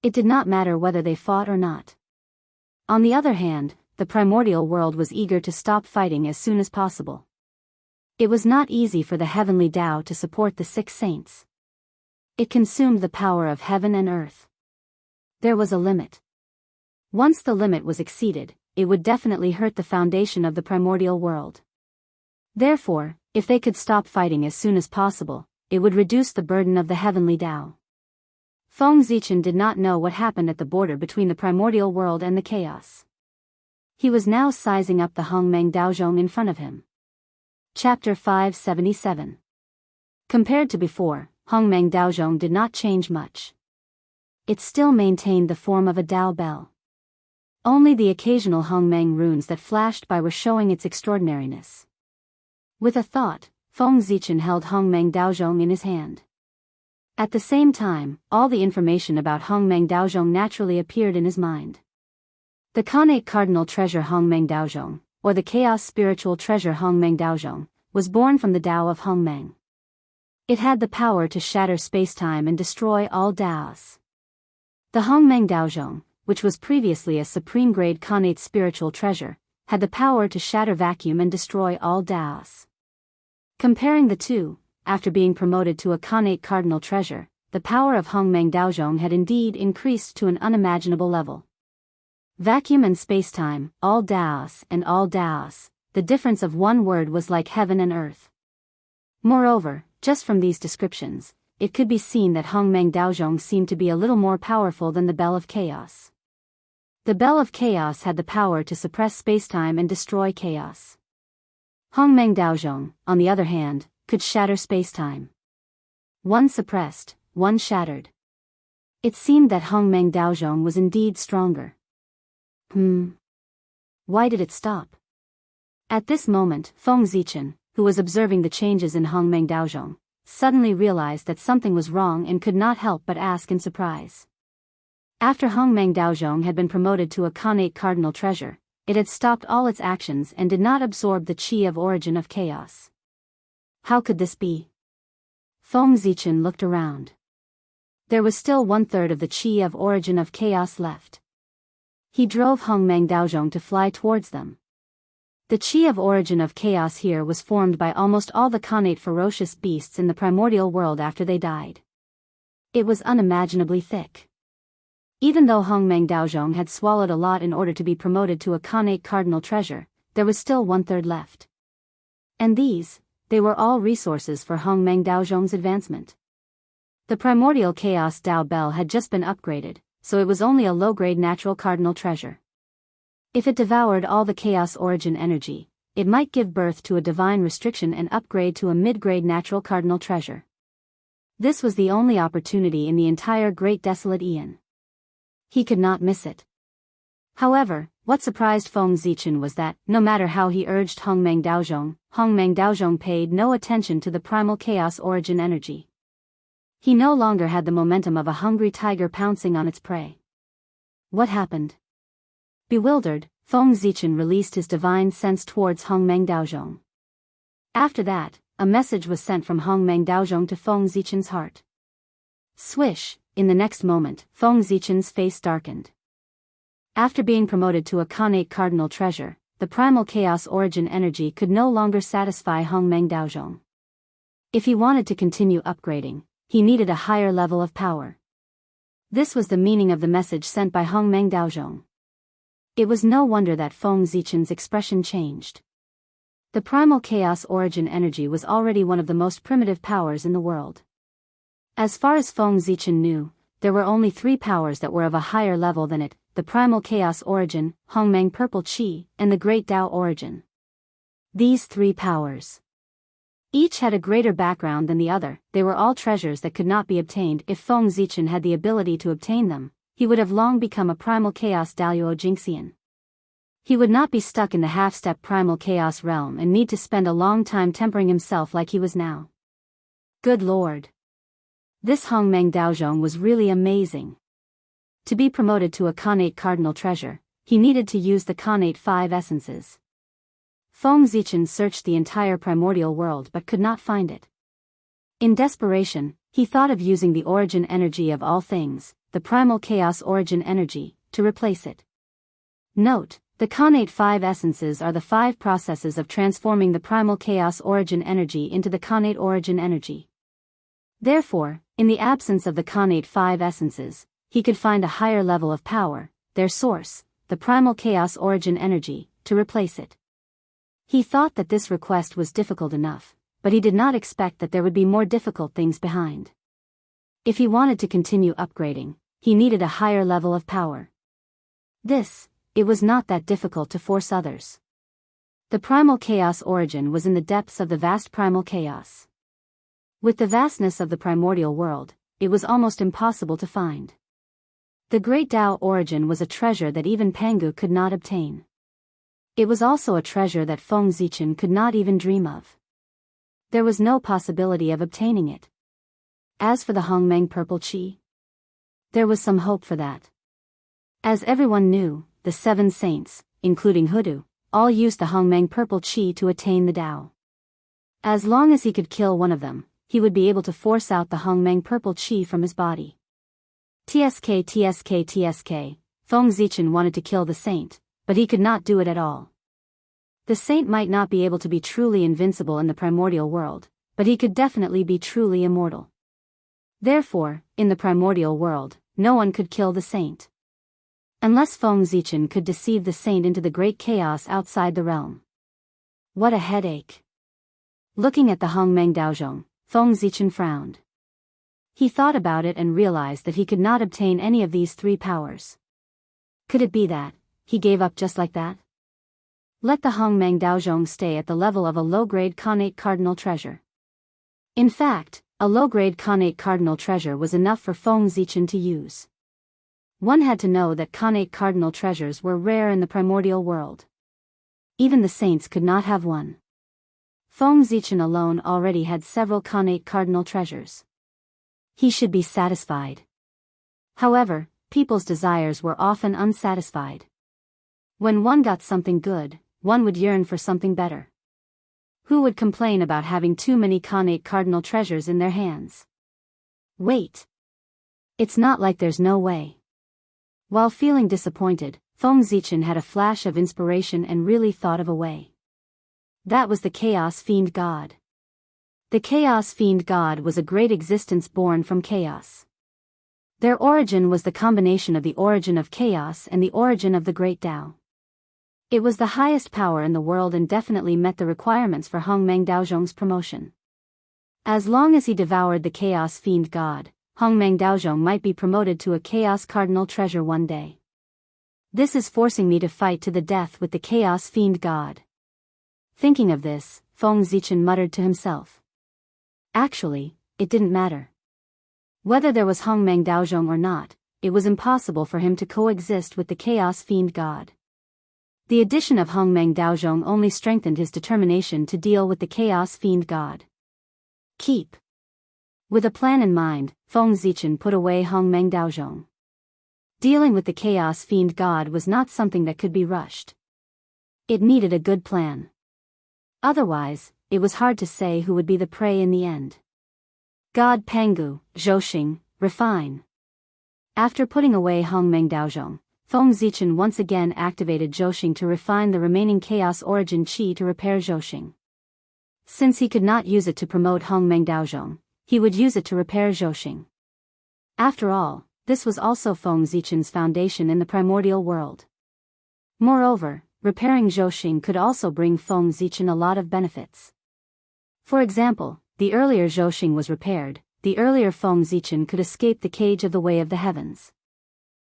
It did not matter whether they fought or not. On the other hand, the primordial world was eager to stop fighting as soon as possible. It was not easy for the heavenly Tao to support the 6 saints. It consumed the power of heaven and earth. There was a limit. Once the limit was exceeded, it would definitely hurt the foundation of the primordial world. Therefore, if they could stop fighting as soon as possible, it would reduce the burden of the heavenly Tao. Feng Zichen did not know what happened at the border between the primordial world and the chaos. He was now sizing up the Hongmeng Daozhong in front of him. Chapter 577. Compared to before, Hongmeng Daozhong did not change much. It still maintained the form of a Dao bell. Only the occasional Hongmeng runes that flashed by were showing its extraordinariness. With a thought, Feng Zichen held Hongmeng Daozhong in his hand. At the same time, all the information about Hongmeng Daozhong naturally appeared in his mind. The Khanate Cardinal Treasure Hongmeng Daozhong, or the Chaos Spiritual Treasure Hongmeng Daozhong, was born from the Tao of Hongmeng. It had the power to shatter spacetime and destroy all Taos. The Hongmeng Daozhong, which was previously a supreme-grade Khanate spiritual treasure, had the power to shatter vacuum and destroy all Taos. Comparing the two, after being promoted to a Khanate Cardinal Treasure, the power of Hongmeng Daozhong had indeed increased to an unimaginable level. Vacuum and spacetime, all Taos and all Taos, the difference of one word was like heaven and earth. Moreover, just from these descriptions, it could be seen that Hongmeng Daozhong seemed to be a little more powerful than the Bell of Chaos. The Bell of Chaos had the power to suppress spacetime and destroy chaos. Hongmeng Daozhong, on the other hand, could shatter spacetime. One suppressed, one shattered. It seemed that Hongmeng Daozhong was indeed stronger. Why did it stop? At this moment, Feng Zichen, who was observing the changes in Hongmeng Daozhong, suddenly realized that something was wrong and could not help but ask in surprise. After Hongmeng Daozhong had been promoted to a Khanate Cardinal Treasure, it had stopped all its actions and did not absorb the chi of origin of chaos. How could this be? Feng Zichen looked around. There was still 1/3 of the chi of origin of chaos left. He drove Hongmeng Daozhong to fly towards them. The chi of origin of chaos here was formed by almost all the connate ferocious beasts in the primordial world after they died. It was unimaginably thick. Even though Hongmeng Daozhong had swallowed a lot in order to be promoted to a connate cardinal treasure, there was still 1/3 left. And they were all resources for Hongmeng Daozhong's advancement. The primordial chaos Dao Bell had just been upgraded, so it was only a low-grade natural cardinal treasure. If it devoured all the chaos origin energy, it might give birth to a divine restriction and upgrade to a mid-grade natural cardinal treasure. This was the only opportunity in the entire Great Desolate Aeon. He could not miss it. However, what surprised Feng Zichen was that, no matter how he urged Hongmeng Daozhong paid no attention to the primal chaos origin energy. He no longer had the momentum of a hungry tiger pouncing on its prey. What happened? Bewildered, Feng Zichen released his divine sense towards Hongmeng Daozhong. After that, a message was sent from Hongmeng Daozhong to Feng Zichen's heart. Swish, in the next moment, Feng Zichen's face darkened. After being promoted to a connate cardinal treasure, the primal chaos origin energy could no longer satisfy Hongmeng Daozhong. If he wanted to continue upgrading, he needed a higher level of power. This was the meaning of the message sent by Hongmeng Daozhong. It was no wonder that Feng Zichen's expression changed. The primal chaos origin energy was already one of the most primitive powers in the world. As far as Feng Zichen knew, there were only 3 powers that were of a higher level than it: the primal chaos origin, Hongmeng purple chi, and the great Dao origin. These 3 powers. Each had a greater background than the other. They were all treasures that could not be obtained. If Feng Zichen had the ability to obtain them, he would have long become a primal chaos Daluo Jinxian. He would not be stuck in the half-step primal chaos realm and need to spend a long time tempering himself like he was now. Good lord. This Hongmeng Daozhong was really amazing. To be promoted to a connate cardinal treasure, he needed to use the connate 5 essences. Feng Zichen searched the entire primordial world but could not find it. In desperation, he thought of using the origin energy of all things, the primal chaos origin energy, to replace it. Note, the connate 5 essences are the 5 processes of transforming the primal chaos origin energy into the connate origin energy. Therefore, in the absence of the connate 5 essences, he could find a higher level of power, their source, the primal chaos origin energy, to replace it. He thought that this request was difficult enough, but he did not expect that there would be more difficult things behind. If he wanted to continue upgrading, he needed a higher level of power. It was not that difficult to force others. The primal chaos origin was in the depths of the vast primal chaos. With the vastness of the primordial world, it was almost impossible to find. The great Dao origin was a treasure that even Pangu could not obtain. It was also a treasure that Feng Zichen could not even dream of. There was no possibility of obtaining it. As for the Hongmeng purple chi, there was some hope for that. As everyone knew, the 7 saints, including Hudu, all used the Hongmeng purple chi to attain the Dao. As long as he could kill one of them, he would be able to force out the Hongmeng purple chi from his body. TSK. Feng Zichen wanted to kill the saint, but he could not do it at all. The saint might not be able to be truly invincible in the primordial world, but he could definitely be truly immortal. Therefore, in the primordial world, no one could kill the saint. Unless Feng Zichen could deceive the saint into the great chaos outside the realm. What a headache. Looking at the Hongmeng Daozhong, Feng Zichen frowned. He thought about it and realized that he could not obtain any of these 3 powers. Could it be that he gave up just like that? Let the Hongmeng Daozhong stay at the level of a low-grade connate cardinal treasure. In fact, a low-grade connate cardinal treasure was enough for Feng Zichen to use. One had to know that connate cardinal treasures were rare in the primordial world. Even the saints could not have one. Feng Zichen alone already had several connate cardinal treasures. He should be satisfied. However, people's desires were often unsatisfied. When one got something good, one would yearn for something better. Who would complain about having too many connate cardinal treasures in their hands? Wait. It's not like there's no way. While feeling disappointed, Feng Zichen had a flash of inspiration and really thought of a way. That was the Chaos Fiend God. The Chaos Fiend God was a great existence born from chaos. Their origin was the combination of the origin of chaos and the origin of the Great Tao. It was the highest power in the world and definitely met the requirements for Hongmeng Daozhong's promotion. As long as he devoured the Chaos Fiend God, Hongmeng Daozhong might be promoted to a Chaos Cardinal Treasure one day. This is forcing me to fight to the death with the Chaos Fiend God. Thinking of this, Feng Zichen muttered to himself. Actually, it didn't matter. Whether there was Hongmeng Daozhong or not, it was impossible for him to coexist with the Chaos Fiend God. The addition of Hongmeng Daozhong only strengthened his determination to deal with the Chaos Fiend God. Keep. With a plan in mind, Feng Zichen put away Hongmeng Daozhong. Dealing with the Chaos Fiend God was not something that could be rushed. It needed a good plan. Otherwise, it was hard to say who would be the prey in the end. God Pangu, Zhouxing, refine. After putting away Hongmeng Daozhong, Feng Zichen once again activated Zhouxing to refine the remaining Chaos Origin Qi to repair Zhouxing. Since he could not use it to promote Hongmeng Daozhong, he would use it to repair Zhouxing. After all, this was also Feng Zichen's foundation in the primordial world. Moreover, repairing Zhouxing could also bring Feng Zichen a lot of benefits. For example, the earlier Zhouxing was repaired, the earlier Feng Zichen could escape the cage of the Way of the Heavens.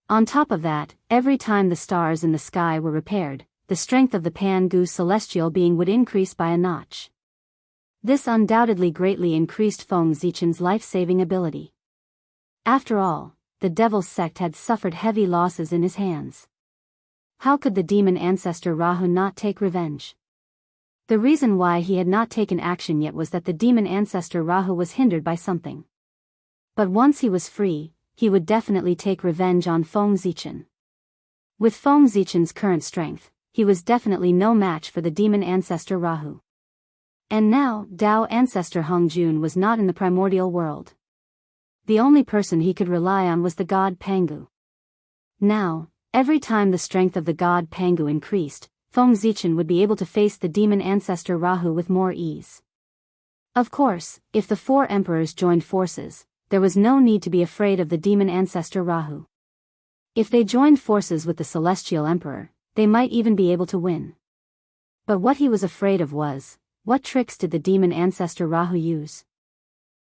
On top of that, every time the stars in the sky were repaired, the strength of the Pangu celestial being would increase by a notch. This undoubtedly greatly increased Feng Zichen's life-saving ability. After all, the Devil's Sect had suffered heavy losses in his hands. How could the demon ancestor Rahu not take revenge? The reason why he had not taken action yet was that the demon ancestor Rahu was hindered by something. But once he was free, he would definitely take revenge on Feng Zichen. With Feng Zichen's current strength, he was definitely no match for the demon ancestor Rahu. And now, Tao ancestor Hongjun was not in the primordial world. The only person he could rely on was the god Pangu. Now, every time the strength of the god Pangu increased, Feng Zichen would be able to face the demon ancestor Rahu with more ease. Of course, if the four emperors joined forces, there was no need to be afraid of the demon ancestor Rahu. If they joined forces with the celestial emperor, they might even be able to win. But what he was afraid of was, what tricks did the demon ancestor Rahu use?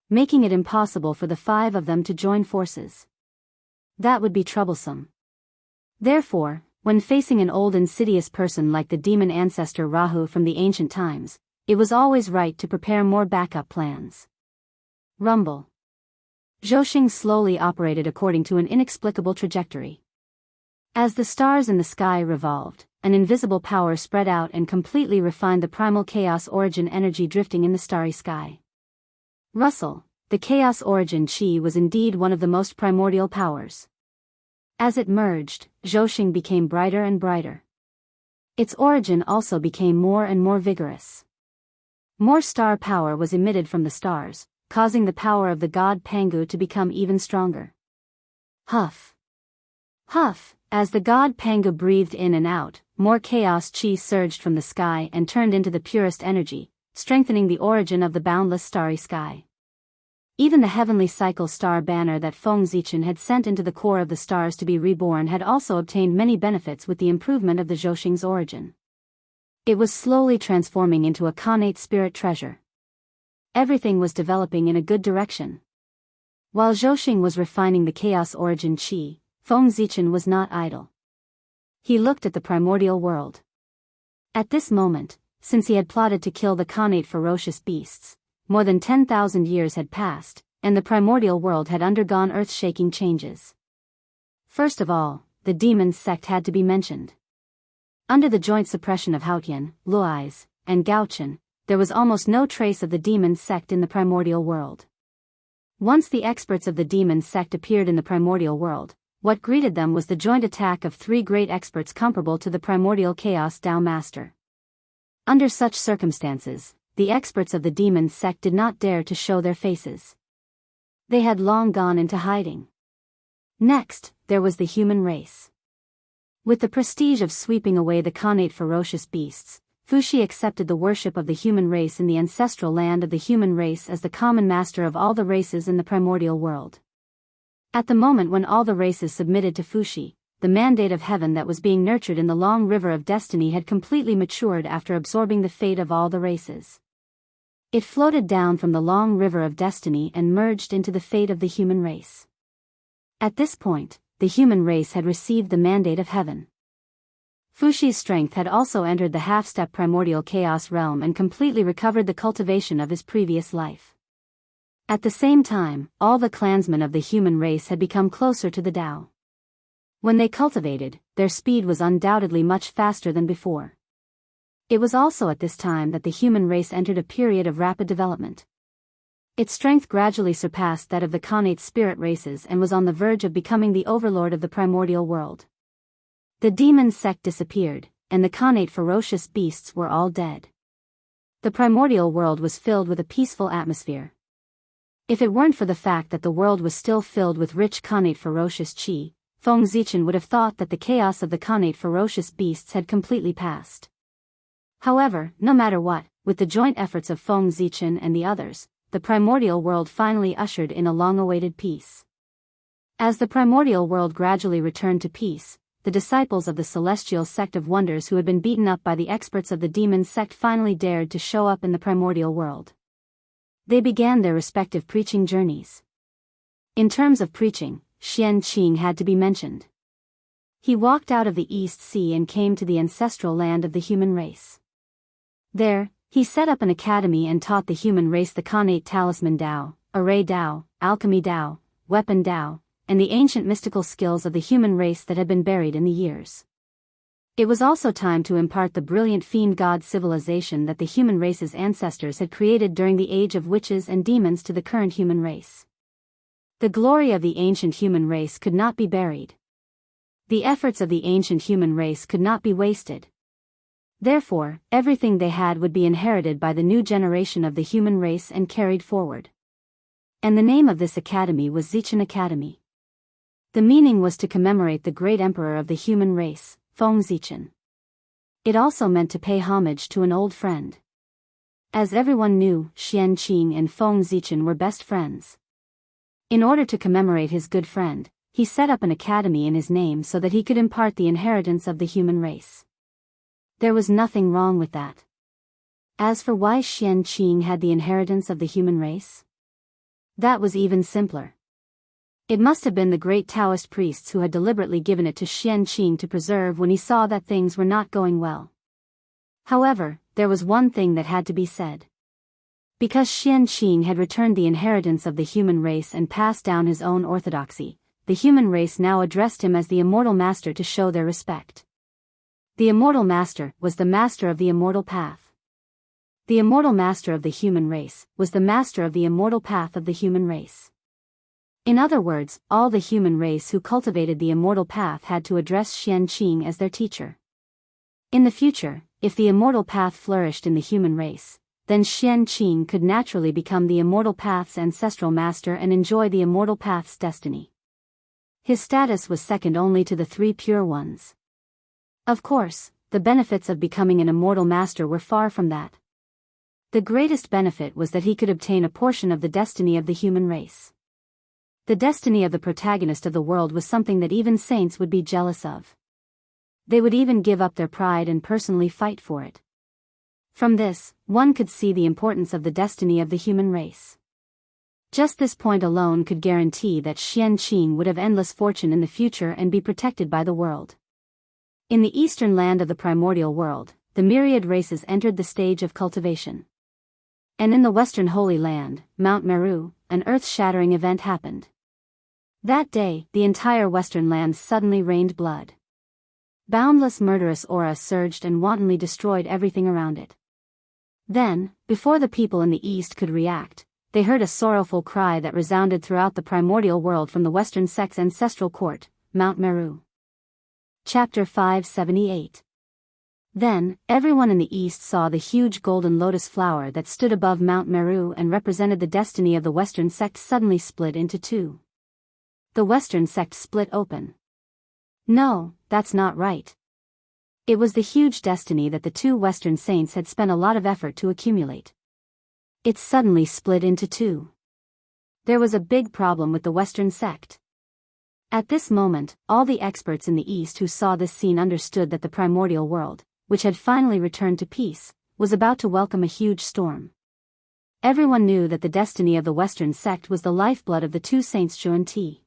Making it impossible for the five of them to join forces. That would be troublesome. Therefore, when facing an old insidious person like the demon ancestor Rahu from the ancient times, it was always right to prepare more backup plans. Rumble. Zhouxing slowly operated according to an inexplicable trajectory. As the stars in the sky revolved, an invisible power spread out and completely refined the primal chaos origin energy drifting in the starry sky. Russell, the chaos origin Qi was indeed one of the most primordial powers. As it merged, Zhouxing became brighter and brighter. Its origin also became more and more vigorous. More star power was emitted from the stars, causing the power of the god Pangu to become even stronger. Huff. Huff, as the god Pangu breathed in and out, more chaos Qi surged from the sky and turned into the purest energy, strengthening the origin of the boundless starry sky. Even the heavenly cycle star banner that Feng Zichen had sent into the core of the stars to be reborn had also obtained many benefits with the improvement of the Zhouxing's origin. It was slowly transforming into a connate spirit treasure. Everything was developing in a good direction. While Zhouxing was refining the chaos origin Qi, Feng Zichen was not idle. He looked at the primordial world. At this moment, since he had plotted to kill the connate ferocious beasts, more than 10,000 years had passed, and the primordial world had undergone earth-shaking changes. First of all, the demon's sect had to be mentioned. Under the joint suppression of Haotian, Luais, and Gaochen, there was almost no trace of the demon's sect in the primordial world. Once the experts of the demon's sect appeared in the primordial world, what greeted them was the joint attack of three great experts comparable to the primordial chaos Tao Master. Under such circumstances, the experts of the demon's sect did not dare to show their faces. They had long gone into hiding. Next, there was the human race. With the prestige of sweeping away the Khanate ferocious beasts, Fuxi accepted the worship of the human race in the ancestral land of the human race as the common master of all the races in the primordial world. At the moment when all the races submitted to Fuxi, the mandate of heaven that was being nurtured in the long river of destiny had completely matured after absorbing the fate of all the races. It floated down from the long river of destiny and merged into the fate of the human race. At this point, the human race had received the mandate of heaven. Fuxi's strength had also entered the half-step primordial chaos realm and completely recovered the cultivation of his previous life. At the same time, all the clansmen of the human race had become closer to the Tao. When they cultivated, their speed was undoubtedly much faster than before. It was also at this time that the human race entered a period of rapid development. Its strength gradually surpassed that of the Khanate spirit races and was on the verge of becoming the overlord of the primordial world. The demon sect disappeared, and the Khanate ferocious beasts were all dead. The primordial world was filled with a peaceful atmosphere. If it weren't for the fact that the world was still filled with rich Khanate ferocious qi, Feng Zichen would have thought that the chaos of the Khanate ferocious beasts had completely passed. However, no matter what, with the joint efforts of Feng Zichen and the others, the primordial world finally ushered in a long-awaited peace. As the primordial world gradually returned to peace, the disciples of the celestial sect of wonders who had been beaten up by the experts of the demon sect finally dared to show up in the primordial world. They began their respective preaching journeys. In terms of preaching, Xianqing had to be mentioned. He walked out of the East Sea and came to the ancestral land of the human race. There, he set up an academy and taught the human race the Khanate Talisman Tao, Array Tao, Alchemy Tao, Weapon Tao, and the ancient mystical skills of the human race that had been buried in the years. It was also time to impart the brilliant fiend god civilization that the human race's ancestors had created during the age of witches and demons to the current human race. The glory of the ancient human race could not be buried. The efforts of the ancient human race could not be wasted. Therefore, everything they had would be inherited by the new generation of the human race and carried forward. And the name of this academy was Zichen Academy. The meaning was to commemorate the great emperor of the human race, Feng Zichen. It also meant to pay homage to an old friend. As everyone knew, Xianqing and Feng Zichen were best friends. In order to commemorate his good friend, he set up an academy in his name so that he could impart the inheritance of the human race. There was nothing wrong with that. As for why Xianqing had the inheritance of the human race, that was even simpler. It must have been the great Taoist priests who had deliberately given it to Xianqing to preserve when he saw that things were not going well. However, there was one thing that had to be said. Because Xianqing had returned the inheritance of the human race and passed down his own orthodoxy, the human race now addressed him as the immortal master to show their respect. The immortal master was the master of the immortal path. The immortal master of the human race was the master of the immortal path of the human race. In other words, all the human race who cultivated the immortal path had to address Xianqing as their teacher. In the future, if the immortal path flourished in the human race, then Xianqing could naturally become the immortal path's ancestral master and enjoy the immortal path's destiny. His status was second only to the three pure ones. Of course, the benefits of becoming an immortal master were far from that. The greatest benefit was that he could obtain a portion of the destiny of the human race. The destiny of the protagonist of the world was something that even saints would be jealous of. They would even give up their pride and personally fight for it. From this, one could see the importance of the destiny of the human race. Just this point alone could guarantee that Xianqing would have endless fortune in the future and be protected by the world. In the eastern land of the primordial world, the myriad races entered the stage of cultivation. And in the western Holy Land, Mount Meru, an earth-shattering event happened. That day, the entire western land suddenly rained blood. Boundless murderous aura surged and wantonly destroyed everything around it. Then, before the people in the east could react, they heard a sorrowful cry that resounded throughout the primordial world from the western sect's ancestral court, Mount Meru. Chapter 578. Then, everyone in the east saw the huge golden lotus flower that stood above Mount Meru and represented the destiny of the western sect suddenly split into two. The western sect split open. No, that's not right. It was the huge destiny that the two Western saints had spent a lot of effort to accumulate. It suddenly split into two. There was a big problem with the Western sect. At this moment, all the experts in the East who saw this scene understood that the primordial world, which had finally returned to peace, was about to welcome a huge storm. Everyone knew that the destiny of the Western sect was the lifeblood of the two saints Zhuan-Ti.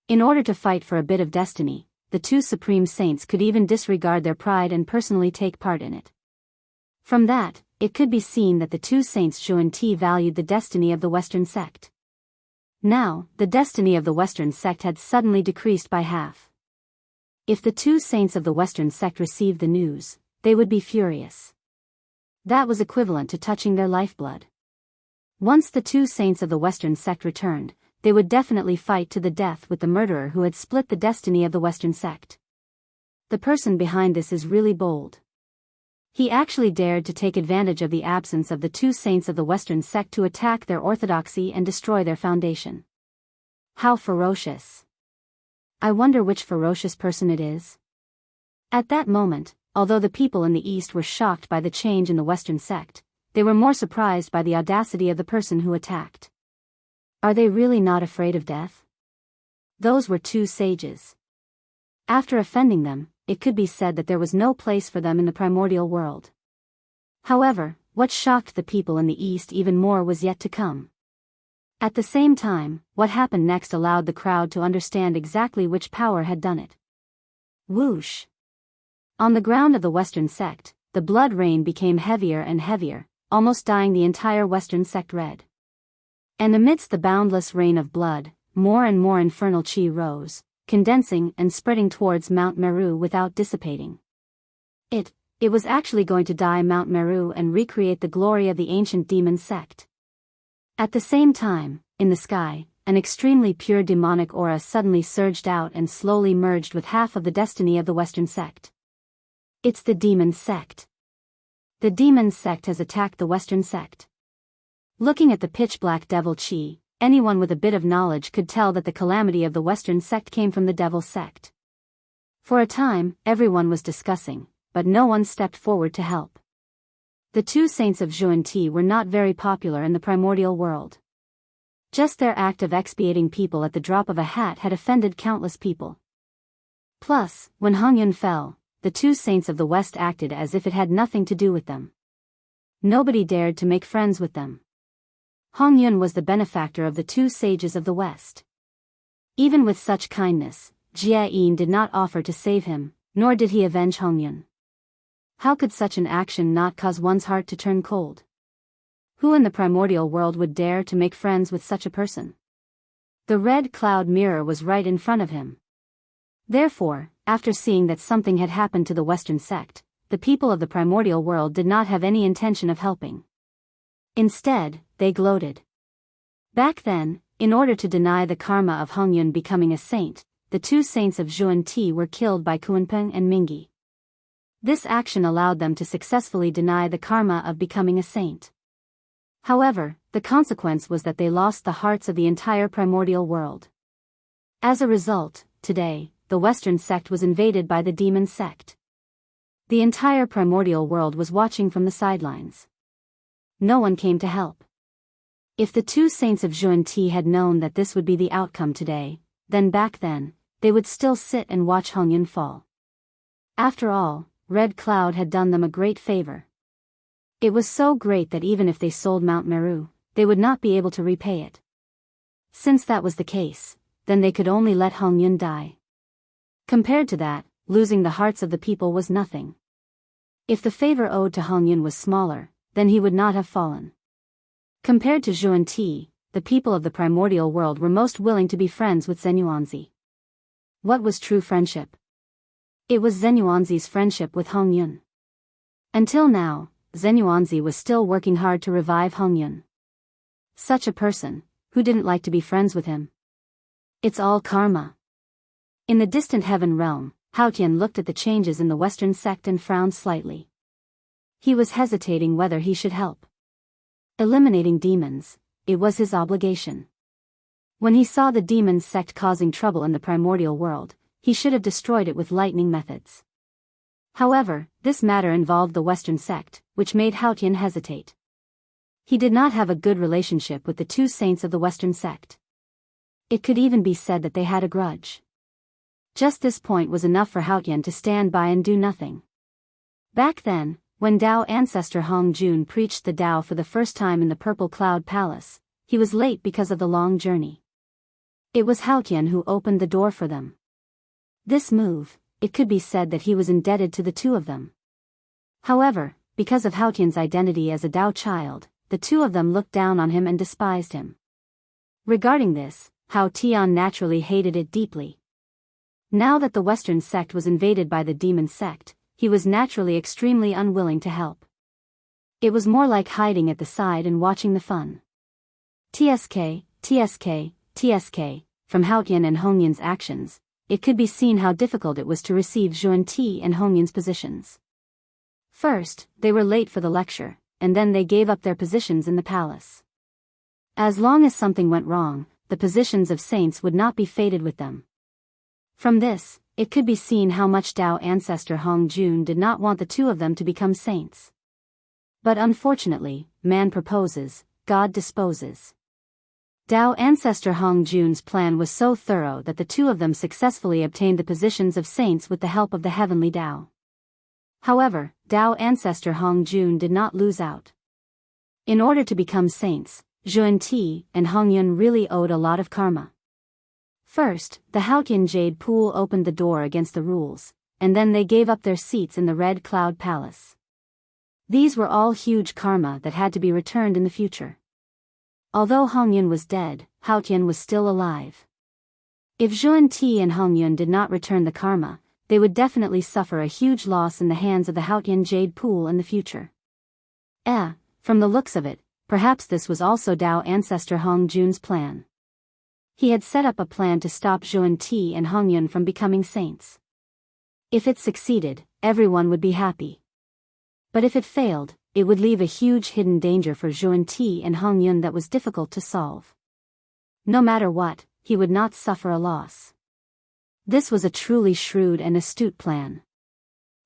In order to fight for a bit of destiny, the two supreme saints could even disregard their pride and personally take part in it. From that, it could be seen that the two saints Zhuan-Ti valued the destiny of the Western sect. Now, the destiny of the Western sect had suddenly decreased by half. If the two saints of the Western sect received the news, they would be furious. That was equivalent to touching their lifeblood. Once the two saints of the Western sect returned, they would definitely fight to the death with the murderer who had split the destiny of the Western sect. The person behind this is really bold. He actually dared to take advantage of the absence of the two saints of the Western sect to attack their orthodoxy and destroy their foundation. How ferocious. I wonder which ferocious person it is. At that moment, although the people in the East were shocked by the change in the Western sect, they were more surprised by the audacity of the person who attacked. Are they really not afraid of death? Those were two sages. After offending them, it could be said that there was no place for them in the primordial world. However, what shocked the people in the East even more was yet to come. At the same time, what happened next allowed the crowd to understand exactly which power had done it. Whoosh! On the ground of the Western sect, the blood rain became heavier and heavier, almost dyeing the entire Western sect red. And amidst the boundless rain of blood, more and more infernal chi rose, condensing and spreading towards Mount Meru without dissipating. It was actually going to dye Mount Meru and recreate the glory of the ancient demon sect. At the same time, in the sky, an extremely pure demonic aura suddenly surged out and slowly merged with half of the destiny of the Western sect. It's the demon sect. The demon sect has attacked the Western sect. Looking at the pitch-black devil chi, anyone with a bit of knowledge could tell that the calamity of the Western sect came from the devil sect. For a time, everyone was discussing, but no one stepped forward to help. The two saints of Zhuan-Ti were not very popular in the primordial world. Just their act of expiating people at the drop of a hat had offended countless people. Plus, when Hongyun fell, the two saints of the West acted as if it had nothing to do with them. Nobody dared to make friends with them. Hongyun was the benefactor of the two sages of the West. Even with such kindness, Jia Yin did not offer to save him, nor did he avenge Hongyun. How could such an action not cause one's heart to turn cold? Who in the primordial world would dare to make friends with such a person? The red cloud mirror was right in front of him. Therefore, after seeing that something had happened to the Western sect, the people of the primordial world did not have any intention of helping. Instead, they gloated. Back then, in order to deny the karma of Hongyun becoming a saint, the two saints of Zhuan-Ti were killed by Kuanpeng and Mingyi. This action allowed them to successfully deny the karma of becoming a saint. However, the consequence was that they lost the hearts of the entire primordial world. As a result, today, the Western sect was invaded by the demon sect. The entire primordial world was watching from the sidelines. No one came to help. If the two saints of Zhuan-Ti had known that this would be the outcome today, then back then, they would still sit and watch Hongyun fall. After all, Red Cloud had done them a great favor. It was so great that even if they sold Mount Meru, they would not be able to repay it. Since that was the case, then they could only let Hongyun die. Compared to that, losing the hearts of the people was nothing. If the favor owed to Hongyun was smaller, then he would not have fallen. Compared to Zhuan-Ti, the people of the primordial world were most willing to be friends with Zenyuanzi. What was true friendship? It was Zenyuanzi's friendship with Hongyun. Until now, Zenyuanzi was still working hard to revive Hongyun. Such a person, who didn't like to be friends with him? It's all karma. In the distant heaven realm, Haotian looked at the changes in the Western sect and frowned slightly. He was hesitating whether he should help. Eliminating demons, it was his obligation. When he saw the demon sect causing trouble in the primordial world, he should have destroyed it with lightning methods. However, this matter involved the Western sect, which made Haotian hesitate. He did not have a good relationship with the two saints of the Western sect. It could even be said that they had a grudge. Just this point was enough for Haotian to stand by and do nothing. Back then, when Dao ancestor Hong Jun preached the Dao for the first time in the Purple Cloud Palace, he was late because of the long journey. It was Haotian who opened the door for them. This move, it could be said that he was indebted to the two of them. However, because of Haotian's identity as a Dao child, the two of them looked down on him and despised him. Regarding this, Hao Tian naturally hated it deeply. Now that the Western sect was invaded by the demon sect, he was naturally extremely unwilling to help. It was more like hiding at the side and watching the fun. TSK, from Haotian and Hongyun's actions, it could be seen how difficult it was to receive Zhuan Ti and Hongyun's positions. First, they were late for the lecture, and then they gave up their positions in the palace. As long as something went wrong, the positions of saints would not be fated with them. From this, it could be seen how much Dao ancestor Hong Jun did not want the two of them to become saints. But unfortunately, man proposes, God disposes. Dao ancestor Hong Jun's plan was so thorough that the two of them successfully obtained the positions of saints with the help of the heavenly Dao. However, Dao ancestor Hong Jun did not lose out. In order to become saints, Zhuan Ti and Hongyun really owed a lot of karma. First, the Haotian Jade Pool opened the door against the rules, and then they gave up their seats in the Red Cloud Palace. These were all huge karma that had to be returned in the future. Although Hongyun was dead, Haotian was still alive. If Zhuan Ti and Hongyun did not return the karma, they would definitely suffer a huge loss in the hands of the Haotian Jade Pool in the future. From the looks of it, perhaps this was also Dao ancestor Hong Jun's plan. He had set up a plan to stop Zhuan Ti and Hongyun from becoming saints. If it succeeded, everyone would be happy. But if it failed, it would leave a huge hidden danger for Zhuan Ti and Hongyun that was difficult to solve. No matter what, he would not suffer a loss. This was a truly shrewd and astute plan.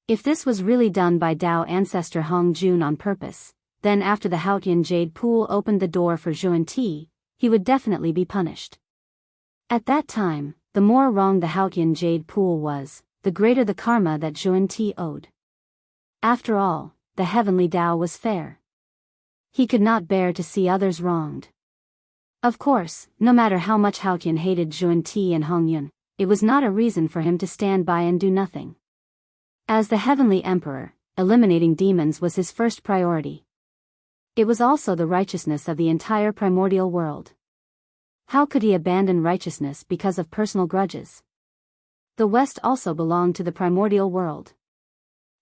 If this was really done by Dao ancestor Hong Jun on purpose, then after the Haotian Jade Pool opened the door for Zhuan Ti, he would definitely be punished. At that time, the more wrong the Haotian Jade Pool was, the greater the karma that Zhuan Ti owed. After all, the heavenly Dao was fair. He could not bear to see others wronged. Of course, no matter how much Haotian hated Zhuan Ti and Hongyun, it was not a reason for him to stand by and do nothing. As the heavenly emperor, eliminating demons was his first priority. It was also the righteousness of the entire primordial world. How could he abandon righteousness because of personal grudges? The West also belonged to the primordial world.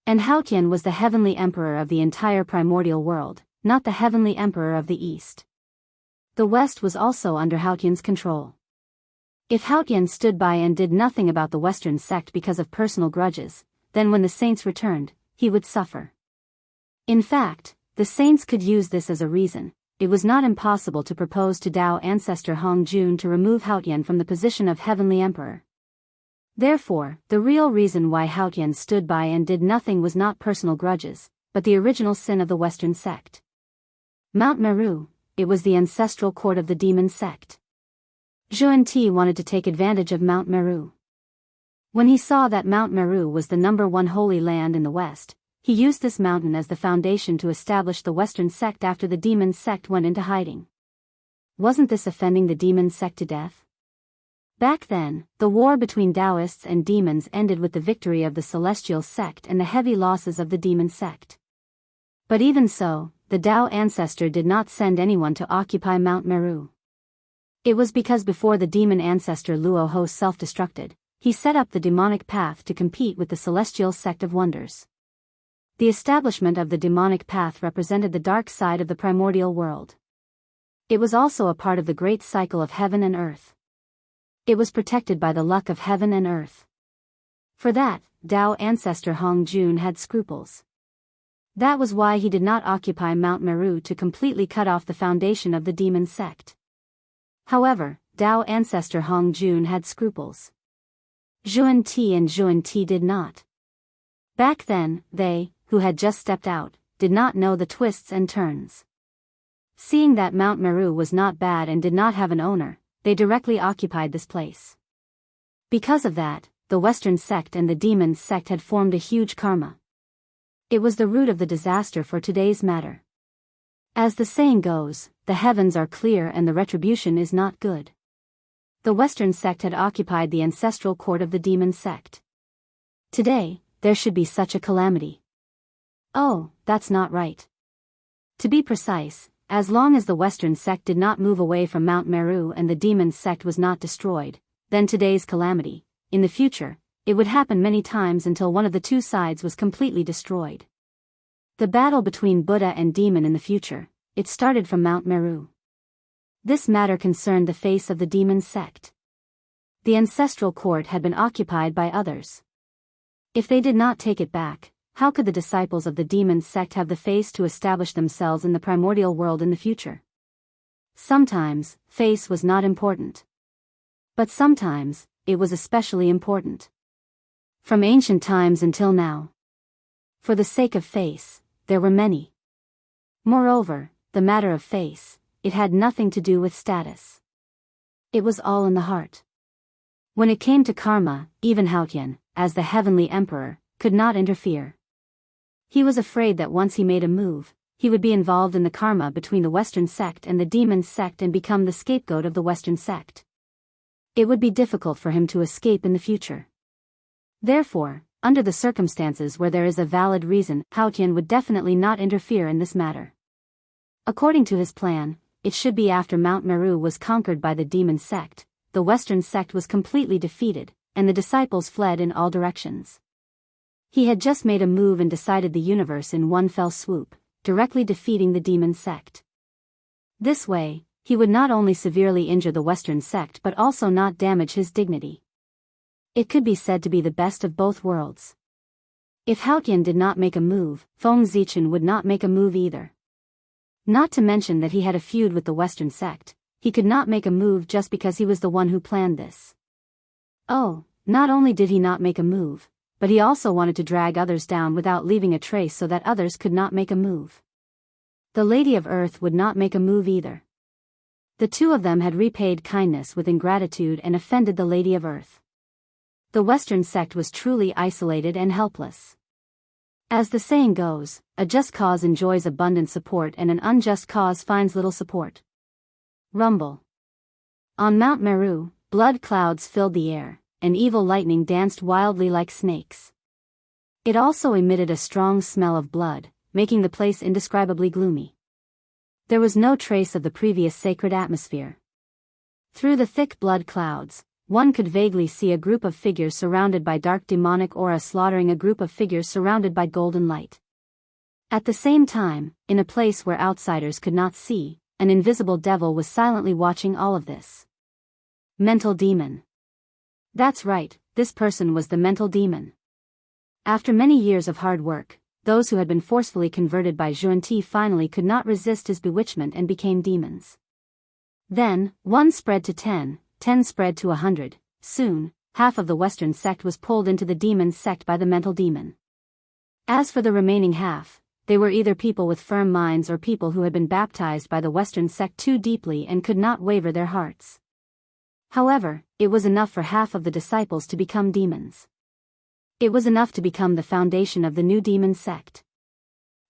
And Haotian was the heavenly emperor of the entire primordial world, not the heavenly emperor of the East. The West was also under Haotian's control. If Haotian stood by and did nothing about the Western sect because of personal grudges, then when the saints returned, he would suffer. In fact, the saints could use this as a reason. It was not impossible to propose to Dao ancestor Hong Jun to remove Haotian from the position of heavenly emperor. Therefore, the real reason why Haotian stood by and did nothing was not personal grudges, but the original sin of the Western sect. Mount Meru, it was the ancestral court of the demon sect. Zhuan Ti wanted to take advantage of Mount Meru. When he saw that Mount Meru was the #1 holy land in the West, he used this mountain as the foundation to establish the Western sect after the demon sect went into hiding. Wasn't this offending the demon sect to death? Back then, the war between Taoists and demons ended with the victory of the celestial sect and the heavy losses of the demon sect. But even so, the Dao ancestor did not send anyone to occupy Mount Meru. It was because before the demon ancestor Luo Ho self-destructed, he set up the demonic path to compete with the celestial sect of wonders. The establishment of the demonic path represented the dark side of the primordial world. It was also a part of the great cycle of heaven and earth. It was protected by the luck of heaven and earth. For that, Dao ancestor Hong Jun had scruples. That was why he did not occupy Mount Meru to completely cut off the foundation of the demon sect. However, Dao ancestor Hong Jun had scruples. Xuan-Ti and Xuan-Ti did not. Back then, they, who had just stepped out, did not know the twists and turns. Seeing that Mount Meru was not bad and did not have an owner, they directly occupied this place. Because of that, the Western sect and the Demon sect had formed a huge karma. It was the root of the disaster for today's matter. As the saying goes, the heavens are clear and the retribution is not good. The Western sect had occupied the ancestral court of the Demon sect. Today, there should be such a calamity. Oh, that's not right. To be precise, as long as the Western sect did not move away from Mount Meru and the Demon sect was not destroyed, then today's calamity, in the future, it would happen many times until one of the two sides was completely destroyed. The battle between Buddha and Demon in the future, it started from Mount Meru. This matter concerned the face of the Demon sect. The ancestral court had been occupied by others. If they did not take it back, how could the disciples of the Demon sect have the face to establish themselves in the primordial world in the future? Sometimes, face was not important. But sometimes, it was especially important. From ancient times until now. For the sake of face, there were many. Moreover, the matter of face, it had nothing to do with status. It was all in the heart. When it came to karma, even Haotian, as the heavenly emperor, could not interfere. He was afraid that once he made a move, he would be involved in the karma between the Western sect and the Demon sect and become the scapegoat of the Western sect. It would be difficult for him to escape in the future. Therefore, under the circumstances where there is a valid reason, Haotian would definitely not interfere in this matter. According to his plan, it should be after Mount Meru was conquered by the Demon sect, the Western sect was completely defeated, and the disciples fled in all directions. He had just made a move and decided the universe in one fell swoop, directly defeating the Demon sect. This way, he would not only severely injure the Western sect but also not damage his dignity. It could be said to be the best of both worlds. If Haotian did not make a move, Feng Zichen would not make a move either. Not to mention that he had a feud with the Western sect, he could not make a move just because he was the one who planned this. Oh, not only did he not make a move, but he also wanted to drag others down without leaving a trace so that others could not make a move. The Lady of Earth would not make a move either. The two of them had repaid kindness with ingratitude and offended the Lady of Earth. The Western sect was truly isolated and helpless. As the saying goes, a just cause enjoys abundant support and an unjust cause finds little support. Rumble. On Mount Meru, blood clouds filled the air, and evil lightning danced wildly like snakes. It also emitted a strong smell of blood, making the place indescribably gloomy. There was no trace of the previous sacred atmosphere. Through the thick blood clouds, one could vaguely see a group of figures surrounded by dark demonic aura slaughtering a group of figures surrounded by golden light. At the same time, in a place where outsiders could not see, an invisible devil was silently watching all of this. Mental demon. That's right, this person was the mental demon. After many years of hard work, those who had been forcefully converted by Xuan-Ti finally could not resist his bewitchment and became demons. Then, 1 spread to 10, 10 spread to 100, soon, half of the Western sect was pulled into the Demon sect by the mental demon. As for the remaining half, they were either people with firm minds or people who had been baptized by the Western sect too deeply and could not waver their hearts. However, it was enough for half of the disciples to become demons. It was enough to become the foundation of the new Demon sect.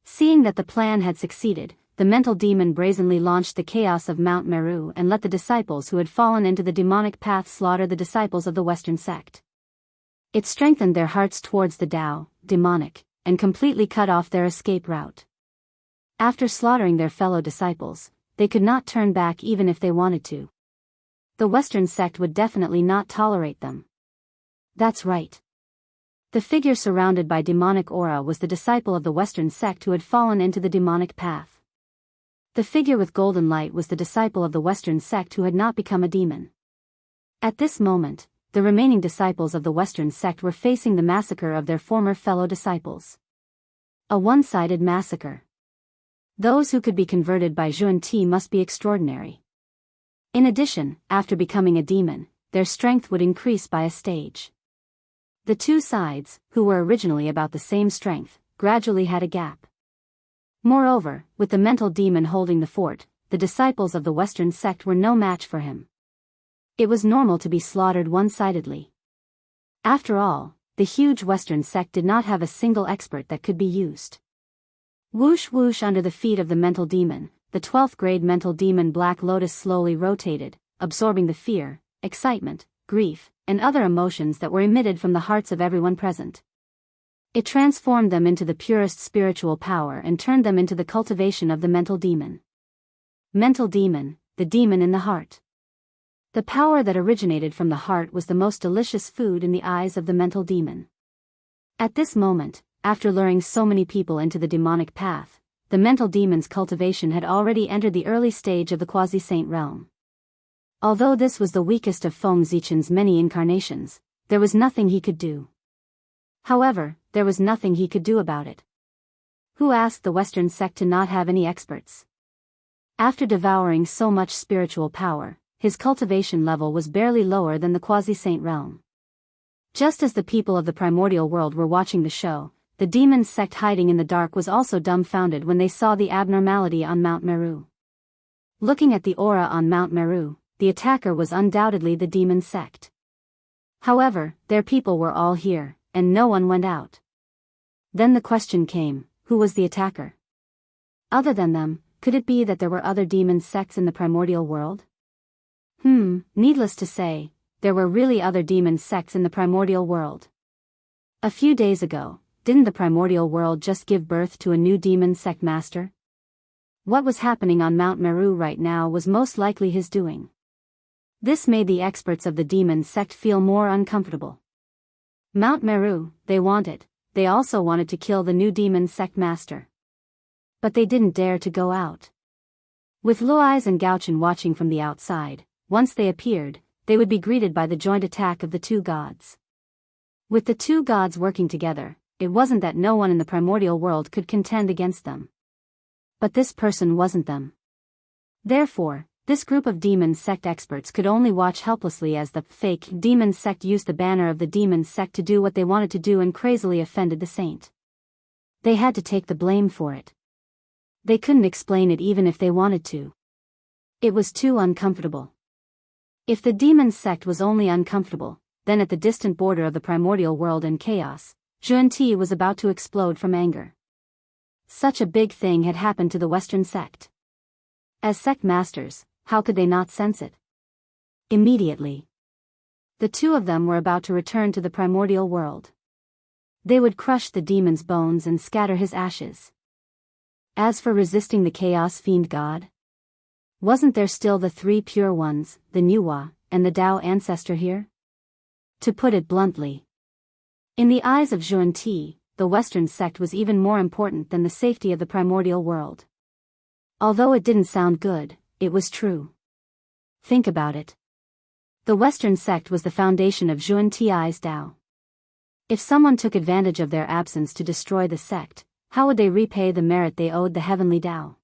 Seeing that the plan had succeeded, the mental demon brazenly launched the chaos of Mount Meru and let the disciples who had fallen into the demonic path slaughter the disciples of the Western sect. It strengthened their hearts towards the Tao, demonic, and completely cut off their escape route. After slaughtering their fellow disciples, they could not turn back even if they wanted to. The Western sect would definitely not tolerate them. That's right. The figure surrounded by demonic aura was the disciple of the Western sect who had fallen into the demonic path. The figure with golden light was the disciple of the Western sect who had not become a demon. At this moment, the remaining disciples of the Western sect were facing the massacre of their former fellow disciples. A one-sided massacre. Those who could be converted by Xuan-Ti must be extraordinary. In addition, after becoming a demon, their strength would increase by a stage. The two sides, who were originally about the same strength, gradually had a gap. Moreover, with the mental demon holding the fort, the disciples of the Western sect were no match for him. It was normal to be slaughtered one-sidedly. After all, the huge Western sect did not have a single expert that could be used. Whoosh whoosh under the feet of the mental demon, the 12th grade mental demon Black Lotus slowly rotated, absorbing the fear, excitement, grief, and other emotions that were emitted from the hearts of everyone present. It transformed them into the purest spiritual power and turned them into the cultivation of the mental demon. Mental demon, the demon in the heart. The power that originated from the heart was the most delicious food in the eyes of the mental demon. At this moment, after luring so many people into the demonic path, the mental demon's cultivation had already entered the early stage of the quasi-saint realm. Although this was the weakest of Feng Zichen's many incarnations, there was nothing he could do. However, there was nothing he could do about it. Who asked the Western sect to not have any experts? After devouring so much spiritual power, his cultivation level was barely lower than the quasi-saint realm. Just as the people of the primordial world were watching the show, the demon sect hiding in the dark was also dumbfounded when they saw the abnormality on Mount Meru. Looking at the aura on Mount Meru, the attacker was undoubtedly the demon sect. However, their people were all here, and no one went out. Then the question came, who was the attacker? Other than them, could it be that there were other demon sects in the primordial world? Needless to say, there were really other demon sects in the primordial world. A few days ago, didn't the primordial world just give birth to a new demon sect master? What was happening on Mount Meru right now was most likely his doing. This made the experts of the demon sect feel more uncomfortable. Mount Meru, they wanted. They also wanted to kill the new demon sect master. But they didn't dare to go out. With Luais and Gauchen watching from the outside, once they appeared, they would be greeted by the joint attack of the two gods. With the two gods working together, it wasn't that no one in the primordial world could contend against them. But this person wasn't them. Therefore, this group of demon sect experts could only watch helplessly as the fake demon sect used the banner of the demon sect to do what they wanted to do and crazily offended the saint. They had to take the blame for it. They couldn't explain it even if they wanted to. It was too uncomfortable. If the demon sect was only uncomfortable, then at the distant border of the primordial world in chaos, Xuanti was about to explode from anger. Such a big thing had happened to the Western sect. As sect masters, how could they not sense it? Immediately, the two of them were about to return to the primordial world. They would crush the demon's bones and scatter his ashes. As for resisting the Chaos Fiend God, wasn't there still the three pure ones, the Nuwa, and the Tao ancestor here? To put it bluntly, in the eyes of Xuanti, the Western sect was even more important than the safety of the primordial world. Although it didn't sound good, it was true. Think about it. The Western sect was the foundation of Xuanti's Tao. If someone took advantage of their absence to destroy the sect, how would they repay the merit they owed the heavenly Tao?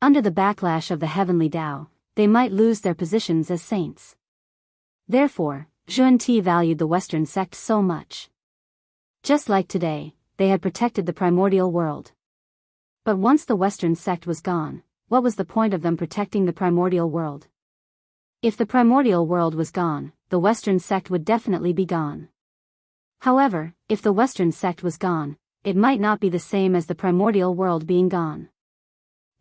Under the backlash of the heavenly Tao, they might lose their positions as saints. Therefore, Xuanti valued the Western sect so much. Just like today, they had protected the primordial world. But once the Western sect was gone, what was the point of them protecting the primordial world? If the primordial world was gone, the Western sect would definitely be gone. However, if the Western sect was gone, it might not be the same as the primordial world being gone.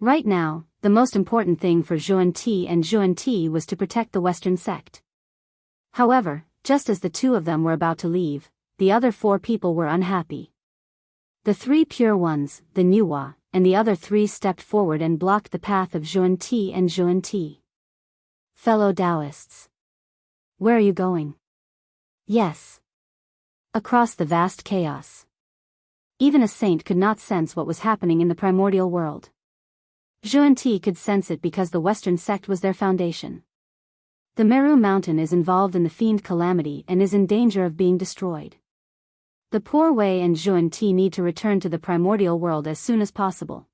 Right now, the most important thing for Xuanti and Xuanti was to protect the Western sect. However, just as the two of them were about to leave, the other four people were unhappy. The three pure ones, the Nuwa, and the other three stepped forward and blocked the path of Xuanti and Xuanti. Fellow Taoists, where are you going? Yes. Across the vast chaos. Even a saint could not sense what was happening in the primordial world. Xuanti could sense it because the Western sect was their foundation. The Meru mountain is involved in the fiend calamity and is in danger of being destroyed. The poor Wei and Xuanti need to return to the primordial world as soon as possible.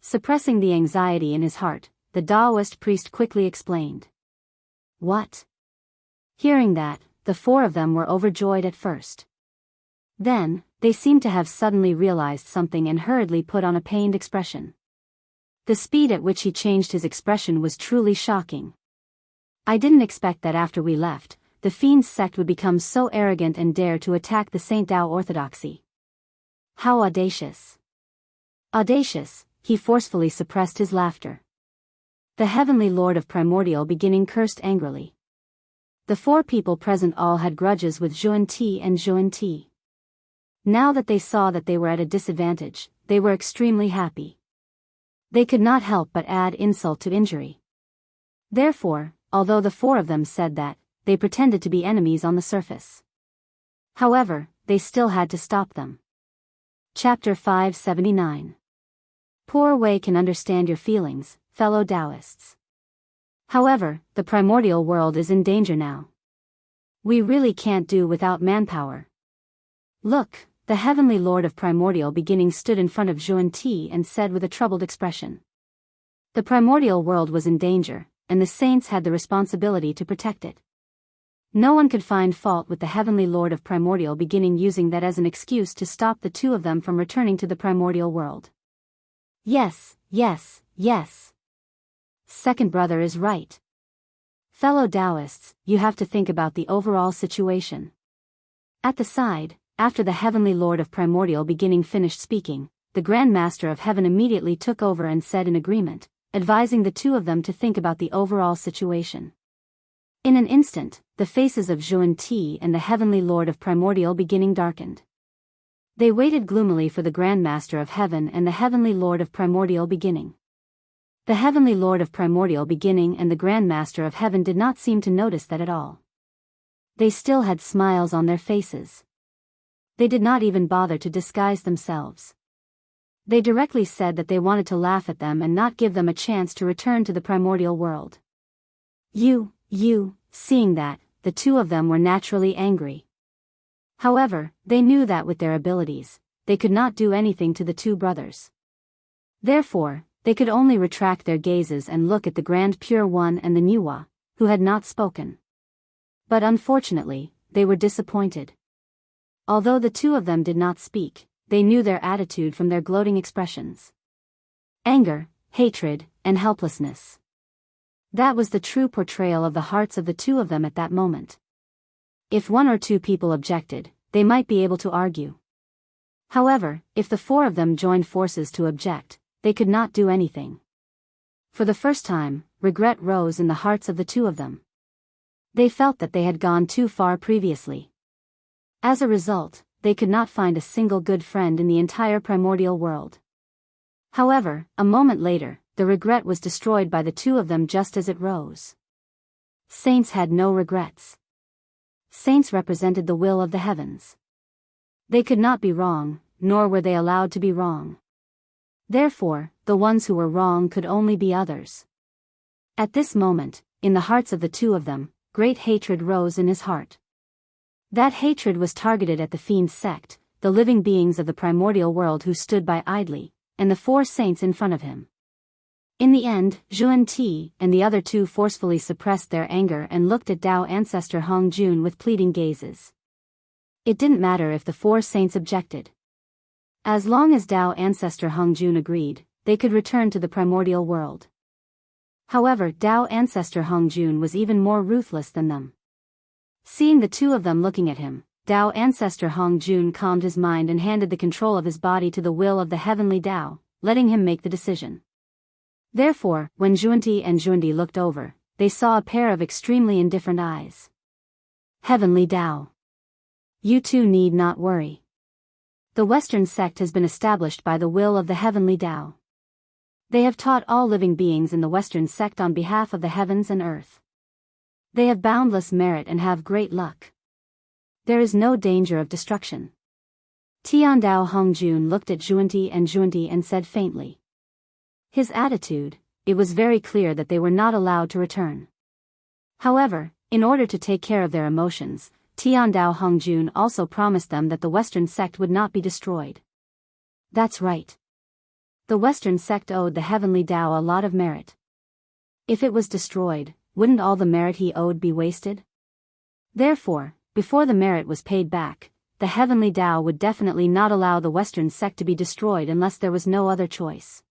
Suppressing the anxiety in his heart, the Taoist priest quickly explained. What? Hearing that, the four of them were overjoyed at first. Then, they seemed to have suddenly realized something and hurriedly put on a pained expression. The speed at which he changed his expression was truly shocking. I didn't expect that after we left, the Fiend's sect would become so arrogant and dare to attack the Saint Tao orthodoxy. How audacious. Audacious, he forcefully suppressed his laughter. The heavenly lord of primordial beginning cursed angrily. The four people present all had grudges with Zhuan-Ti and Zhuan-Ti. Now that they saw that they were at a disadvantage, they were extremely happy. They could not help but add insult to injury. Therefore, although the four of them said that, they pretended to be enemies on the surface. However, they still had to stop them. Chapter 579. Poor Wei can understand your feelings, fellow Taoists. However, the primordial world is in danger now. We really can't do without manpower. Look, the heavenly lord of primordial beginning stood in front of Zhuan-Ti and said with a troubled expression. The primordial world was in danger, and the saints had the responsibility to protect it. No one could find fault with the heavenly lord of primordial beginning using that as an excuse to stop the two of them from returning to the primordial world. Yes, yes, yes. Second brother is right. Fellow Taoists, you have to think about the overall situation. At the side, after the heavenly lord of primordial beginning finished speaking, the Grand Master of Heaven immediately took over and said in agreement, advising the two of them to think about the overall situation. In an instant, the faces of Zhuan-Ti and the heavenly lord of primordial beginning darkened. They waited gloomily for the Grand Master of Heaven and the heavenly lord of primordial beginning. The heavenly lord of primordial beginning and the Grand Master of Heaven did not seem to notice that at all. They still had smiles on their faces. They did not even bother to disguise themselves. They directly said that they wanted to laugh at them and not give them a chance to return to the primordial world. Seeing that, the two of them were naturally angry. However, they knew that with their abilities, they could not do anything to the two brothers. Therefore, they could only retract their gazes and look at the Grand Pure One and the Nuwa, who had not spoken. But unfortunately, they were disappointed. Although the two of them did not speak, they knew their attitude from their gloating expressions. Anger, hatred, and helplessness. That was the true portrayal of the hearts of the two of them at that moment. If one or two people objected, they might be able to argue. However, if the four of them joined forces to object, they could not do anything. For the first time, regret rose in the hearts of the two of them. They felt that they had gone too far previously. As a result, they could not find a single good friend in the entire primordial world. However, a moment later, the regret was destroyed by the two of them just as it rose. Saints had no regrets. Saints represented the will of the heavens. They could not be wrong, nor were they allowed to be wrong. Therefore, the ones who were wrong could only be others. At this moment, in the hearts of the two of them, great hatred rose in his heart. That hatred was targeted at the Fiend's sect, the living beings of the primordial world who stood by idly, and the four saints in front of him. In the end, Zhuan-Ti and the other two forcefully suppressed their anger and looked at Tao ancestor Hong Jun with pleading gazes. It didn't matter if the four saints objected. As long as Tao ancestor Hong Jun agreed, they could return to the primordial world. However, Tao ancestor Hong Jun was even more ruthless than them. Seeing the two of them looking at him, Tao ancestor Hong Jun calmed his mind and handed the control of his body to the will of the heavenly Tao, letting him make the decision. Therefore, when Zhuan-Ti and Zhuan-Di looked over, they saw a pair of extremely indifferent eyes. Heavenly Tao. You two need not worry. The Western sect has been established by the will of the heavenly Tao. They have taught all living beings in the Western sect on behalf of the heavens and earth. They have boundless merit and have great luck. There is no danger of destruction. Tian Dao Hong Jun looked at Zhuan-Ti and said faintly. His attitude, it was very clear that they were not allowed to return. However, in order to take care of their emotions, Tian Dao Hong Jun also promised them that the Western sect would not be destroyed. That's right. The Western sect owed the heavenly Tao a lot of merit. If it was destroyed, wouldn't all the merit he owed be wasted? Therefore, before the merit was paid back, the heavenly Tao would definitely not allow the Western sect to be destroyed unless there was no other choice.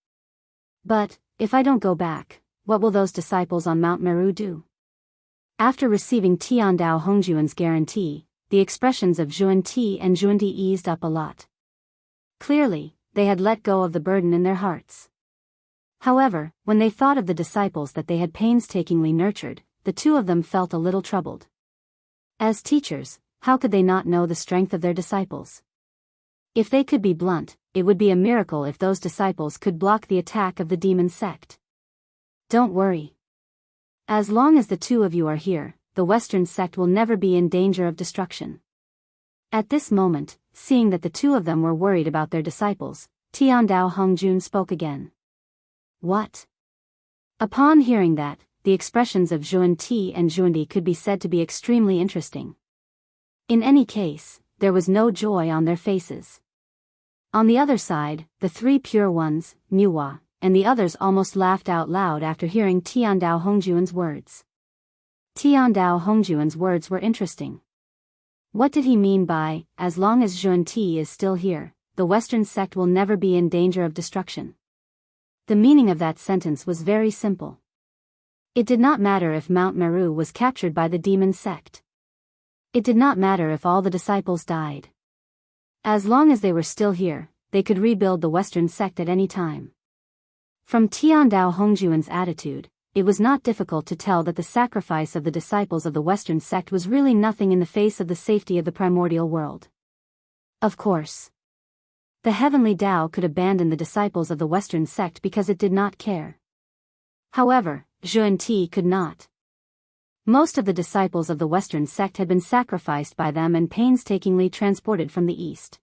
But, if I don't go back, what will those disciples on Mount Meru do? After receiving Tiandao Hongjuan's guarantee, the expressions of Zhuan-Ti and Zhuan-Ti eased up a lot. Clearly, they had let go of the burden in their hearts. However, when they thought of the disciples that they had painstakingly nurtured, the two of them felt a little troubled. As teachers, how could they not know the strength of their disciples? If they could be blunt, it would be a miracle if those disciples could block the attack of the demon sect. Don't worry. As long as the two of you are here, the Western sect will never be in danger of destruction. At this moment, seeing that the two of them were worried about their disciples, Tiandao Hongjun spoke again. What? Upon hearing that, the expressions of Zhuan-Ti and Zhuan-Ti could be said to be extremely interesting. In any case, there was no joy on their faces. On the other side, the three pure ones, Nuwa, and the others almost laughed out loud after hearing Tiandao Hongjuan's words. Tiandao Hongjuan's words were interesting. What did he mean by, as long as Zhuan-Ti is still here, the Western sect will never be in danger of destruction? The meaning of that sentence was very simple. It did not matter if Mount Meru was captured by the demon sect. It did not matter if all the disciples died. As long as they were still here, they could rebuild the Western sect at any time. From Tiandao Hongjuan's attitude, it was not difficult to tell that the sacrifice of the disciples of the Western sect was really nothing in the face of the safety of the primordial world. Of course, the heavenly Tao could abandon the disciples of the Western sect because it did not care. However, Zhuan-Ti could not. Most of the disciples of the Western sect had been sacrificed by them and painstakingly transported from the East.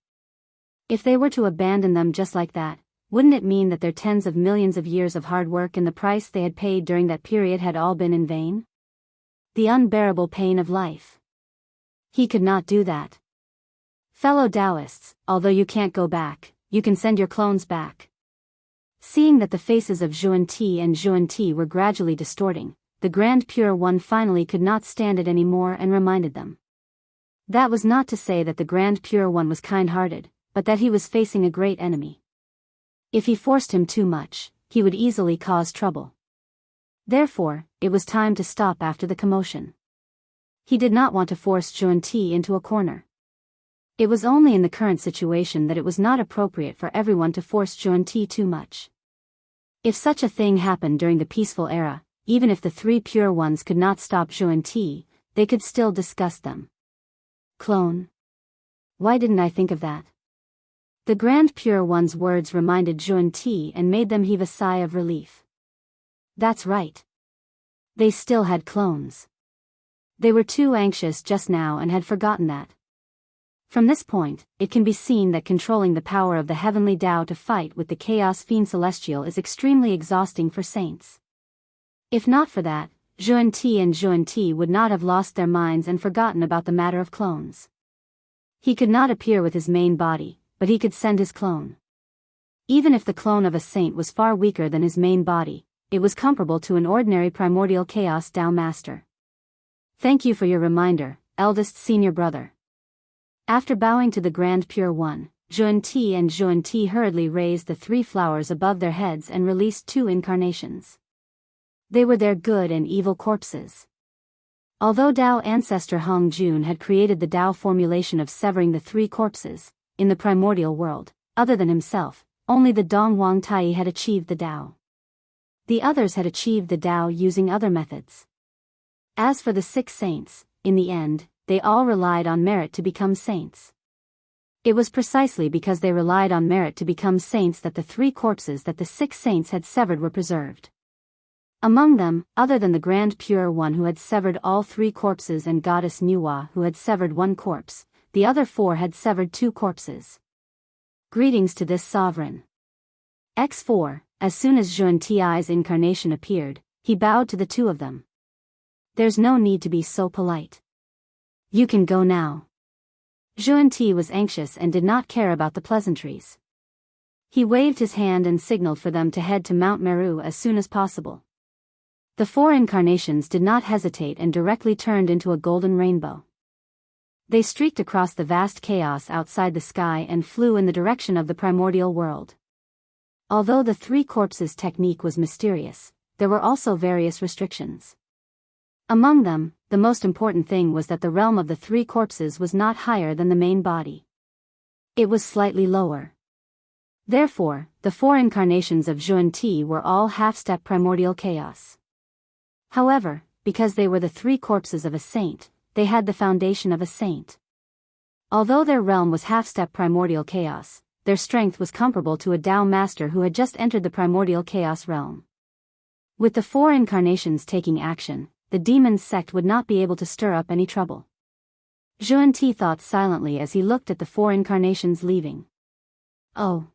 If they were to abandon them just like that, wouldn't it mean that their tens of millions of years of hard work and the price they had paid during that period had all been in vain? The unbearable pain of life. He could not do that. Fellow Taoists, although you can't go back, you can send your clones back. Seeing that the faces of Zhuan-Ti and Zhuan-Ti were gradually distorting, the Grand Pure One finally could not stand it anymore and reminded them. That was not to say that the Grand Pure One was kind-hearted, but that he was facing a great enemy. If he forced him too much, he would easily cause trouble. Therefore, it was time to stop after the commotion. He did not want to force Zhuan-Ti into a corner. It was only in the current situation that it was not appropriate for everyone to force Zhuan-Ti too much. If such a thing happened during the peaceful era, even if the three pure ones could not stop Zhuan-Ti, they could still discuss them. Clone. Why didn't I think of that? The Grand Pure One's words reminded Zhuan-Ti and made them heave a sigh of relief. That's right. They still had clones. They were too anxious just now and had forgotten that. From this point, it can be seen that controlling the power of the heavenly Tao to fight with the Chaos Fiend Celestial is extremely exhausting for saints. If not for that, Zhuan-Ti and Zhuan-Ti would not have lost their minds and forgotten about the matter of clones. He could not appear with his main body, but he could send his clone. Even if the clone of a saint was far weaker than his main body, it was comparable to an ordinary primordial chaos Tao master. Thank you for your reminder, eldest senior brother. After bowing to the Grand Pure One, Zhuan-Ti and Zhuan-Ti hurriedly raised the three flowers above their heads and released two incarnations. They were their good and evil corpses. Although Tao ancestor Hong Jun had created the Tao formulation of severing the three corpses, in the primordial world, other than himself, only the Dong Wang Tai had achieved the Tao. The others had achieved the Tao using other methods. As for the 6 saints, in the end, they all relied on merit to become saints. It was precisely because they relied on merit to become saints that the 3 corpses that the 6 saints had severed were preserved. Among them, other than the Grand Pure One who had severed all 3 corpses and Goddess Nuwa who had severed 1 corpse, the other 4 had severed 2 corpses. Greetings to this sovereign. X4, as soon as Zhuan-Ti's incarnation appeared, he bowed to the 2 of them. There's no need to be so polite. You can go now. Zhuan-Ti was anxious and did not care about the pleasantries. He waved his hand and signaled for them to head to Mount Meru as soon as possible. The 4 incarnations did not hesitate and directly turned into a golden rainbow. They streaked across the vast chaos outside the sky and flew in the direction of the primordial world. Although the three corpses technique was mysterious, there were also various restrictions. Among them, the most important thing was that the realm of the three corpses was not higher than the main body. It was slightly lower. Therefore, the four incarnations of Xuan-Ti were all half-step primordial chaos. However, because they were the three corpses of a saint, they had the foundation of a saint. Although their realm was half-step primordial chaos, their strength was comparable to a Tao master who had just entered the primordial chaos realm. With the four incarnations taking action, the demon sect would not be able to stir up any trouble. Xuan-Ti thought silently as he looked at the four incarnations leaving. Oh.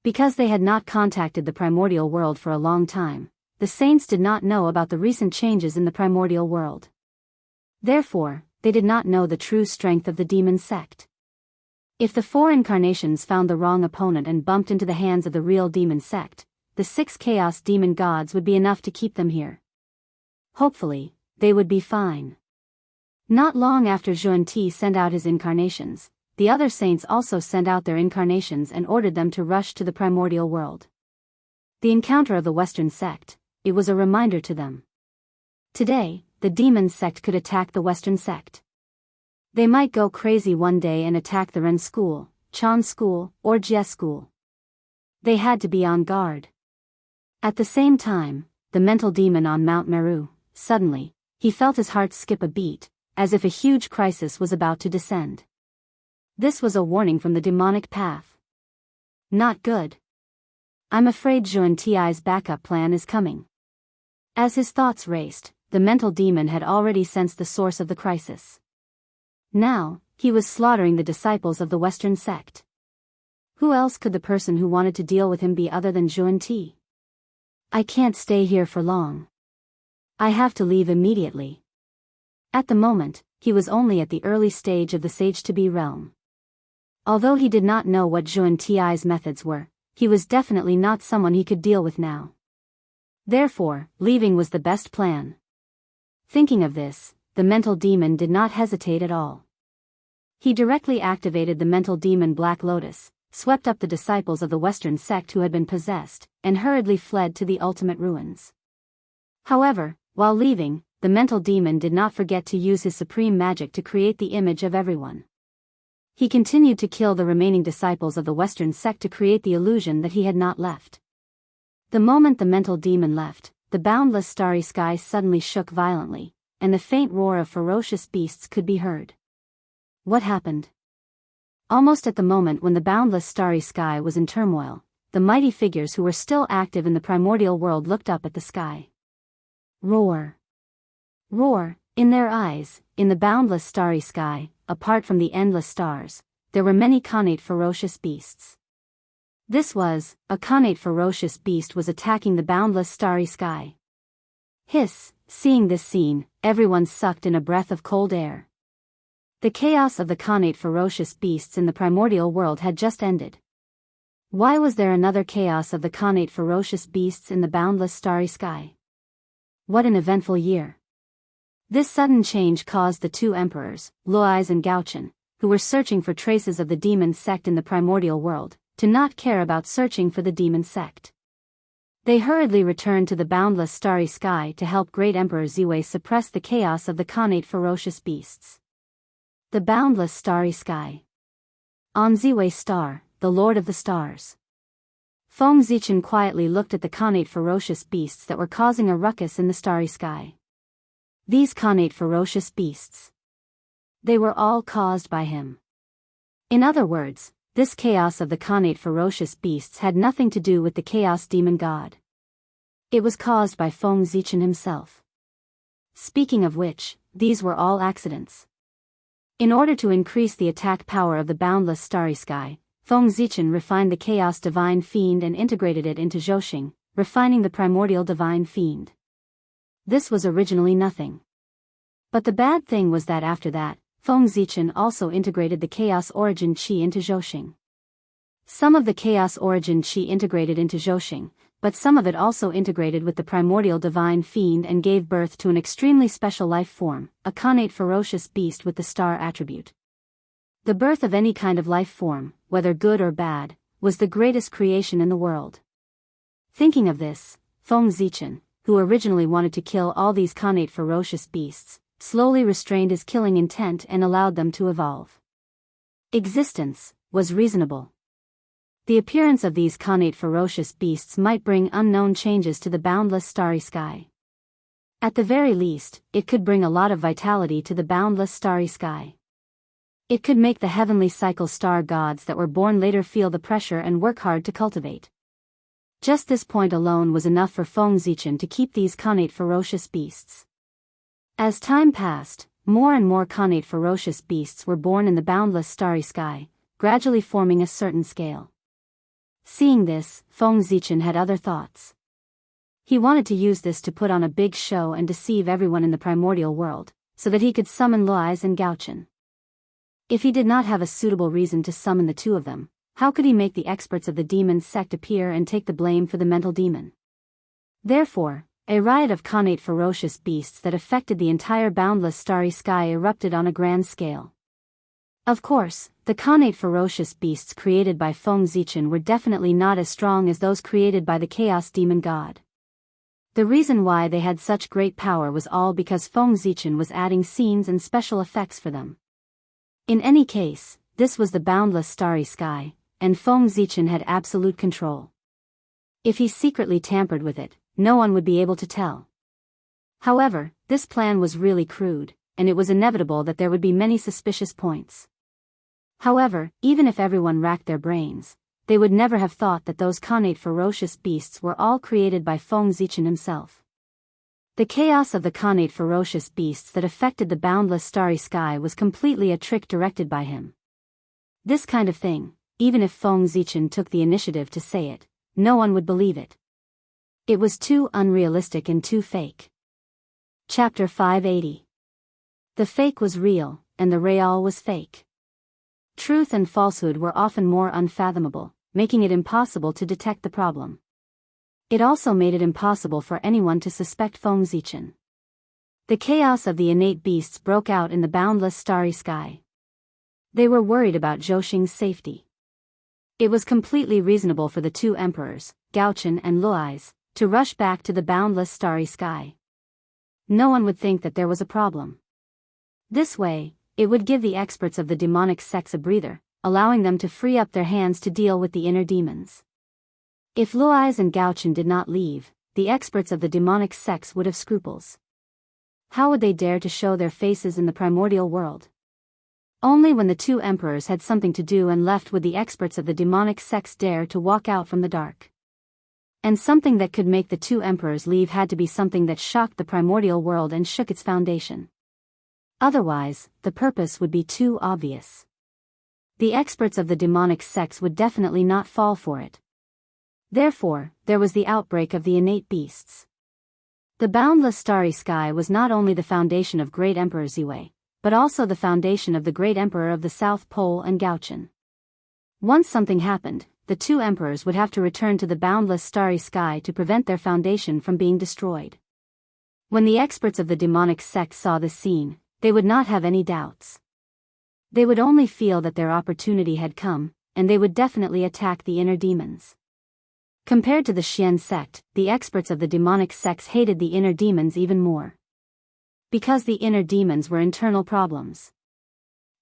Because they had not contacted the primordial world for a long time, the saints did not know about the recent changes in the primordial world. Therefore, they did not know the true strength of the demon sect. If the four incarnations found the wrong opponent and bumped into the hands of the real demon sect, the 6 chaos demon gods would be enough to keep them here. Hopefully, they would be fine. Not long after Xuan-Ti sent out his incarnations, the other saints also sent out their incarnations and ordered them to rush to the primordial world. The encounter of the Western sect, it was a reminder to them. Today, the demon sect could attack the Western sect. They might go crazy one day and attack the Ren school, Chan school, or Jie school. They had to be on guard. At the same time, the mental demon on Mount Meru, suddenly, he felt his heart skip a beat, as if a huge crisis was about to descend. This was a warning from the demonic path. Not good. I'm afraid Xuan-Ti's backup plan is coming. As his thoughts raced, the mental demon had already sensed the source of the crisis. Now, he was slaughtering the disciples of the Western sect. Who else could the person who wanted to deal with him be other than Xuan-Ti? I can't stay here for long. I have to leave immediately. At the moment, he was only at the early stage of the sage-to-be realm. Although he did not know what Xuan-Ti's methods were, he was definitely not someone he could deal with now. Therefore, leaving was the best plan. Thinking of this, the mental demon did not hesitate at all. He directly activated the mental demon Black Lotus, swept up the disciples of the Western sect who had been possessed, and hurriedly fled to the ultimate ruins. However, while leaving, the mental demon did not forget to use his supreme magic to create the image of everyone. He continued to kill the remaining disciples of the Western sect to create the illusion that he had not left. The moment the mental demon left, the boundless starry sky suddenly shook violently, and the faint roar of ferocious beasts could be heard. What happened? Almost at the moment when the boundless starry sky was in turmoil, the mighty figures who were still active in the primordial world looked up at the sky. Roar! Roar! In their eyes, in the boundless starry sky, apart from the endless stars, there were many connate ferocious beasts. This was, a connate ferocious beast was attacking the boundless starry sky. Hiss! Seeing this scene, everyone sucked in a breath of cold air. The chaos of the connate ferocious beasts in the primordial world had just ended. Why was there another chaos of the connate ferocious beasts in the boundless starry sky? What an eventful year. This sudden change caused the two emperors, Luoyes and Gaochen, who were searching for traces of the demon sect in the primordial world, to not care about searching for the demon sect. They hurriedly returned to the boundless starry sky to help Great Emperor Ziwei suppress the chaos of the connate ferocious beasts. The boundless starry sky. On Ziwei star, the lord of the stars. Feng Zichen quietly looked at the connate ferocious beasts that were causing a ruckus in the starry sky. These connate ferocious beasts. They were all caused by him. In other words, this chaos of the connate ferocious beasts had nothing to do with the chaos demon god. It was caused by Feng Zichen himself. Speaking of which, these were all accidents. In order to increase the attack power of the boundless starry sky, Feng Zichen refined the chaos divine fiend and integrated it into Zhouxing, refining the primordial divine fiend. This was originally nothing. But the bad thing was that after that, Feng Zichen also integrated the Chaos Origin Qi into Zhouxing. Some of the Chaos Origin Qi integrated into Zhouxing, but some of it also integrated with the primordial divine fiend and gave birth to an extremely special life form, a connate ferocious beast with the star attribute. The birth of any kind of life form, whether good or bad, was the greatest creation in the world. Thinking of this, Feng Zichen, who originally wanted to kill all these connate ferocious beasts, slowly restrained his killing intent and allowed them to evolve. Existence was reasonable. The appearance of these connate ferocious beasts might bring unknown changes to the boundless starry sky. At the very least, it could bring a lot of vitality to the boundless starry sky. It could make the heavenly cycle star gods that were born later feel the pressure and work hard to cultivate. Just this point alone was enough for Feng Zichen to keep these connate ferocious beasts. As time passed, more and more connate ferocious beasts were born in the boundless starry sky, gradually forming a certain scale. Seeing this, Feng Zichen had other thoughts. He wanted to use this to put on a big show and deceive everyone in the primordial world, so that he could summon Luais and Gaochen. If he did not have a suitable reason to summon the two of them, how could he make the experts of the demon sect appear and take the blame for the mental demon? Therefore, a riot of connate ferocious beasts that affected the entire boundless starry sky erupted on a grand scale. Of course, the connate ferocious beasts created by Feng Zichen were definitely not as strong as those created by the chaos demon god. The reason why they had such great power was all because Feng Zichen was adding scenes and special effects for them. In any case, this was the boundless starry sky, and Feng Zichen had absolute control. If he secretly tampered with it, no one would be able to tell. However, this plan was really crude, and it was inevitable that there would be many suspicious points. However, even if everyone racked their brains, they would never have thought that those connate ferocious beasts were all created by Feng Zichen himself. The chaos of the connate ferocious beasts that affected the boundless starry sky was completely a trick directed by him. This kind of thing, even if Feng Zichen took the initiative to say it, no one would believe it. It was too unrealistic and too fake. Chapter 580. The fake was real, and the real was fake. Truth and falsehood were often more unfathomable, making it impossible to detect the problem. It also made it impossible for anyone to suspect Feng Zichen. The chaos of the innate beasts broke out in the boundless starry sky. They were worried about Zhou safety. It was completely reasonable for the two emperors, Gaochen and Luais, to rush back to the boundless starry sky. No one would think that there was a problem. This way, it would give the experts of the demonic sects a breather, allowing them to free up their hands to deal with the inner demons. If Luais and Gaochen did not leave, the experts of the demonic sects would have scruples. How would they dare to show their faces in the primordial world? Only when the two emperors had something to do and left would the experts of the demonic sects dare to walk out from the dark. And something that could make the two emperors leave had to be something that shocked the primordial world and shook its foundation. Otherwise, the purpose would be too obvious. The experts of the demonic sects would definitely not fall for it. Therefore, there was the outbreak of the innate beasts. The boundless starry sky was not only the foundation of Great Emperor Ziwei, but also the foundation of the Great Emperor of the South Pole and Gaochen. Once something happened, the two emperors would have to return to the boundless starry sky to prevent their foundation from being destroyed. When the experts of the demonic sect saw this scene, they would not have any doubts. They would only feel that their opportunity had come, and they would definitely attack the inner demons. Compared to the Xian sect, the experts of the demonic sects hated the inner demons even more. Because the inner demons were internal problems.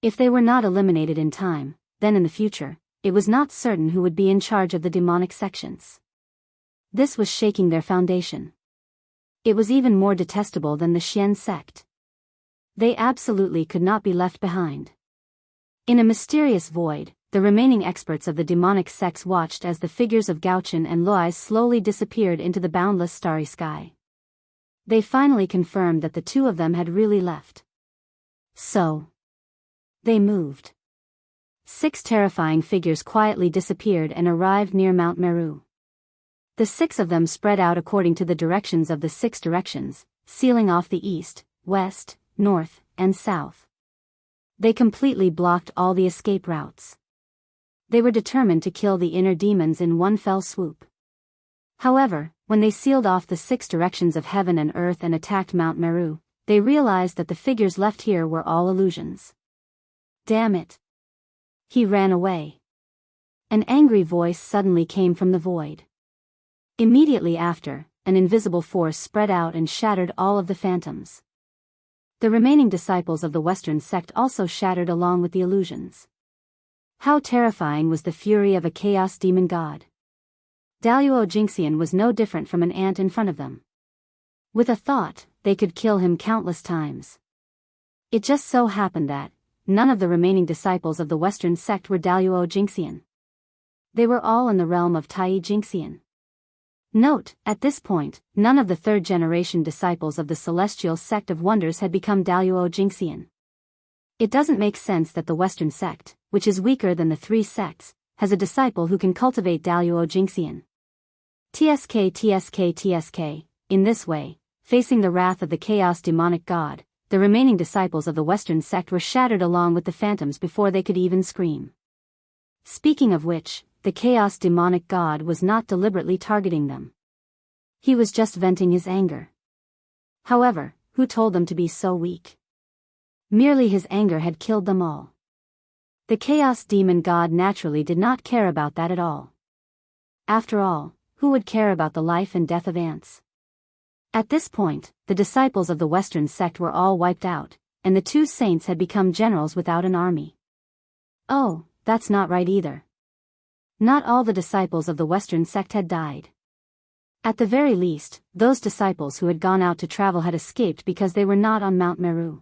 If they were not eliminated in time, then in the future, it was not certain who would be in charge of the demonic sections. This was shaking their foundation. It was even more detestable than the Xian sect. They absolutely could not be left behind. In a mysterious void, the remaining experts of the demonic sects watched as the figures of Gaochen and Luais slowly disappeared into the boundless starry sky. They finally confirmed that the two of them had really left. So, they moved. 6 terrifying figures quietly disappeared and arrived near Mount Meru. The 6 of them spread out according to the directions of the 6 directions, sealing off the east, west, north, and south. They completely blocked all the escape routes. They were determined to kill the inner demons in one fell swoop. However, when they sealed off the 6 directions of heaven and earth and attacked Mount Meru, they realized that the figures left here were all illusions. Damn it! He ran away. An angry voice suddenly came from the void. Immediately after, an invisible force spread out and shattered all of the phantoms. The remaining disciples of the Western sect also shattered along with the illusions. How terrifying was the fury of a chaos demon god! Daluo Jinxian was no different from an ant in front of them. With a thought, they could kill him countless times. It just so happened that none of the remaining disciples of the Western sect were Daluo Jinxian. They were all in the realm of Tai Jinxian. Note, at this point, none of the 3rd-generation disciples of the Celestial Sect of Wonders had become Daluo Jinxian. It doesn't make sense that the Western sect, which is weaker than the 3 sects, has a disciple who can cultivate Daluo Jinxian. TSK. In this way, facing the wrath of the chaos demonic god, the remaining disciples of the Western sect were shattered along with the phantoms before they could even scream. Speaking of which, the chaos demonic god was not deliberately targeting them. He was just venting his anger. However, who told them to be so weak? Merely his anger had killed them all. The chaos demon god naturally did not care about that at all. After all, who would care about the life and death of ants? At this point, the disciples of the Western sect were all wiped out, and the 2 saints had become generals without an army. Oh, that's not right either. Not all the disciples of the Western sect had died. At the very least, those disciples who had gone out to travel had escaped because they were not on Mount Meru.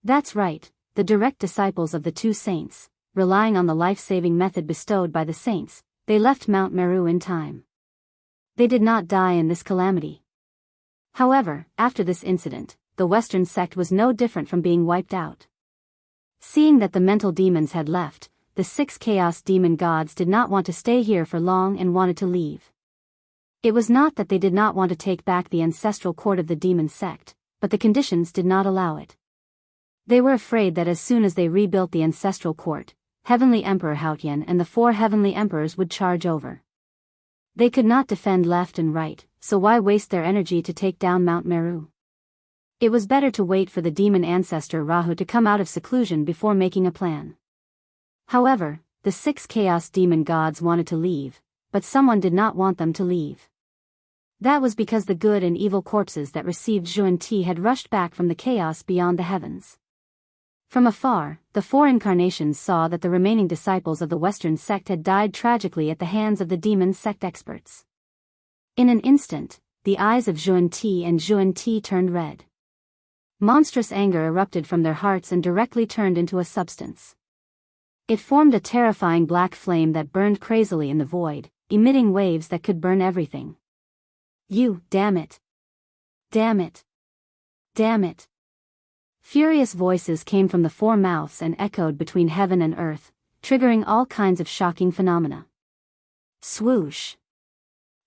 That's right, the direct disciples of the 2 saints, relying on the life-saving method bestowed by the saints, they left Mount Meru in time. They did not die in this calamity. However, after this incident, the Western sect was no different from being wiped out. Seeing that the mental demons had left, the 6 chaos demon gods did not want to stay here for long and wanted to leave. It was not that they did not want to take back the ancestral court of the demon sect, but the conditions did not allow it. They were afraid that as soon as they rebuilt the ancestral court, Heavenly Emperor Haotian and the 4 heavenly emperors would charge over. They could not defend left and right, so why waste their energy to take down Mount Meru? It was better to wait for the demon ancestor Rahu to come out of seclusion before making a plan. However, the 6 chaos demon gods wanted to leave, but someone did not want them to leave. That was because the good and evil corpses that received Zhuan-Ti had rushed back from the chaos beyond the heavens. From afar, the 4 incarnations saw that the remaining disciples of the Western sect had died tragically at the hands of the demon sect experts. In an instant, the eyes of Zhuan-Ti and Zhuan-Ti turned red. Monstrous anger erupted from their hearts and directly turned into a substance. It formed a terrifying black flame that burned crazily in the void, emitting waves that could burn everything. You, damn it! Damn it! Damn it! Furious voices came from the 4 mouths and echoed between heaven and earth, triggering all kinds of shocking phenomena. Swoosh!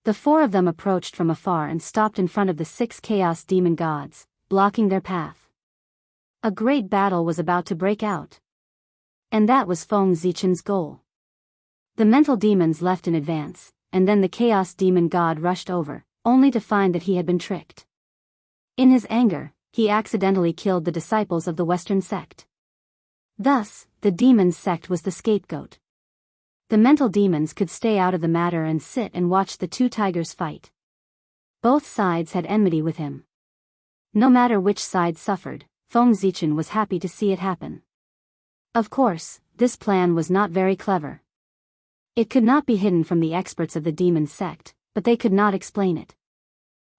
The 4 of them approached from afar and stopped in front of the 6 chaos demon gods, blocking their path. A great battle was about to break out. And that was Feng Zichen's goal. The mental demons left in advance, and then the chaos demon god rushed over, only to find that he had been tricked. In his anger, he accidentally killed the disciples of the Western sect. Thus, the demons sect was the scapegoat. The mental demons could stay out of the matter and sit and watch the 2 tigers fight. Both sides had enmity with him. No matter which side suffered, Feng Zichen was happy to see it happen. Of course, this plan was not very clever. It could not be hidden from the experts of the demon sect, but they could not explain it.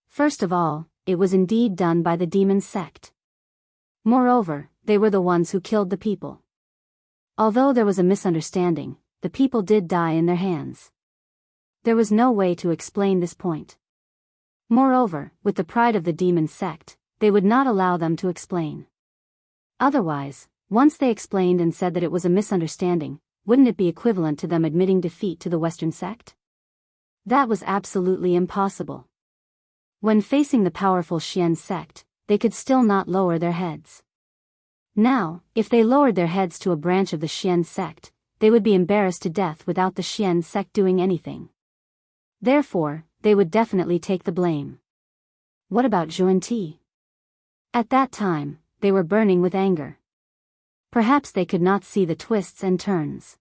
First of all, it was indeed done by the demon sect. Moreover, they were the ones who killed the people. Although there was a misunderstanding, the people did die in their hands. There was no way to explain this point. Moreover, with the pride of the demon sect, they would not allow them to explain. Otherwise, once they explained and said that it was a misunderstanding, wouldn't it be equivalent to them admitting defeat to the Western sect? That was absolutely impossible. When facing the powerful Xian sect, they could still not lower their heads. Now, if they lowered their heads to a branch of the Xian sect, they would be embarrassed to death without the Xian sect doing anything. Therefore, they would definitely take the blame. What about Zhuan-Ti? At that time, they were burning with anger. Perhaps they could not see the twists and turns.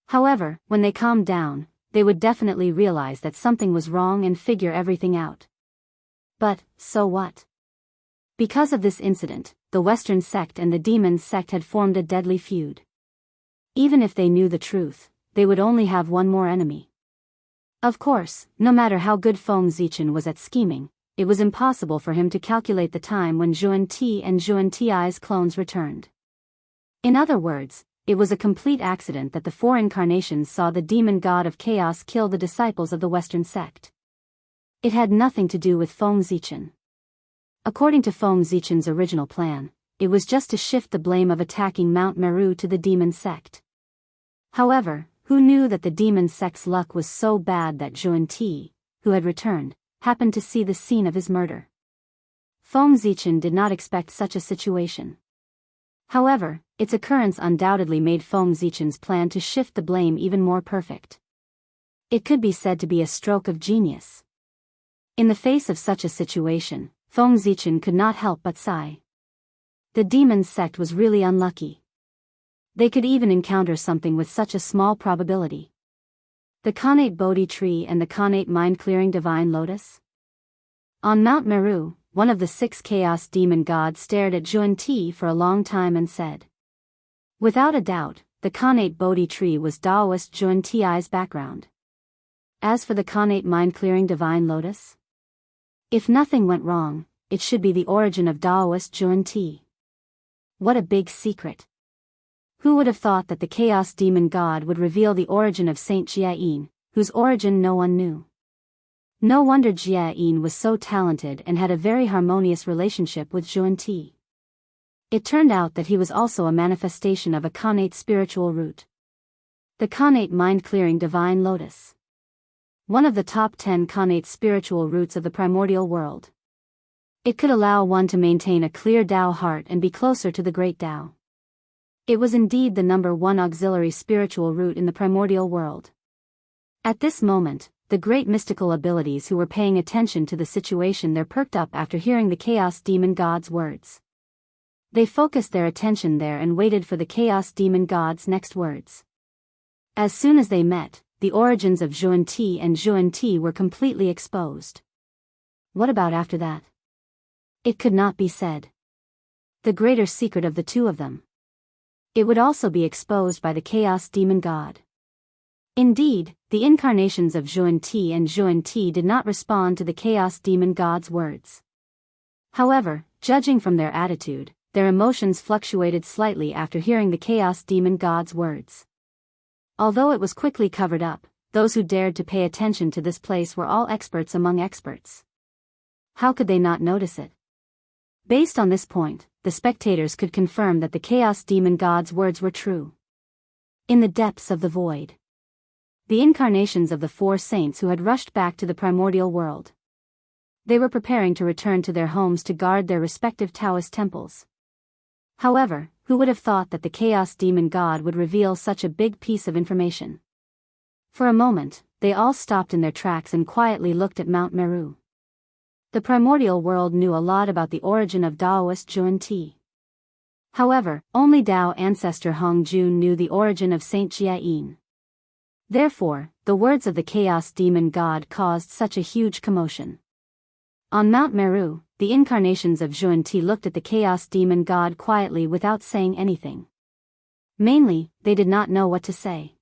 However, when they calmed down, they would definitely realize that something was wrong and figure everything out. But, so what? Because of this incident, the Western sect and the Demon sect had formed a deadly feud. Even if they knew the truth, they would only have one more enemy. Of course, no matter how good Feng Zichen was at scheming, it was impossible for him to calculate the time when Zhuan-Ti and Zhuan-Ti's clones returned. In other words, it was a complete accident that the four incarnations saw the demon god of chaos kill the disciples of the Western sect. It had nothing to do with Feng Zichen. According to Feng Zichen's original plan, it was just to shift the blame of attacking Mount Meru to the demon sect. However, who knew that the demon sect's luck was so bad that Zhuan-Ti, who had returned, happened to see the scene of his murder? Feng Zichen did not expect such a situation. However, its occurrence undoubtedly made Feng Zichen's plan to shift the blame even more perfect. It could be said to be a stroke of genius. In the face of such a situation, Feng Zichen could not help but sigh. The demon sect was really unlucky. They could even encounter something with such a small probability. The Khanate Bodhi tree and the Khanate mind-clearing divine lotus? On Mount Meru, one of the 6 chaos demon gods stared at Zhuan-Ti for a long time and said. Without a doubt, the Khanate Bodhi tree was Taoist Zhuan-Ti's background. As for the Khanate mind-clearing divine lotus? If nothing went wrong, it should be the origin of Taoist Zhuan-Ti. What a big secret. Who would have thought that the chaos demon god would reveal the origin of Saint Jia-yin, whose origin no one knew? No wonder Jia-yin was so talented and had a very harmonious relationship with Zhuan-Ti. It turned out that he was also a manifestation of a Khanate spiritual root. The Khanate mind-clearing divine lotus. One of the top 10 Khanate spiritual roots of the primordial world. It could allow one to maintain a clear Tao heart and be closer to the great Tao. It was indeed the number 1 auxiliary spiritual root in the primordial world. At this moment, the great mystical abilities who were paying attention to the situation there perked up after hearing the chaos demon god's words. They focused their attention there and waited for the chaos demon god's next words. As soon as they met, the origins of Zhuan-Ti and Zhuan-Ti were completely exposed. What about after that? It could not be said. The greater secret of the two of them. It would also be exposed by the chaos demon god. Indeed, the incarnations of Zhuan-Ti and Zhuan-Ti did not respond to the chaos demon god's words. However, judging from their attitude, their emotions fluctuated slightly after hearing the chaos demon god's words. Although it was quickly covered up, those who dared to pay attention to this place were all experts among experts. How could they not notice it? Based on this point, the spectators could confirm that the chaos demon god's words were true. In the depths of the void. The incarnations of the 4 saints who had rushed back to the primordial world. They were preparing to return to their homes to guard their respective Taoist temples. However, who would have thought that the chaos demon god would reveal such a big piece of information? For a moment, they all stopped in their tracks and quietly looked at Mount Meru. The primordial world knew a lot about the origin of Taoist Zhuan-Ti. However, only Tao ancestor Hong Jun knew the origin of Saint Jia-yin. Therefore, the words of the chaos demon god caused such a huge commotion. On Mount Meru, the incarnations of Zhuan-Ti looked at the chaos demon god quietly without saying anything. Mainly, they did not know what to say.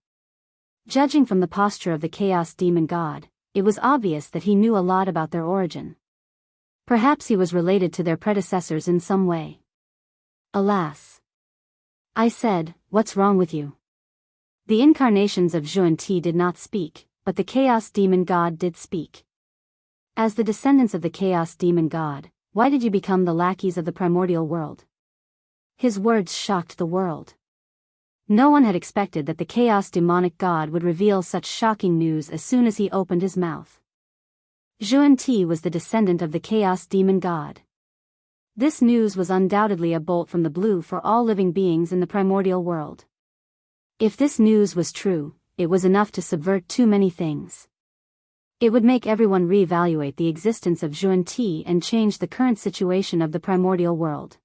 Judging from the posture of the chaos demon god, it was obvious that he knew a lot about their origin. Perhaps he was related to their predecessors in some way. Alas! I said, what's wrong with you? The incarnations of Zhuan-Ti did not speak, but the chaos demon god did speak. As the descendants of the chaos demon god, why did you become the lackeys of the primordial world? His words shocked the world. No one had expected that the chaos demonic god would reveal such shocking news as soon as he opened his mouth. Zhuan-Ti was the descendant of the chaos demon god. This news was undoubtedly a bolt from the blue for all living beings in the primordial world. If this news was true, it was enough to subvert too many things. It would make everyone reevaluate the existence of Zhuan-Ti and change the current situation of the primordial world.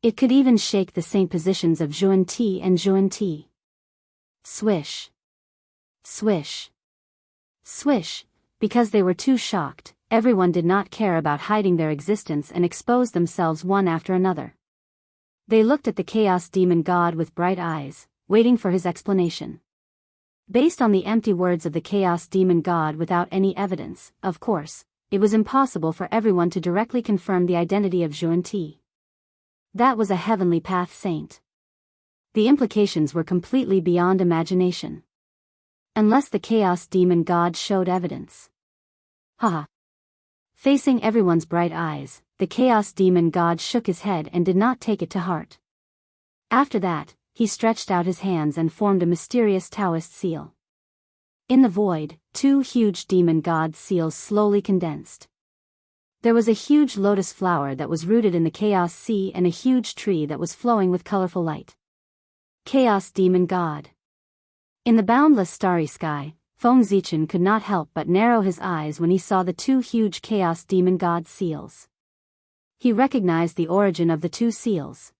It could even shake the saint positions of Zhuan-Ti and Zhuan-Ti. Swish. Swish. Swish. Because they were too shocked, everyone did not care about hiding their existence and exposed themselves one after another. They looked at the Chaos Demon God with bright eyes, waiting for his explanation. Based on the empty words of the Chaos Demon God without any evidence, of course, it was impossible for everyone to directly confirm the identity of Zhuan-Ti. That was a heavenly path saint. The implications were completely beyond imagination. Unless the Chaos Demon God showed evidence. Haha. Facing everyone's bright eyes, the Chaos Demon God shook his head and did not take it to heart. After that, he stretched out his hands and formed a mysterious Taoist seal. In the void, two huge demon god seals slowly condensed. There was a huge lotus flower that was rooted in the Chaos Sea and a huge tree that was flowing with colorful light. Chaos Demon God. In the boundless starry sky, Feng Zichen could not help but narrow his eyes when he saw the two huge Chaos Demon God seals. He recognized the origin of the two seals.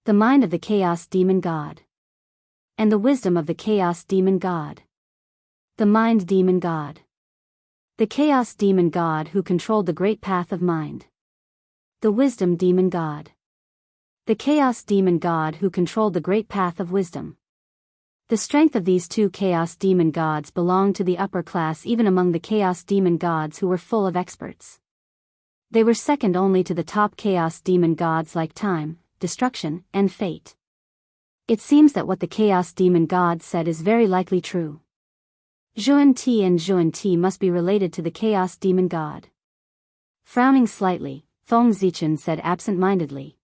The mind of the Chaos Demon God. And the wisdom of the Chaos Demon God. The Mind Demon God. The Chaos Demon God who controlled the great path of mind. The Wisdom Demon God. The Chaos Demon God who controlled the great path of wisdom. The strength of these two Chaos Demon Gods belonged to the upper class even among the Chaos Demon Gods who were full of experts. They were second only to the top Chaos Demon Gods like time, destruction, and fate. It seems that what the Chaos Demon God said is very likely true. Zhuan-Ti and Zhuan-Ti must be related to the Chaos Demon God. Frowning slightly, Feng Zichen said absent-mindedly.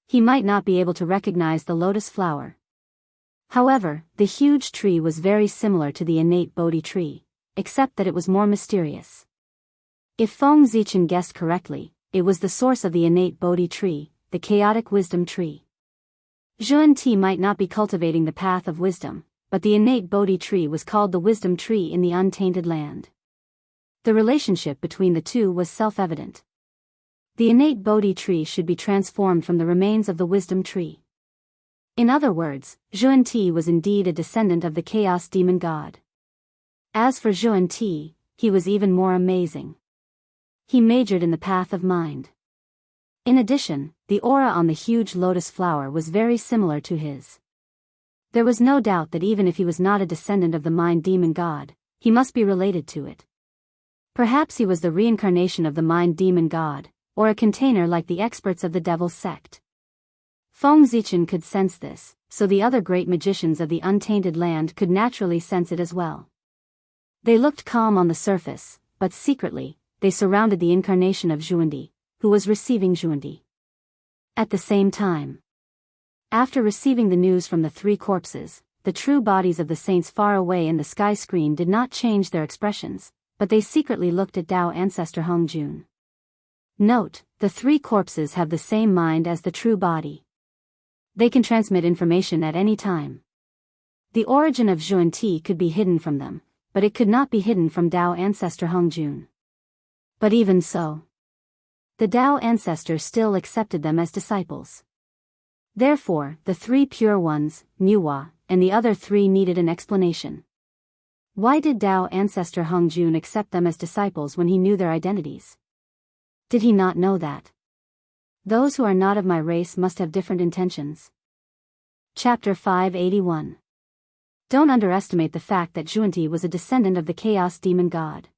He might not be able to recognize the lotus flower. However, the huge tree was very similar to the innate Bodhi tree, except that it was more mysterious. If Feng Zichen guessed correctly, it was the source of the innate Bodhi tree, the chaotic wisdom tree. Zhuan-Ti might not be cultivating the path of wisdom, but the innate Bodhi tree was called the wisdom tree in the untainted land. The relationship between the two was self-evident. The innate Bodhi tree should be transformed from the remains of the wisdom tree. In other words, Zhuan-Ti was indeed a descendant of the Chaos Demon God. As for Zhuan-Ti, he was even more amazing. He majored in the path of mind. In addition, the aura on the huge lotus flower was very similar to his. There was no doubt that even if he was not a descendant of the Mind Demon God, he must be related to it. Perhaps he was the reincarnation of the Mind Demon God, or a container like the experts of the Devil's Sect. Feng Zichen could sense this, so the other great magicians of the untainted land could naturally sense it as well. They looked calm on the surface, but secretly, they surrounded the incarnation of Zhuan-Ti, who was receiving Zhuan-Ti. At the same time, after receiving the news from the three corpses, the true bodies of the saints far away in the sky screen did not change their expressions, but they secretly looked at Tao ancestor Hongjun. Note, the three corpses have the same mind as the true body. They can transmit information at any time. The origin of Zhuan-Ti could be hidden from them, but it could not be hidden from Tao ancestor Hongjun. But even so, the Tao ancestor still accepted them as disciples. Therefore, the three pure ones, Nuwa, and the other three needed an explanation. Why did Tao ancestor Hongjun accept them as disciples when he knew their identities? Did he not know that those who are not of my race must have different intentions? Chapter 581. Don't underestimate the fact that Zhuan-Ti was a descendant of the Chaos Demon God.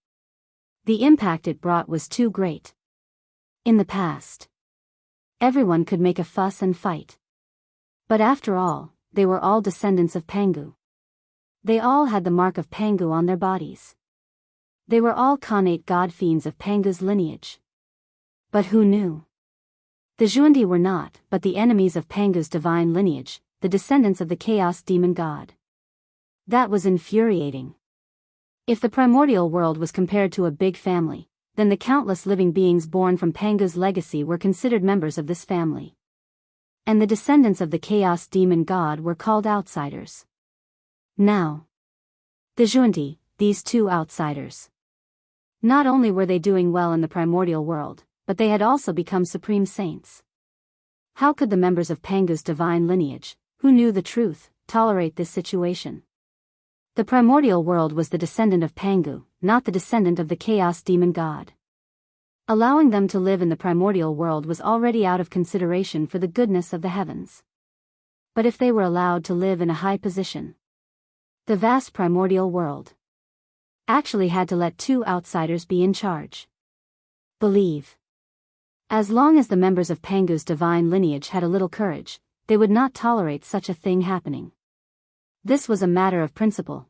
The impact it brought was too great. In the past, everyone could make a fuss and fight. But after all, they were all descendants of Pangu. They all had the mark of Pangu on their bodies. They were all Khanate god fiends of Pangu's lineage. But who knew? The Zhuan-Ti were not, but the enemies of Pangu's divine lineage, the descendants of the Chaos Demon God. That was infuriating. If the primordial world was compared to a big family, then the countless living beings born from Pangu's legacy were considered members of this family. And the descendants of the Chaos Demon God were called outsiders. Now, the Zhuan-Ti, these two outsiders. Not only were they doing well in the primordial world, but they had also become supreme saints. How could the members of Pangu's divine lineage, who knew the truth, tolerate this situation? The primordial world was the descendant of Pangu, not the descendant of the chaos demon god. Allowing them to live in the primordial world was already out of consideration for the goodness of the heavens. But if they were allowed to live in a high position, the vast primordial world actually had to let two outsiders be in charge. Believe. As long as the members of Pangu's divine lineage had a little courage, they would not tolerate such a thing happening. This was a matter of principle.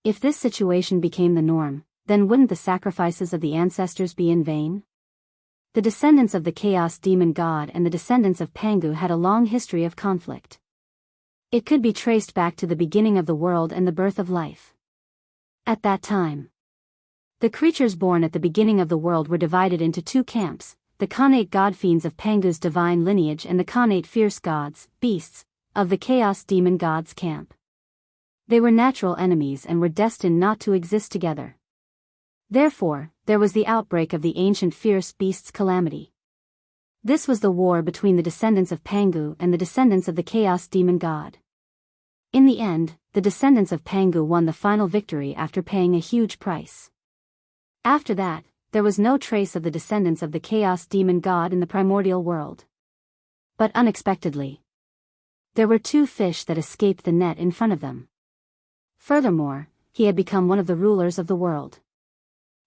If this situation became the norm, then wouldn't the sacrifices of the ancestors be in vain? The descendants of the chaos demon god and the descendants of Pangu had a long history of conflict. It could be traced back to the beginning of the world and the birth of life. At that time, the creatures born at the beginning of the world were divided into two camps, the connate god-fiends of Pangu's divine lineage and the connate fierce gods, beasts, of the chaos demon god's camp. They were natural enemies and were destined not to exist together. Therefore, there was the outbreak of the ancient fierce beasts' calamity. This was the war between the descendants of Pangu and the descendants of the chaos demon god. In the end, the descendants of Pangu won the final victory after paying a huge price. After that, there was no trace of the descendants of the chaos demon god in the primordial world. But unexpectedly, there were two fish that escaped the net in front of them. Furthermore, he had become one of the rulers of the world.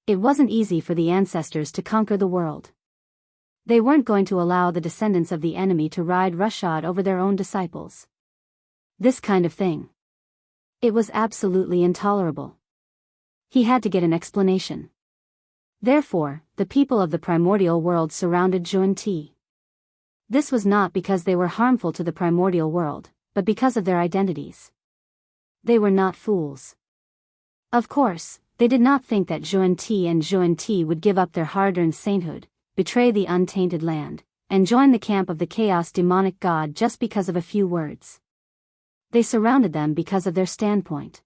It wasn't easy for the ancestors to conquer the world. They weren't going to allow the descendants of the enemy to ride roughshod over their own disciples. This kind of thing. It was absolutely intolerable. He had to get an explanation. Therefore, the people of the primordial world surrounded Zhuan-Ti. This was not because they were harmful to the primordial world, but because of their identities. They were not fools. Of course, they did not think that Zhuan-Ti would give up their hard-earned sainthood, betray the untainted land, and join the camp of the chaos demonic god just because of a few words. They surrounded them because of their standpoint.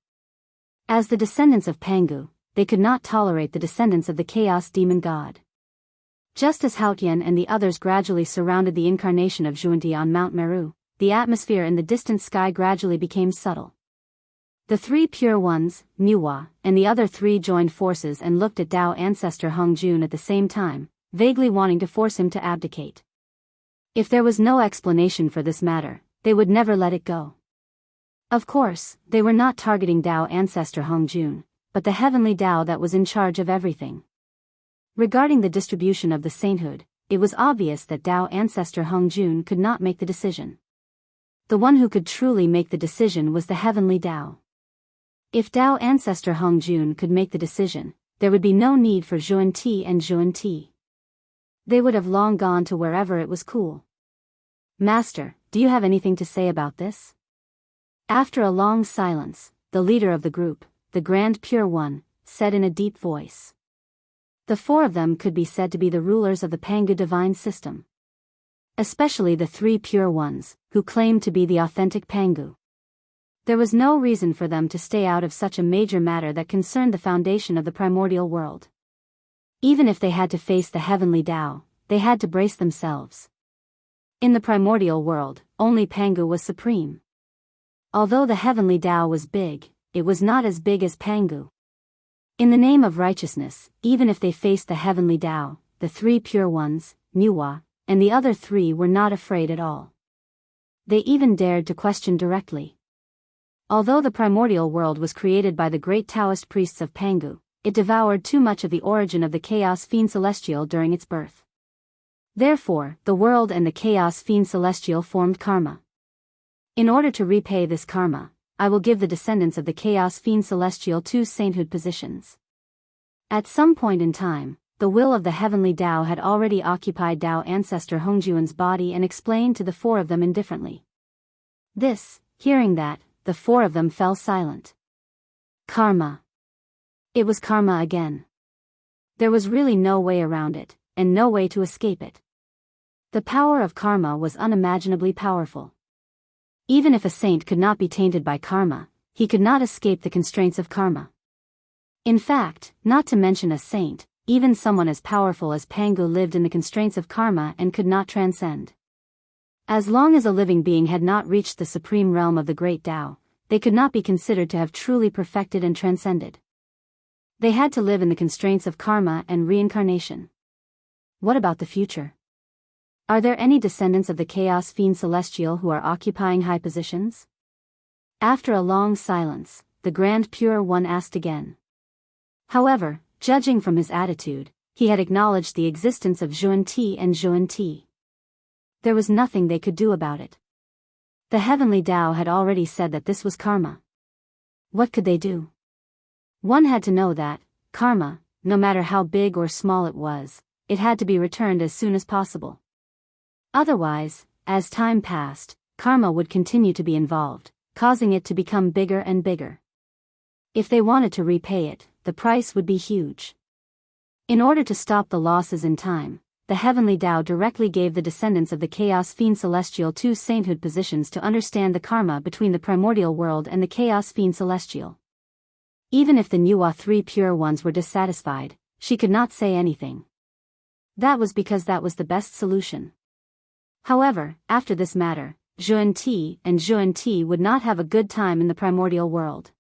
As the descendants of Pangu, they could not tolerate the descendants of the chaos demon god. Just as Haotian and the others gradually surrounded the incarnation of Zhuan-Ti on Mount Meru, the atmosphere in the distant sky gradually became subtle. The three pure ones, Niwa, and the other three joined forces and looked at Tao ancestor Hung Jun at the same time, vaguely wanting to force him to abdicate. If there was no explanation for this matter, they would never let it go. Of course, they were not targeting Tao ancestor Hung Jun, but the heavenly Tao that was in charge of everything. Regarding the distribution of the sainthood, it was obvious that Tao ancestor Hung Jun could not make the decision. The one who could truly make the decision was the heavenly Tao. If Tao ancestor Hung Jun could make the decision, there would be no need for Zhuan-Ti and Zhuan-Ti. They would have long gone to wherever it was cool. Master, do you have anything to say about this? After a long silence, the leader of the group, the Grand Pure One, said in a deep voice. The four of them could be said to be the rulers of the Pangu divine system. Especially the three pure ones, who claimed to be the authentic Pangu. There was no reason for them to stay out of such a major matter that concerned the foundation of the primordial world. Even if they had to face the heavenly Tao, they had to brace themselves. In the primordial world, only Pangu was supreme. Although the heavenly Tao was big, it was not as big as Pangu. In the name of righteousness, even if they faced the heavenly Tao, the three pure ones, Niwa, and the other three were not afraid at all. They even dared to question directly. Although the primordial world was created by the great Taoist priests of Pangu, it devoured too much of the origin of the Chaos Fiend Celestial during its birth. Therefore, the world and the Chaos Fiend Celestial formed karma. In order to repay this karma, I will give the descendants of the Chaos Fiend Celestial 2 sainthood positions. At some point in time, the will of the heavenly Tao had already occupied Tao ancestor Hongjuan's body and explained to the four of them indifferently. Hearing that, the four of them fell silent. Karma. It was karma again. There was really no way around it, and no way to escape it. The power of karma was unimaginably powerful. Even if a saint could not be tainted by karma, he could not escape the constraints of karma. In fact, not to mention a saint, even someone as powerful as Pangu lived in the constraints of karma and could not transcend. As long as a living being had not reached the supreme realm of the great Tao, they could not be considered to have truly perfected and transcended. They had to live in the constraints of karma and reincarnation. What about the future? Are there any descendants of the Chaos Fiend Celestial who are occupying high positions? After a long silence, the Grand Pure One asked again. However, judging from his attitude, he had acknowledged the existence of Zhuan-Ti and Zhuan-Ti. There was nothing they could do about it. The heavenly Tao had already said that this was karma. What could they do? One had to know that, karma, no matter how big or small it was, it had to be returned as soon as possible. Otherwise, as time passed, karma would continue to be involved, causing it to become bigger and bigger. If they wanted to repay it, the price would be huge. In order to stop the losses in time, the heavenly Tao directly gave the descendants of the Chaos Fiend Celestial 2 sainthood positions to understand the karma between the primordial world and the Chaos Fiend Celestial. Even if the Nuwa 3 pure ones were dissatisfied, she could not say anything. That was because that was the best solution. However, after this matter, Zhuan-Ti and Zhuan-Ti would not have a good time in the primordial world.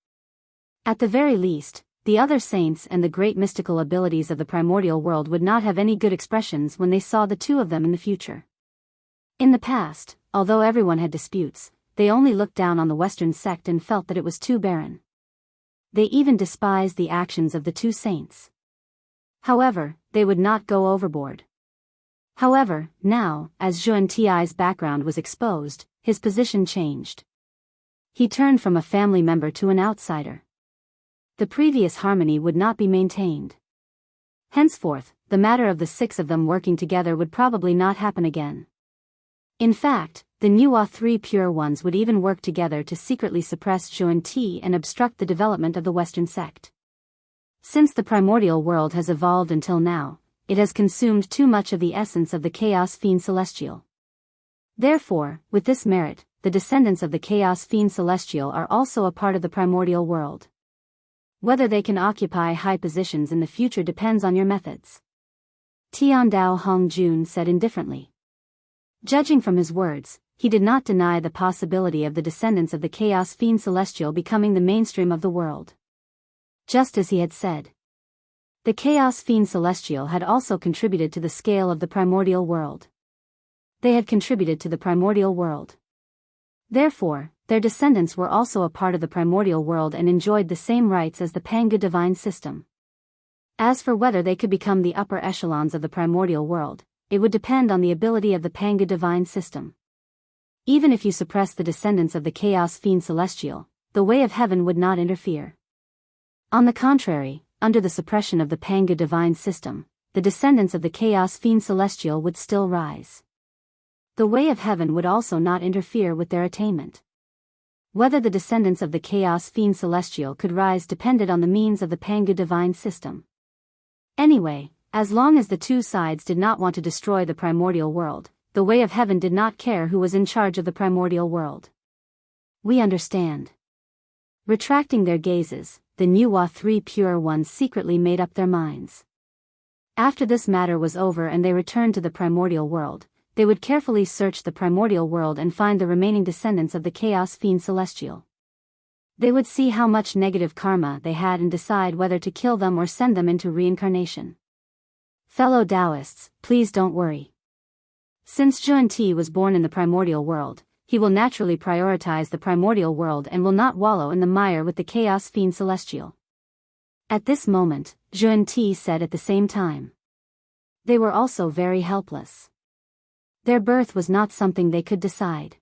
At the very least, the other saints and the great mystical abilities of the primordial world would not have any good expressions when they saw the two of them in the future. In the past, although everyone had disputes, they only looked down on the Western sect and felt that it was too barren. They even despised the actions of the two saints. However, they would not go overboard. However, now, as Zhuan-Ti's background was exposed, his position changed. He turned from a family member to an outsider. The previous harmony would not be maintained. Henceforth, the matter of the 6 of them working together would probably not happen again. In fact, the Nuwa 3 pure ones would even work together to secretly suppress Zhuan-Ti and obstruct the development of the Western sect. Since the primordial world has evolved until now, it has consumed too much of the essence of the Chaos Fiend Celestial. Therefore, with this merit, the descendants of the Chaos Fiend Celestial are also a part of the primordial world. Whether they can occupy high positions in the future depends on your methods. Tiandao Hongjun said indifferently. Judging from his words, he did not deny the possibility of the descendants of the Chaos Fiend Celestial becoming the mainstream of the world. Just as he had said. The Chaos Fiend Celestial had also contributed to the scale of the primordial world. They had contributed to the primordial world. Therefore, their descendants were also a part of the primordial world and enjoyed the same rights as the Pangu divine system. As for whether they could become the upper echelons of the primordial world, it would depend on the ability of the Pangu divine system. Even if you suppress the descendants of the Chaos Fiend Celestial, the way of heaven would not interfere. On the contrary, under the suppression of the Pangu divine system, the descendants of the Chaos Fiend Celestial would still rise. The way of heaven would also not interfere with their attainment. Whether the descendants of the Chaos Fiend Celestial could rise depended on the means of the Pangu divine system. Anyway, as long as the two sides did not want to destroy the primordial world, the way of heaven did not care who was in charge of the primordial world. We understand. Retracting their gazes, the Nuwa 3 pure ones secretly made up their minds. After this matter was over and they returned to the primordial world, they would carefully search the primordial world and find the remaining descendants of the Chaos Fiend Celestial. They would see how much negative karma they had and decide whether to kill them or send them into reincarnation. Fellow Taoists, please don't worry. Since Zhuan-Ti was born in the primordial world, he will naturally prioritize the primordial world and will not wallow in the mire with the Chaos Fiend Celestial. At this moment, Zhuan-Ti said at the same time. They were also very helpless. Their birth was not something they could decide.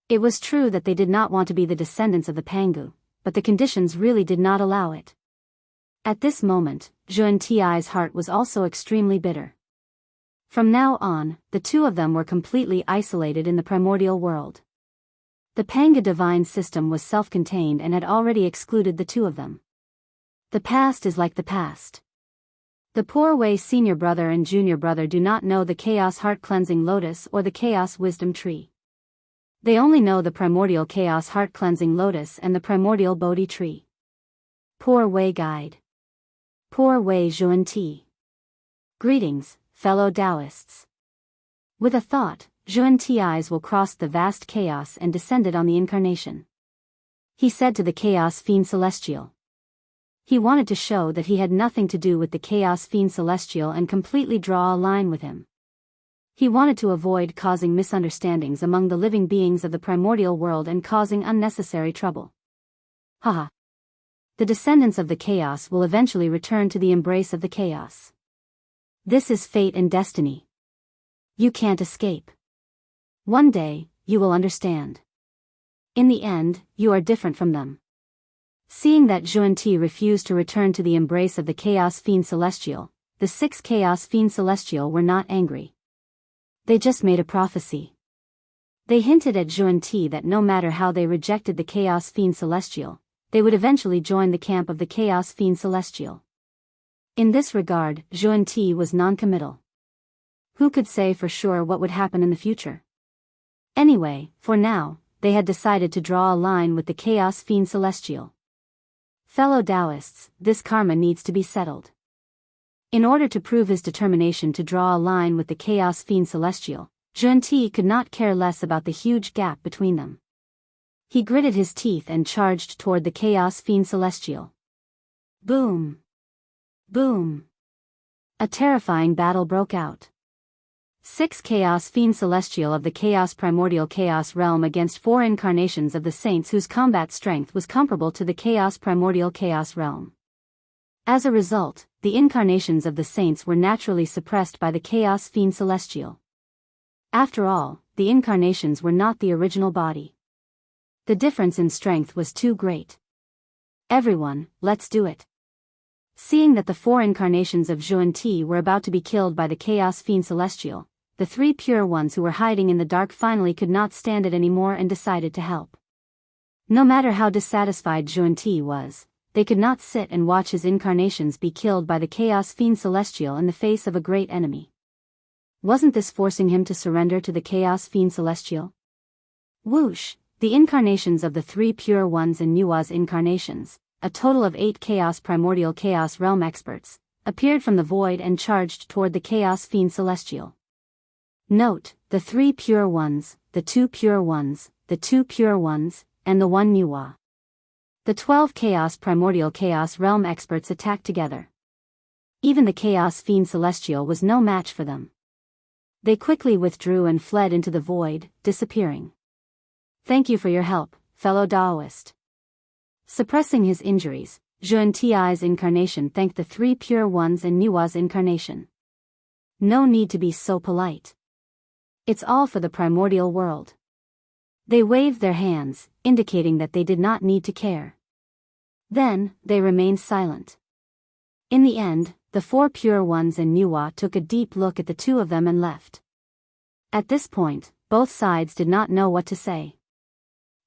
It was true that they did not want to be the descendants of the Pangu, but the conditions really did not allow it. At this moment, Zhuan-Ti's heart was also extremely bitter. From now on, the two of them were completely isolated in the primordial world. The Pangu divine system was self-contained and had already excluded the two of them. The past is like the past. The poor way senior brother and junior brother do not know the Chaos Heart Cleansing Lotus or the Chaos Wisdom Tree. They only know the primordial Chaos Heart Cleansing Lotus and the primordial Bodhi Tree. Poor way guide. Poor Wei Zhuan-Ti. Greetings, fellow Taoists. With a thought, Zhuan-Ti's eyes will crossed the vast chaos and descended on the incarnation. He said to the Chaos Fiend Celestial. He wanted to show that he had nothing to do with the Chaos Fiend Celestial and completely draw a line with him. He wanted to avoid causing misunderstandings among the living beings of the primordial world and causing unnecessary trouble. Haha. The descendants of the chaos will eventually return to the embrace of the chaos. This is fate and destiny. You can't escape. One day, you will understand. In the end, you are different from them. Seeing that Zhuan-Ti refused to return to the embrace of the Chaos Fiend Celestial, the 6 Chaos Fiend Celestial were not angry. They just made a prophecy. They hinted at Zhuan-Ti that no matter how they rejected the Chaos Fiend Celestial, they would eventually join the camp of the Chaos Fiend Celestial. In this regard, Zhuan-Ti was non-committal. Who could say for sure what would happen in the future? Anyway, for now, they had decided to draw a line with the Chaos Fiend Celestial. Fellow Taoists, this karma needs to be settled. In order to prove his determination to draw a line with the Chaos Fiend Celestial, Zhuan-Ti could not care less about the huge gap between them. He gritted his teeth and charged toward the Chaos Fiend Celestial. Boom! Boom! A terrifying battle broke out. 6 Chaos Fiend Celestial of the Chaos Primordial Chaos Realm against 4 incarnations of the Saints whose combat strength was comparable to the Chaos Primordial Chaos Realm. As a result, the incarnations of the Saints were naturally suppressed by the Chaos Fiend Celestial. After all, the incarnations were not the original body. The difference in strength was too great. Everyone, let's do it. Seeing that the 4 incarnations of Zhuan-Ti were about to be killed by the Chaos Fiend Celestial, the 3 pure ones who were hiding in the dark finally could not stand it anymore and decided to help. No matter how dissatisfied Zhuan-Ti was, they could not sit and watch his incarnations be killed by the Chaos Fiend Celestial in the face of a great enemy. Wasn't this forcing him to surrender to the Chaos Fiend Celestial? Whoosh! The incarnations of the 3 pure ones and Nua's incarnations, a total of 8 Chaos Primordial Chaos Realm experts, appeared from the void and charged toward the Chaos Fiend Celestial. Note, the 3 pure ones, the 2 pure ones, the 2 pure ones, and the 1 Nua. The 12 Chaos Primordial Chaos Realm experts attacked together. Even the Chaos Fiend Celestial was no match for them. They quickly withdrew and fled into the void, disappearing. Thank you for your help, fellow Taoist. Suppressing his injuries, Zhuan-Ti's incarnation thanked the 3 pure ones and Nua's incarnation. No need to be so polite. It's all for the primordial world. They waved their hands, indicating that they did not need to care. Then, they remained silent. In the end, the 4 pure ones and Nua took a deep look at the 2 of them and left. At this point, both sides did not know what to say.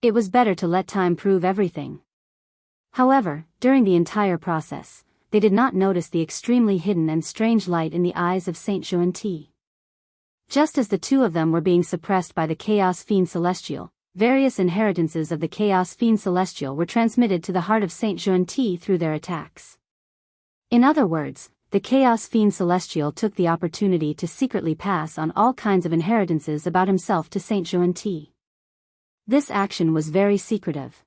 It was better to let time prove everything. However, during the entire process, they did not notice the extremely hidden and strange light in the eyes of Saint Zhuan-Ti. Just as the 2 of them were being suppressed by the Chaos Fiend Celestial, various inheritances of the Chaos Fiend Celestial were transmitted to the heart of Saint Zhuan-Ti through their attacks. In other words, the Chaos Fiend Celestial took the opportunity to secretly pass on all kinds of inheritances about himself to Saint Zhuan-Ti. This action was very secretive.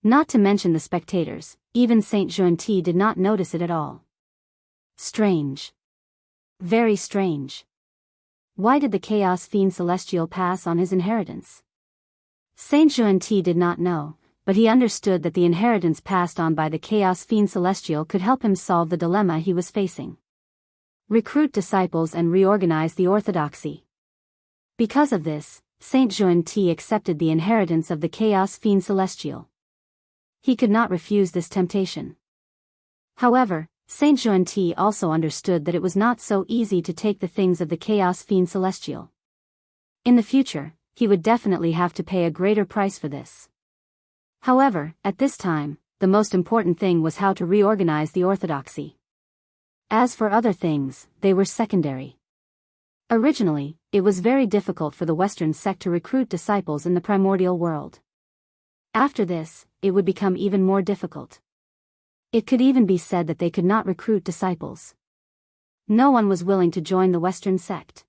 Not to mention the spectators, even Saint Zhuan-Ti did not notice it at all. Strange. Very strange. Why did the Chaos Fiend Celestial pass on his inheritance? Saint Zhuan-Ti did not know, but he understood that the inheritance passed on by the Chaos Fiend Celestial could help him solve the dilemma he was facing. Recruit disciples and reorganize the orthodoxy. Because of this, Saint Zhuan-Ti accepted the inheritance of the Chaos Fiend Celestial. He could not refuse this temptation. However, Saint Zhuan-Ti also understood that it was not so easy to take the things of the Chaos Fiend Celestial. In the future, he would definitely have to pay a greater price for this. However, at this time, the most important thing was how to reorganize the orthodoxy. As for other things, they were secondary. Originally, it was very difficult for the Western sect to recruit disciples in the primordial world. After this, it would become even more difficult. It could even be said that they could not recruit disciples. No one was willing to join the Western sect.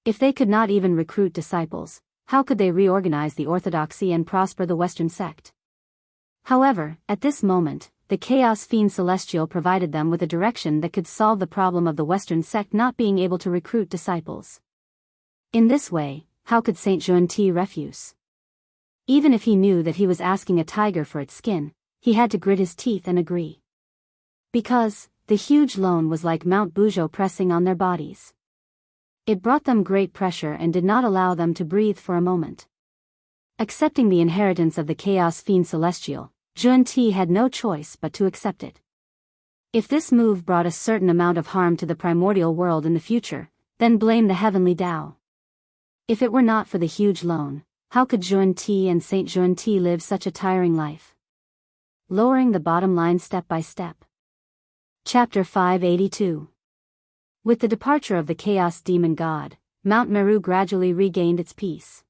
If they could not even recruit disciples, how could they reorganize the orthodoxy and prosper the Western sect? However, at this moment, the Chaos Fiend Celestial provided them with a direction that could solve the problem of the Western sect not being able to recruit disciples. In this way, how could Saint Juan-Ti refuse? Even if he knew that he was asking a tiger for its skin, he had to grit his teeth and agree. Because, the huge loan was like Mount Bujo pressing on their bodies. It brought them great pressure and did not allow them to breathe for a moment. Accepting the inheritance of the Chaos Fiend Celestial, Juan-Ti had no choice but to accept it. If this move brought a certain amount of harm to the primordial world in the future, then blame the heavenly Tao. If it were not for the huge loan, how could Juan-Ti and Saint Juan-Ti live such a tiring life? Lowering the bottom line step by step. Chapter 582. With the departure of the Chaos Demon God, Mount Meru gradually regained its peace.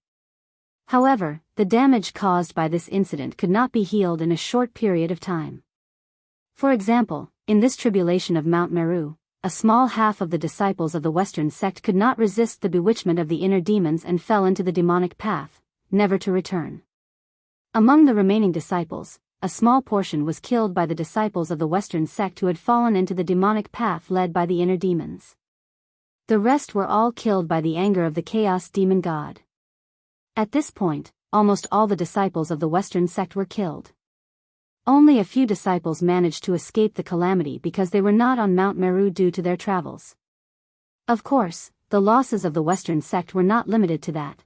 However, the damage caused by this incident could not be healed in a short period of time. For example, in this tribulation of Mount Meru, a small half of the disciples of the Western sect could not resist the bewitchment of the inner demons and fell into the demonic path, never to return. Among the remaining disciples, a small portion was killed by the disciples of the Western sect who had fallen into the demonic path led by the inner demons. The rest were all killed by the anger of the Chaos Demon God. At this point, almost all the disciples of the Western sect were killed. Only a few disciples managed to escape the calamity because they were not on Mount Meru due to their travels. Of course, the losses of the Western sect were not limited to that.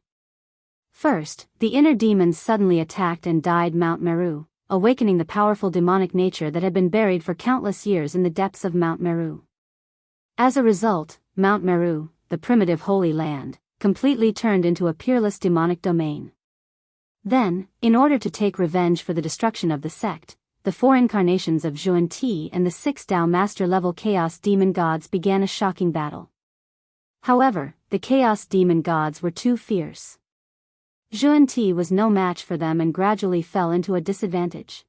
First, the inner demons suddenly attacked and died Mount Meru, awakening the powerful demonic nature that had been buried for countless years in the depths of Mount Meru. As a result, Mount Meru, the primitive Holy Land, completely turned into a peerless demonic domain. Then, in order to take revenge for the destruction of the sect, the 4 incarnations of Juan-Ti and the 6 Tao Master-level Chaos Demon Gods began a shocking battle. However, the Chaos Demon Gods were too fierce. Juan-Ti was no match for them and gradually fell into a disadvantage.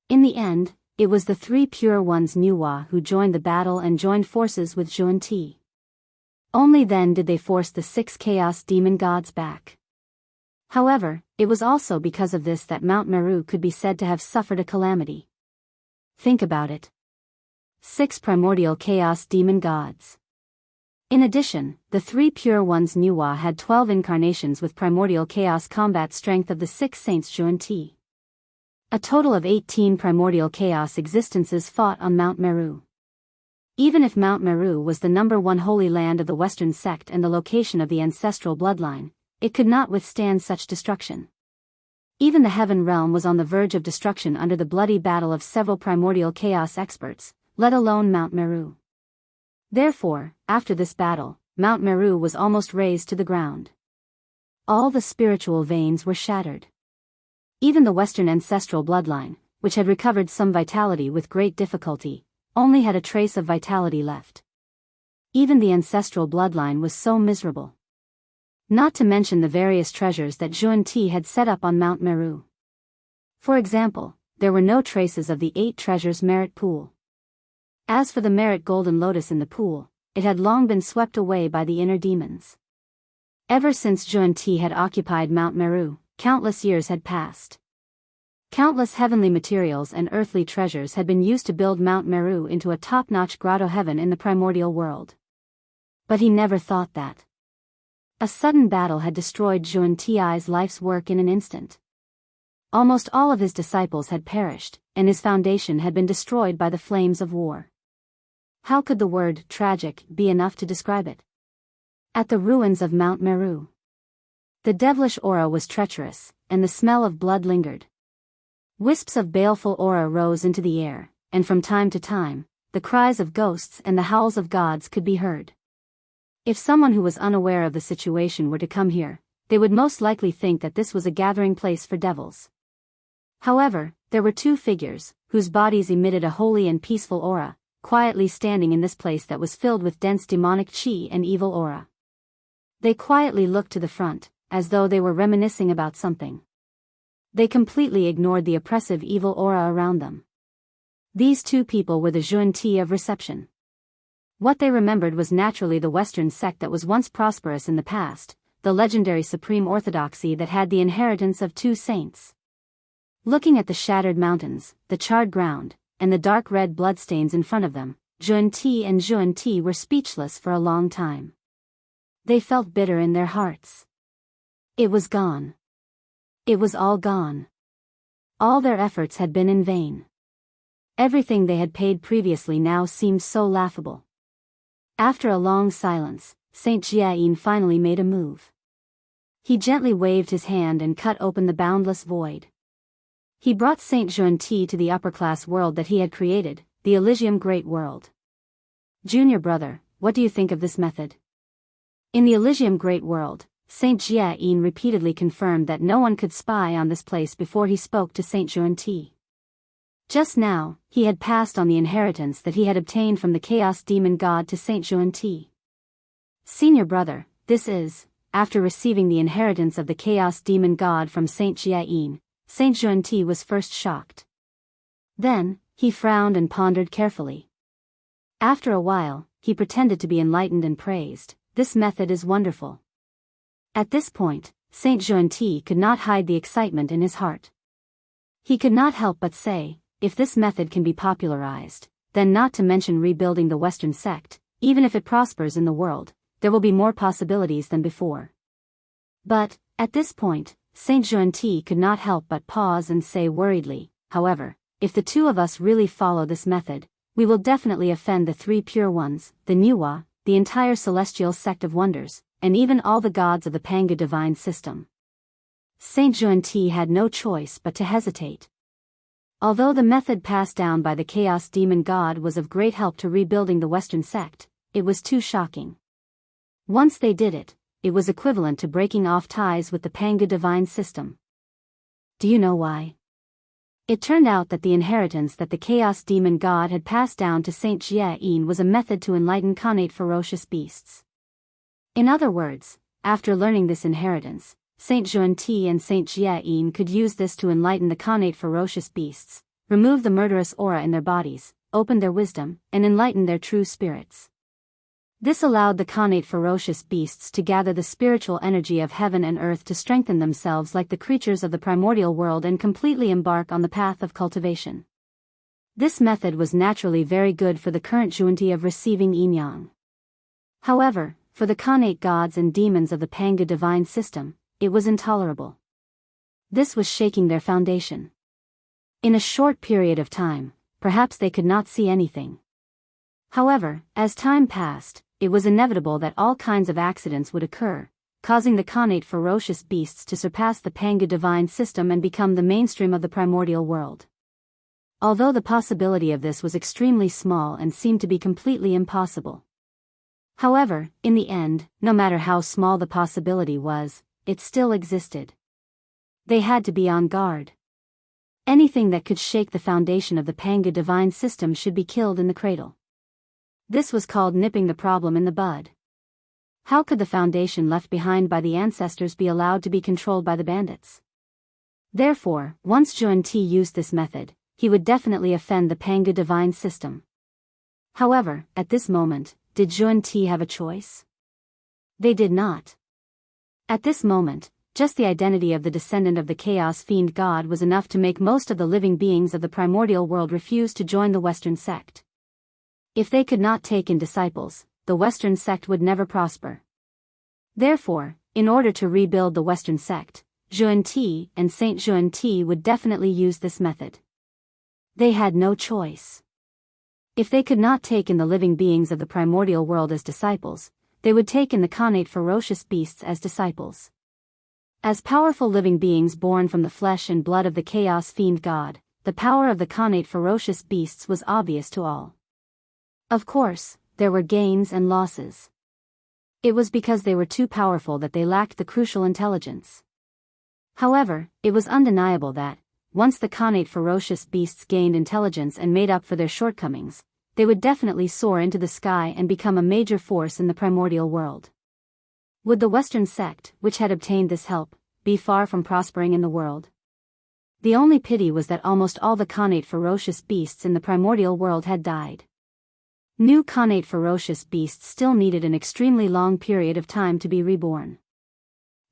In the end, it was the 3 Pure Ones Nuwa who joined the battle and joined forces with Juan-Ti. Only then did they force the 6 Chaos Demon Gods back. However, it was also because of this that Mount Meru could be said to have suffered a calamity. Think about it. 6 primordial Chaos Demon Gods. In addition, the 3 Pure Ones Nuwa had 12 incarnations with primordial chaos combat strength of the 6 Saints Juan-Ti. A total of 18 primordial chaos existences fought on Mount Meru. Even if Mount Meru was the #1 holy land of the Western sect and the location of the ancestral bloodline, it could not withstand such destruction. Even the heaven realm was on the verge of destruction under the bloody battle of several primordial chaos experts, let alone Mount Meru. Therefore, after this battle, Mount Meru was almost razed to the ground. All the spiritual veins were shattered. Even the Western ancestral bloodline, which had recovered some vitality with great difficulty, only had a trace of vitality left. Even the ancestral bloodline was so miserable. Not to mention the various treasures that Juan-Ti had set up on Mount Meru. For example, there were no traces of the 8 treasures merit pool. As for the merit golden lotus in the pool, it had long been swept away by the inner demons. Ever since Juan-Ti had occupied Mount Meru, countless years had passed. Countless heavenly materials and earthly treasures had been used to build Mount Meru into a top-notch grotto heaven in the primordial world. But he never thought that. A sudden battle had destroyed Juan-Ti's life's work in an instant. Almost all of his disciples had perished, and his foundation had been destroyed by the flames of war. How could the word tragic be enough to describe it? At the ruins of Mount Meru, the devilish aura was treacherous, and the smell of blood lingered. Wisps of baleful aura rose into the air, and from time to time, the cries of ghosts and the howls of gods could be heard. If someone who was unaware of the situation were to come here, they would most likely think that this was a gathering place for devils. However, there were 2 figures, whose bodies emitted a holy and peaceful aura, quietly standing in this place that was filled with dense demonic chi and evil aura. They quietly looked to the front, as though they were reminiscing about something. They completely ignored the oppressive evil aura around them. These two people were the Zhuan-Ti of reception. What they remembered was naturally the Western sect that was once prosperous in the past, the legendary Supreme Orthodoxy that had the inheritance of two saints. Looking at the shattered mountains, the charred ground, and the dark red bloodstains in front of them, Zhuan-Ti and Zhuan-Ti were speechless for a long time. They felt bitter in their hearts. It was gone. It was all gone. All their efforts had been in vain. Everything they had paid previously now seemed so laughable. After a long silence, Saint Jiayin finally made a move. He gently waved his hand and cut open the boundless void. He brought Saint Zhuan-Ti to the upper-class world that he had created, the Elysium Great World. Junior brother, what do you think of this method? In the Elysium Great World, Saint Jiayin repeatedly confirmed that no one could spy on this place before he spoke to Saint Zhuan-Ti. Just now, he had passed on the inheritance that he had obtained from the Chaos Demon God to Saint Zhuan-Ti. Senior brother, this is, after receiving the inheritance of the Chaos Demon God from Saint Jiayin, Saint Zhuan-Ti was first shocked. Then, he frowned and pondered carefully. After a while, he pretended to be enlightened and praised, "This method is wonderful." At this point, Saint Zhuan-Ti could not hide the excitement in his heart. He could not help but say, if this method can be popularized, then not to mention rebuilding the Western sect, even if it prospers in the world, there will be more possibilities than before. But, at this point, Saint Zhuan-Ti could not help but pause and say worriedly, however, if the two of us really follow this method, we will definitely offend the three pure ones, the Nuwa, the entire celestial sect of wonders, and even all the gods of the Panga divine system. Saint Zhuan-Ti had no choice but to hesitate. Although the method passed down by the Chaos Demon God was of great help to rebuilding the Western sect, it was too shocking. Once they did it, it was equivalent to breaking off ties with the Panga divine system. Do you know why? It turned out that the inheritance that the Chaos Demon God had passed down to Saint Jiayin was a method to enlighten connate ferocious beasts. In other words, after learning this inheritance, Saint Zhuan-Ti and Saint Jiayin could use this to enlighten the connate ferocious beasts, remove the murderous aura in their bodies, open their wisdom, and enlighten their true spirits. This allowed the connate ferocious beasts to gather the spiritual energy of heaven and earth to strengthen themselves like the creatures of the primordial world and completely embark on the path of cultivation. This method was naturally very good for the current Zhuan-Ti of receiving yin-yang. However, for the connate gods and demons of the Panga divine system, it was intolerable. This was shaking their foundation. In a short period of time, perhaps they could not see anything. However, as time passed, it was inevitable that all kinds of accidents would occur, causing the connate ferocious beasts to surpass the Panga divine system and become the mainstream of the primordial world. Although the possibility of this was extremely small and seemed to be completely impossible. However, in the end, no matter how small the possibility was, it still existed. They had to be on guard. Anything that could shake the foundation of the Panga divine system should be killed in the cradle. This was called nipping the problem in the bud. How could the foundation left behind by the ancestors be allowed to be controlled by the bandits? Therefore, once Zhuan-Ti used this method, he would definitely offend the Panga divine system. However, at this moment, did Zhuan-Ti have a choice? They did not. At this moment, just the identity of the descendant of the Chaos Fiend God was enough to make most of the living beings of the primordial world refuse to join the Western sect. If they could not take in disciples, the Western sect would never prosper. Therefore, in order to rebuild the Western sect, Zhuan-Ti and Saint Zhuan-Ti would definitely use this method. They had no choice. If they could not take in the living beings of the primordial world as disciples, they would take in the connate ferocious beasts as disciples. As powerful living beings born from the flesh and blood of the Chaos Fiend God, the power of the connate ferocious beasts was obvious to all. Of course, there were gains and losses. It was because they were too powerful that they lacked the crucial intelligence. However, it was undeniable that, once the connate ferocious beasts gained intelligence and made up for their shortcomings, they would definitely soar into the sky and become a major force in the primordial world. Would the Western sect, which had obtained this help, be far from prospering in the world? The only pity was that almost all the connate ferocious beasts in the primordial world had died. New connate ferocious beasts still needed an extremely long period of time to be reborn.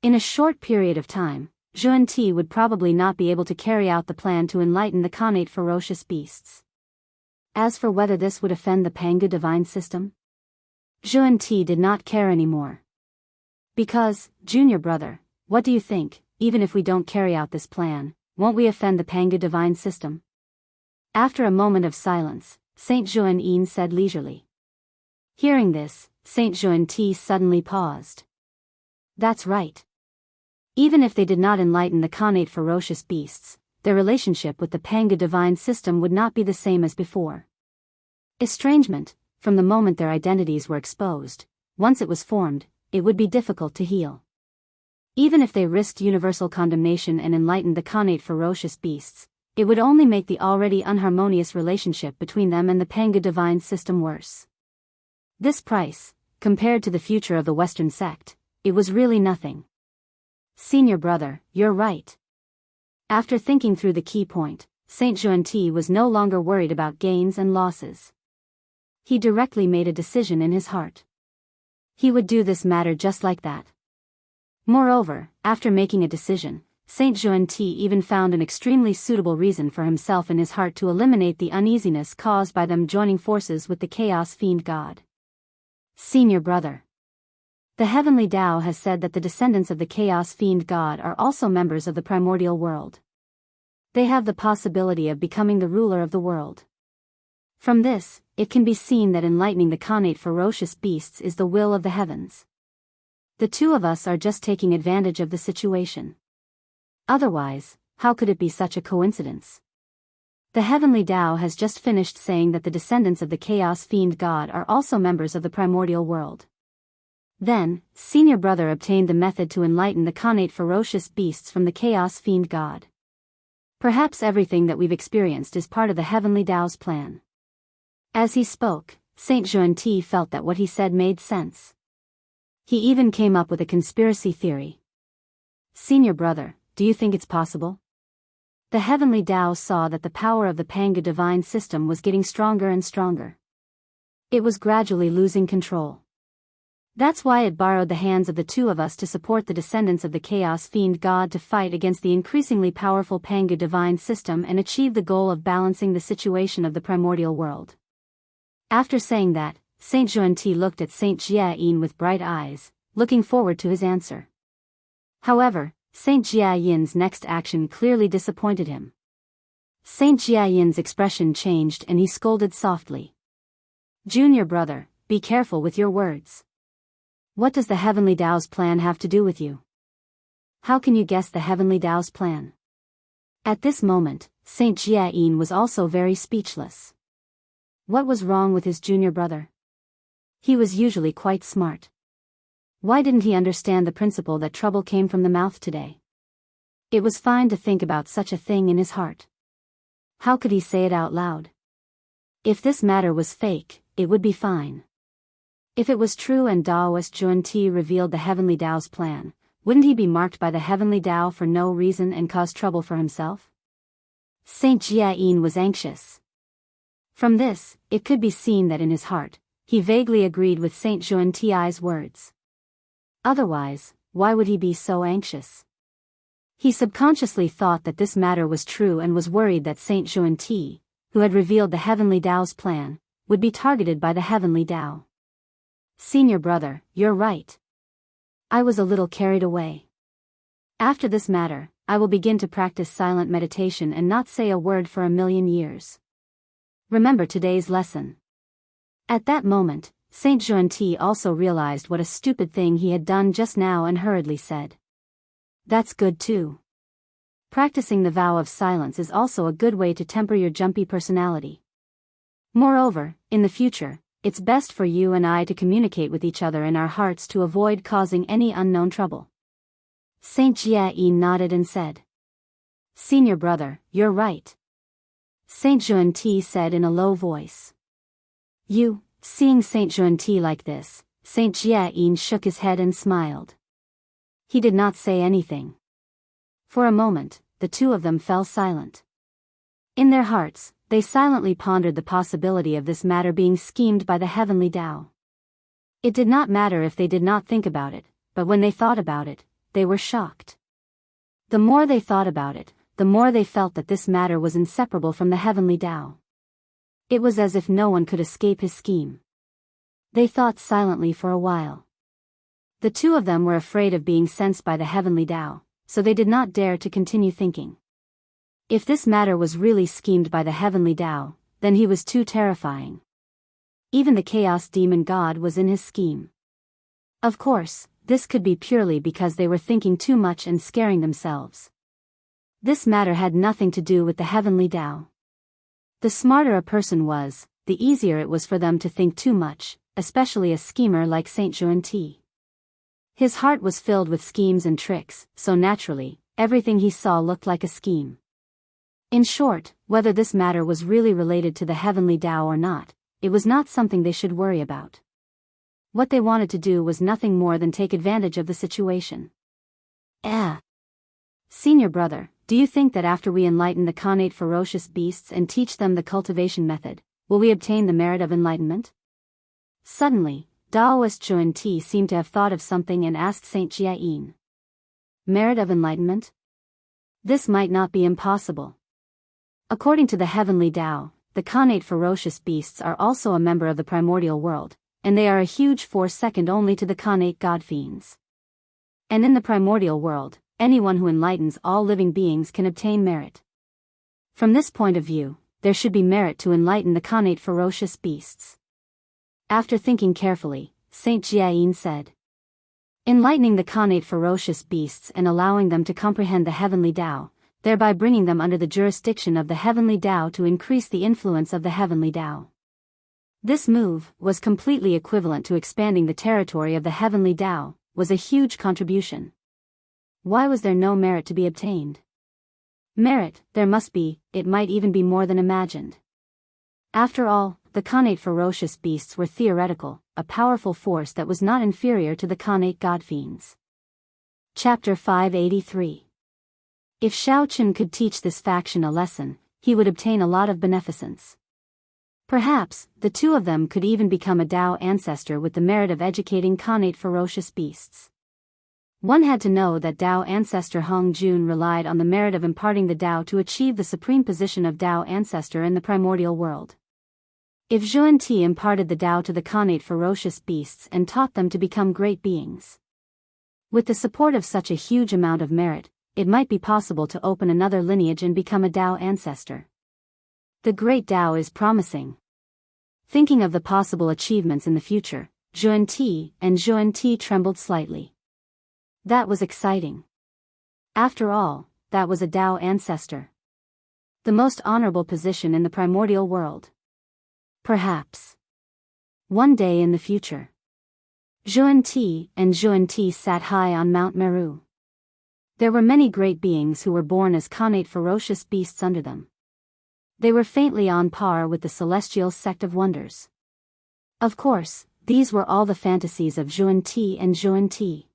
In a short period of time, Xuan-Ti would probably not be able to carry out the plan to enlighten the connate ferocious beasts. As for whether this would offend the Pangu divine system, Xuan-Ti did not care anymore. Because, junior brother, what do you think, even if we don't carry out this plan, won't we offend the Pangu divine system? After a moment of silence, Saint Xuan-Yin said leisurely. Hearing this, Saint Xuan-Ti suddenly paused. That's right. Even if they did not enlighten the connate ferocious beasts, their relationship with the Pangu divine system would not be the same as before. Estrangement, from the moment their identities were exposed, once it was formed, it would be difficult to heal. Even if they risked universal condemnation and enlightened the connate ferocious beasts, it would only make the already unharmonious relationship between them and the Pangu divine system worse. This price, compared to the future of the Western sect, it was really nothing. Senior brother, you're right. After thinking through the key point, Saint Xuan-Ti was no longer worried about gains and losses. He directly made a decision in his heart. He would do this matter just like that. Moreover, after making a decision, Saint Xuan-Ti even found an extremely suitable reason for himself in his heart to eliminate the uneasiness caused by them joining forces with the Chaos Fiend God. Senior brother. The Heavenly Tao has said that the descendants of the Chaos Fiend God are also members of the primordial world. They have the possibility of becoming the ruler of the world. From this, it can be seen that enlightening the connate ferocious beasts is the will of the heavens. The two of us are just taking advantage of the situation. Otherwise, how could it be such a coincidence? The Heavenly Tao has just finished saying that the descendants of the Chaos Fiend God are also members of the primordial world. Then, Senior Brother obtained the method to enlighten the connate ferocious beasts from the Chaos Fiend God. Perhaps everything that we've experienced is part of the Heavenly Tao's plan. As he spoke, Saint Xuan-Ti felt that what he said made sense. He even came up with a conspiracy theory. Senior Brother, do you think it's possible? The Heavenly Tao saw that the power of the Pangu divine system was getting stronger and stronger. It was gradually losing control. That's why it borrowed the hands of the two of us to support the descendants of the Chaos Fiend God to fight against the increasingly powerful Pangu divine system and achieve the goal of balancing the situation of the primordial world. After saying that, Saint Xuan-Ti looked at Saint Jia-Yin with bright eyes, looking forward to his answer. However, Saint Jia-Yin's next action clearly disappointed him. Saint Jia-Yin's expression changed and he scolded softly. Junior brother, be careful with your words. What does the Heavenly Tao's plan have to do with you? How can you guess the Heavenly Tao's plan? At this moment, Saint Jia-Yin was also very speechless. What was wrong with his junior brother? He was usually quite smart. Why didn't he understand the principle that trouble came from the mouth today? It was fine to think about such a thing in his heart. How could he say it out loud? If this matter was fake, it would be fine. If it was true and Taoist Xuan-Ti revealed the Heavenly Tao's plan, wouldn't he be marked by the Heavenly Tao for no reason and cause trouble for himself? Saint Jia-Yin was anxious. From this, it could be seen that in his heart, he vaguely agreed with Saint Xuan-Ti's words. Otherwise, why would he be so anxious? He subconsciously thought that this matter was true and was worried that Saint Xuan-Ti, who had revealed the Heavenly Tao's plan, would be targeted by the Heavenly Tao. Senior brother, you're right. I was a little carried away. After this matter, I will begin to practice silent meditation and not say a word for 1,000,000 years. Remember today's lesson. At that moment, Saint Xuan-Ti also realized what a stupid thing he had done just now and hurriedly said. That's good too. Practicing the vow of silence is also a good way to temper your jumpy personality. Moreover, in the future, it's best for you and I to communicate with each other in our hearts to avoid causing any unknown trouble. Saint Jia-Yin nodded and said. Senior brother, you're right. Saint Xuan-Ti said in a low voice. Seeing Saint Xuan-Ti like this, Saint Jia-Yin shook his head and smiled. He did not say anything. For a moment, the two of them fell silent. In their hearts, they silently pondered the possibility of this matter being schemed by the heavenly Tao. It did not matter if they did not think about it, but when they thought about it, they were shocked. The more they thought about it, the more they felt that this matter was inseparable from the heavenly Tao. It was as if no one could escape his scheme. They thought silently for a while. The two of them were afraid of being sensed by the heavenly Tao, so they did not dare to continue thinking. If this matter was really schemed by the heavenly Tao, then he was too terrifying. Even the chaos demon god was in his scheme. Of course, this could be purely because they were thinking too much and scaring themselves. This matter had nothing to do with the heavenly Tao. The smarter a person was, the easier it was for them to think too much, especially a schemer like Saint Xuanti. His heart was filled with schemes and tricks, so naturally, everything he saw looked like a scheme. In short, whether this matter was really related to the heavenly Tao or not, it was not something they should worry about. What they wanted to do was nothing more than take advantage of the situation. Senior brother, do you think that after we enlighten the Khanate ferocious beasts and teach them the cultivation method, will we obtain the merit of enlightenment? Suddenly, Daoist Xuanti seemed to have thought of something and asked Saint Jiayin. Merit of enlightenment? This might not be impossible. According to the heavenly Tao, the Khanate ferocious beasts are also a member of the primordial world, and they are a huge force second only to the Khanate god fiends. And in the primordial world, anyone who enlightens all living beings can obtain merit. From this point of view, there should be merit to enlighten the Khanate ferocious beasts. After thinking carefully, Saint Jiayin said, enlightening the Khanate ferocious beasts and allowing them to comprehend the heavenly Tao, thereby bringing them under the jurisdiction of the heavenly Tao to increase the influence of the heavenly Tao. This move was completely equivalent to expanding the territory of the heavenly Tao, was a huge contribution. Why was there no merit to be obtained? Merit, there must be, it might even be more than imagined. After all, the Khanate ferocious beasts were theoretical, a powerful force that was not inferior to the Khanate god fiends. Chapter 583. If Shao Chun could teach this faction a lesson, he would obtain a lot of beneficence. Perhaps, the two of them could even become a Tao ancestor with the merit of educating Khanate ferocious beasts. One had to know that Tao ancestor Hong Jun relied on the merit of imparting the Tao to achieve the supreme position of Tao ancestor in the primordial world. If Xuanti imparted the Tao to the Khanate ferocious beasts and taught them to become great beings. With the support of such a huge amount of merit, it might be possible to open another lineage and become a Tao ancestor. The great Tao is promising. Thinking of the possible achievements in the future, Xuanti trembled slightly. That was exciting. After all, that was a Tao ancestor. The most honorable position in the primordial world. Perhaps. One day in the future. Xuanti sat high on Mount Meru. There were many great beings who were born as Khanate ferocious beasts under them. They were faintly on par with the celestial sect of wonders. Of course, these were all the fantasies of Xuanti.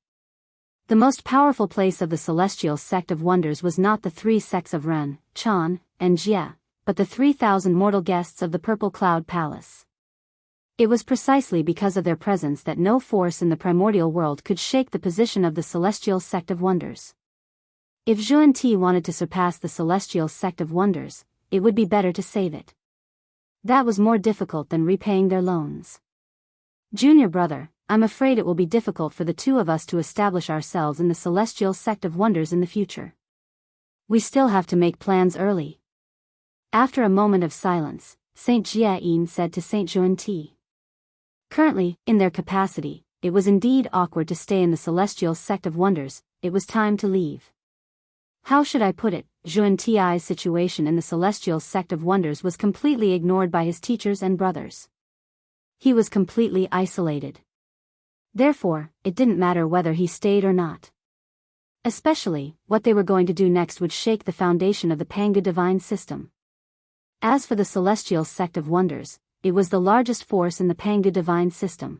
The most powerful place of the celestial sect of wonders was not the three sects of Ren, Chan, and Jie, but the 3,000 mortal guests of the Purple Cloud Palace. It was precisely because of their presence that no force in the primordial world could shake the position of the celestial sect of wonders. If Xuanti wanted to surpass the celestial sect of wonders, it would be better to save it. That was more difficult than repaying their loans. Junior brother, I'm afraid it will be difficult for the two of us to establish ourselves in the celestial sect of wonders in the future. We still have to make plans early. After a moment of silence, Saint Jiayin said to Saint Xuanti. Currently, in their capacity, it was indeed awkward to stay in the celestial sect of wonders, it was time to leave. How should I put it, Xuanti's situation in the celestial sect of wonders was completely ignored by his teachers and brothers. He was completely isolated. Therefore, it didn't matter whether he stayed or not. Especially, what they were going to do next would shake the foundation of the Panga divine system. As for the celestial sect of wonders, it was the largest force in the Panga divine system.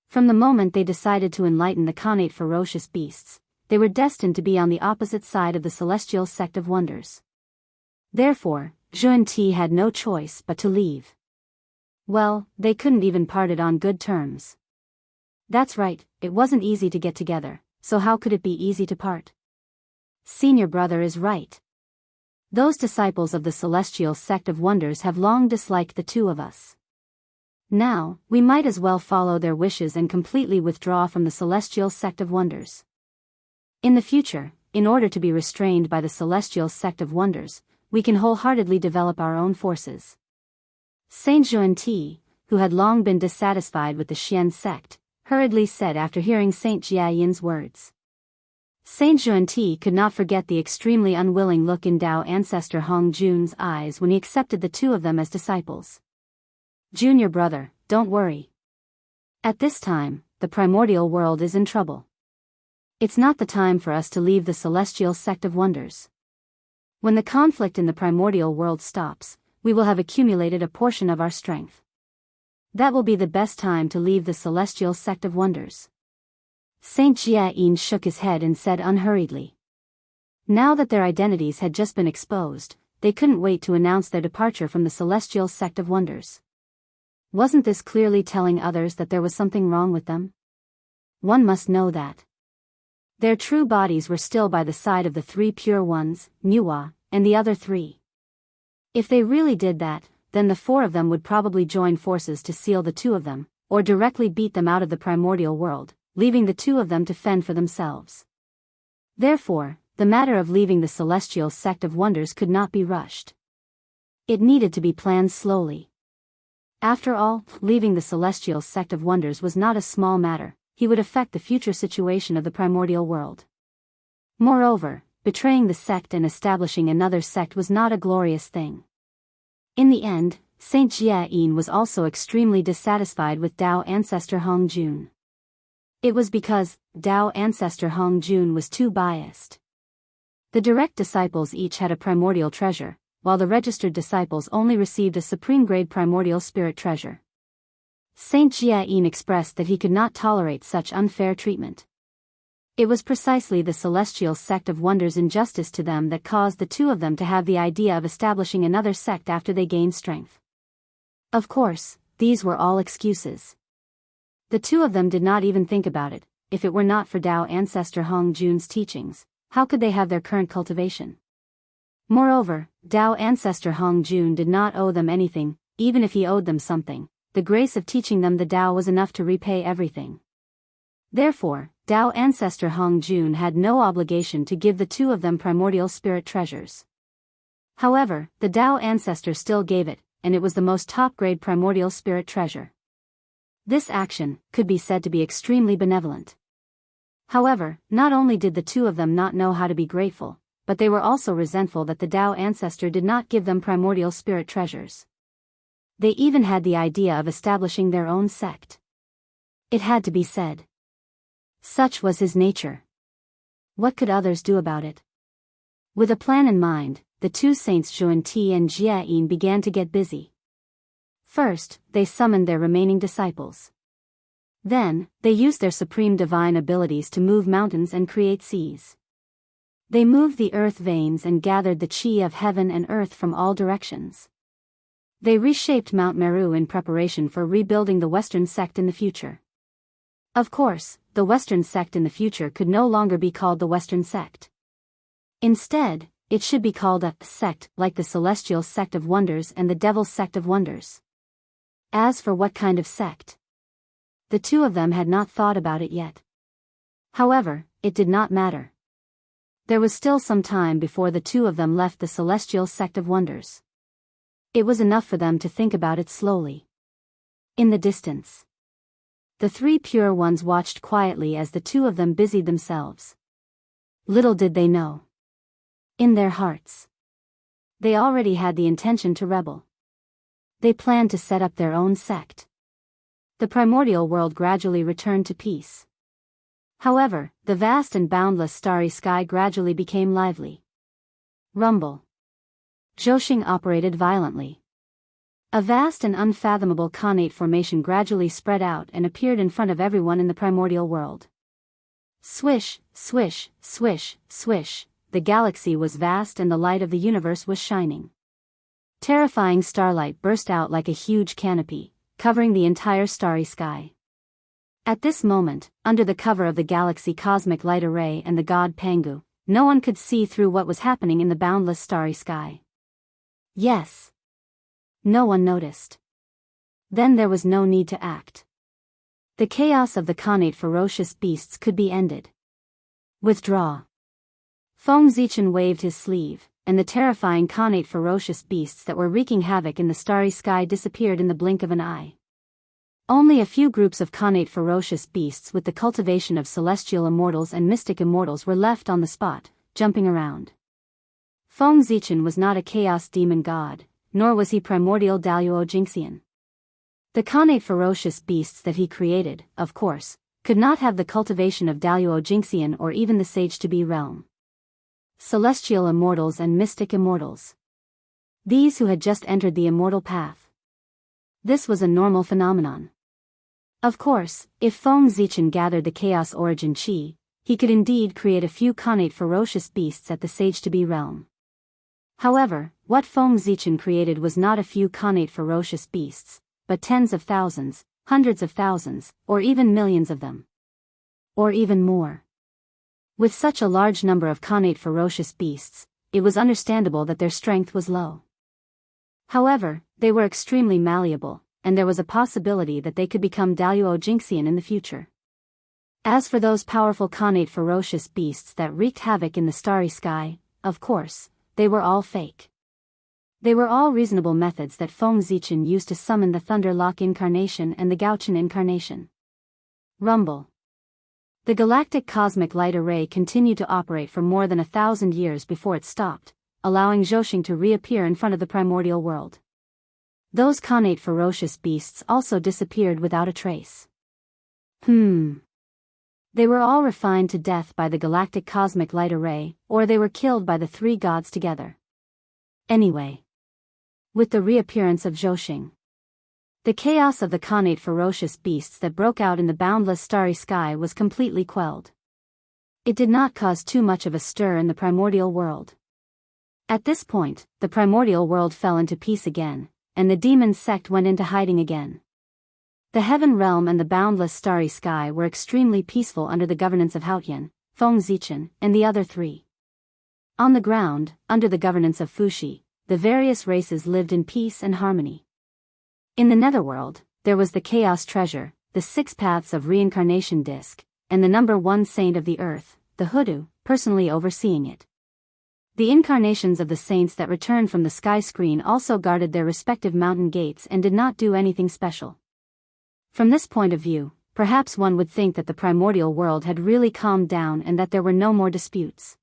From the moment they decided to enlighten the Khanate ferocious beasts, they were destined to be on the opposite side of the celestial sect of wonders. Therefore, Xuanti had no choice but to leave. Well, they couldn't even part it on good terms. That's right, it wasn't easy to get together, so how could it be easy to part? Senior brother is right. Those disciples of the celestial sect of wonders have long disliked the two of us. Now, we might as well follow their wishes and completely withdraw from the celestial sect of wonders. In the future, in order to be restrained by the celestial sect of wonders, we can wholeheartedly develop our own forces. Saint Xuanti, who had long been dissatisfied with the Xian sect, hurriedly said after hearing Saint Jiayin's words. Saint Xuanti could not forget the extremely unwilling look in Tao ancestor Hong Jun's eyes when he accepted the two of them as disciples. Junior brother, don't worry. At this time, the primordial world is in trouble. It's not the time for us to leave the celestial sect of wonders. When the conflict in the primordial world stops, we will have accumulated a portion of our strength. That will be the best time to leave the celestial sect of wonders. Saint Jiayin shook his head and said unhurriedly. Now that their identities had just been exposed, they couldn't wait to announce their departure from the celestial sect of wonders. Wasn't this clearly telling others that there was something wrong with them? One must know that. Their true bodies were still by the side of the three pure ones, Nuwa, and the other three. If they really did that, then the four of them would probably join forces to seal the two of them, or directly beat them out of the primordial world, leaving the two of them to fend for themselves. Therefore, the matter of leaving the celestial sect of wonders could not be rushed. It needed to be planned slowly. After all, leaving the celestial sect of wonders was not a small matter. He would affect the future situation of the primordial world. Moreover, betraying the sect and establishing another sect was not a glorious thing. In the end, Saint Jiayin was also extremely dissatisfied with Tao ancestor Hong Jun. It was because Tao ancestor Hong Jun was too biased. The direct disciples each had a primordial treasure, while the registered disciples only received a supreme grade primordial spirit treasure. Saint Jiayin expressed that he could not tolerate such unfair treatment. It was precisely the celestial sect of wonders' injustice to them that caused the two of them to have the idea of establishing another sect after they gained strength. Of course, these were all excuses. The two of them did not even think about it. If it were not for Tao ancestor Hong Jun's teachings, how could they have their current cultivation? Moreover, Tao ancestor Hong Jun did not owe them anything. Even if he owed them something, the grace of teaching them the Tao was enough to repay everything. Therefore, Tao ancestor Hong Jun had no obligation to give the two of them primordial spirit treasures. However, the Tao ancestor still gave it, and it was the most top-grade primordial spirit treasure. This action could be said to be extremely benevolent. However, not only did the two of them not know how to be grateful, but they were also resentful that the Tao ancestor did not give them primordial spirit treasures. They even had the idea of establishing their own sect. It had to be said. Such was his nature. What could others do about it? With a plan in mind, the two saints Xuanti and Jiayin began to get busy. First, they summoned their remaining disciples. Then, they used their supreme divine abilities to move mountains and create seas. They moved the earth veins and gathered the chi of heaven and earth from all directions. They reshaped Mount Meru in preparation for rebuilding the Western sect in the future. Of course, the Western sect in the future could no longer be called the Western sect. Instead, it should be called a sect like the Celestial Sect of Wonders and the Devil's Sect of Wonders. As for what kind of sect, the two of them had not thought about it yet. However, it did not matter. There was still some time before the two of them left the Celestial Sect of Wonders. It was enough for them to think about it slowly. In the distance, the three pure ones watched quietly as the two of them busied themselves. Little did they know. In their hearts, they already had the intention to rebel. They planned to set up their own sect. The primordial world gradually returned to peace. However, the vast and boundless starry sky gradually became lively. Rumble. Zhoxing operated violently. A vast and unfathomable connate formation gradually spread out and appeared in front of everyone in the primordial world. Swish, swish, swish, swish, the galaxy was vast and the light of the universe was shining. Terrifying starlight burst out like a huge canopy, covering the entire starry sky. At this moment, under the cover of the galaxy cosmic light array and the god Pangu, no one could see through what was happening in the boundless starry sky. Yes. No one noticed. Then there was no need to act. The chaos of the connate ferocious beasts could be ended. Withdraw. Feng Zichen waved his sleeve, and the terrifying connate ferocious beasts that were wreaking havoc in the starry sky disappeared in the blink of an eye. Only a few groups of connate ferocious beasts with the cultivation of celestial immortals and mystic immortals were left on the spot, jumping around. Feng Zichen was not a chaos demon god, nor was he primordial Daluo Jinxian. The connate ferocious beasts that he created, of course, could not have the cultivation of Daluo Jinxian or even the sage-to-be realm. Celestial immortals and mystic immortals. These who had just entered the immortal path. This was a normal phenomenon. Of course, if Feng Zichen gathered the chaos origin chi, he could indeed create a few connate ferocious beasts at the sage-to-be realm. However, what Feng Zichen created was not a few connate ferocious beasts, but tens of thousands, hundreds of thousands, or even millions of them. Or even more. With such a large number of connate ferocious beasts, it was understandable that their strength was low. However, they were extremely malleable, and there was a possibility that they could become Daluo Jinxian in the future. As for those powerful connate ferocious beasts that wreaked havoc in the starry sky, of course, they were all fake. They were all reasonable methods that Feng Zichen used to summon the Thunder Lock incarnation and the Gaochen incarnation. Rumble. The galactic cosmic light array continued to operate for more than 1,000 years before it stopped, allowing Zhoxing to reappear in front of the primordial world. Those connate ferocious beasts also disappeared without a trace. They were all refined to death by the galactic cosmic light array, or they were killed by the three gods together. Anyway. With the reappearance of Zhoxing, the chaos of the connate ferocious beasts that broke out in the boundless starry sky was completely quelled. It did not cause too much of a stir in the primordial world. At this point, the primordial world fell into peace again, and the demon sect went into hiding again. The heaven realm and the boundless starry sky were extremely peaceful under the governance of Haotian, Feng Zichen, and the other three. On the ground, under the governance of Fuxi, the various races lived in peace and harmony. In the netherworld, there was the chaos treasure, the 6 paths of reincarnation disc, and the number 1 saint of the earth, the hoodoo, personally overseeing it. The incarnations of the saints that returned from the sky screen also guarded their respective mountain gates and did not do anything special. From this point of view, perhaps one would think that the primordial world had really calmed down and that there were no more disputes.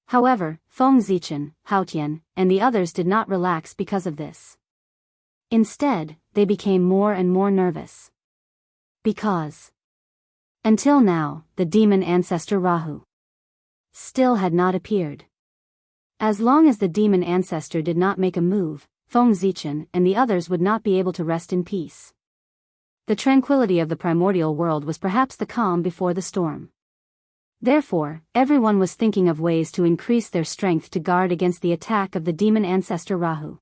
However, Feng Zichen, Haotian, and the others did not relax because of this. Instead, they became more and more nervous. Because, until now, the demon ancestor Rahu still had not appeared. As long as the demon ancestor did not make a move, Feng Zichen and the others would not be able to rest in peace. The tranquility of the primordial world was perhaps the calm before the storm. Therefore, everyone was thinking of ways to increase their strength to guard against the attack of the demon ancestor Rahu.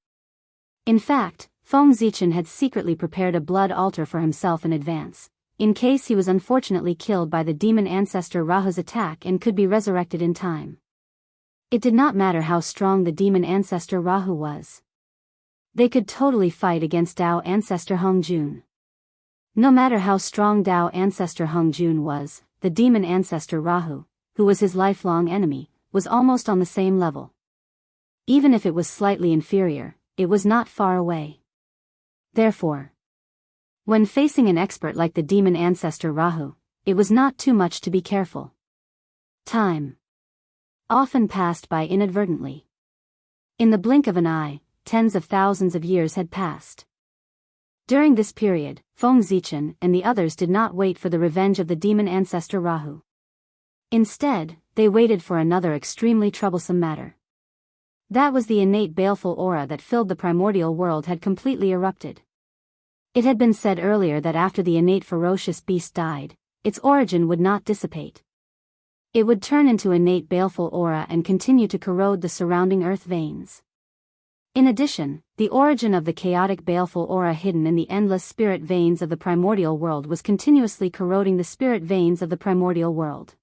In fact, Feng Zichen had secretly prepared a blood altar for himself in advance, in case he was unfortunately killed by the demon ancestor Rahu's attack and could be resurrected in time. It did not matter how strong the demon ancestor Rahu was. They could totally fight against Dao ancestor Hongjun. No matter how strong Dao ancestor Hongjun was, the demon ancestor Rahu, who was his lifelong enemy, was almost on the same level. Even if it was slightly inferior, it was not far away. Therefore, when facing an expert like the demon ancestor Rahu, it was not too much to be careful. Time often passed by inadvertently. In the blink of an eye, tens of thousands of years had passed. During this period, Feng Zichen and the others did not wait for the revenge of the demon ancestor Rahu. Instead, they waited for another extremely troublesome matter. That was the innate baleful aura that filled the primordial world had completely erupted. It had been said earlier that after the innate ferocious beast died, its origin would not dissipate. It would turn into innate baleful aura and continue to corrode the surrounding earth veins. In addition, the origin of the chaotic baleful aura hidden in the endless spirit veins of the primordial world was continuously corroding the spirit veins of the primordial world.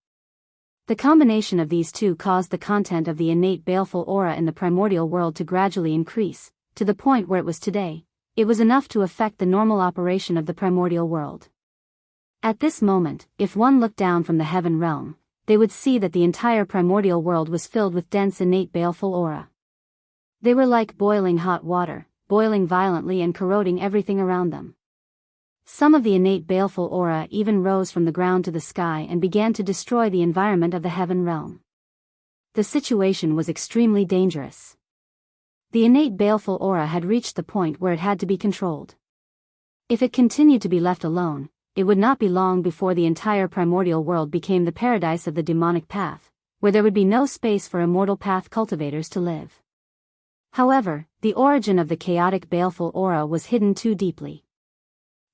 The combination of these two caused the content of the innate baleful aura in the primordial world to gradually increase, to the point where it was today. It was enough to affect the normal operation of the primordial world. At this moment, if one looked down from the heaven realm, they would see that the entire primordial world was filled with dense innate baleful aura. They were like boiling hot water, boiling violently and corroding everything around them. Some of the innate baleful aura even rose from the ground to the sky and began to destroy the environment of the heaven realm. The situation was extremely dangerous. The innate baleful aura had reached the point where it had to be controlled. If it continued to be left alone, it would not be long before the entire primordial world became the paradise of the demonic path, where there would be no space for immortal path cultivators to live. However, the origin of the chaotic baleful aura was hidden too deeply.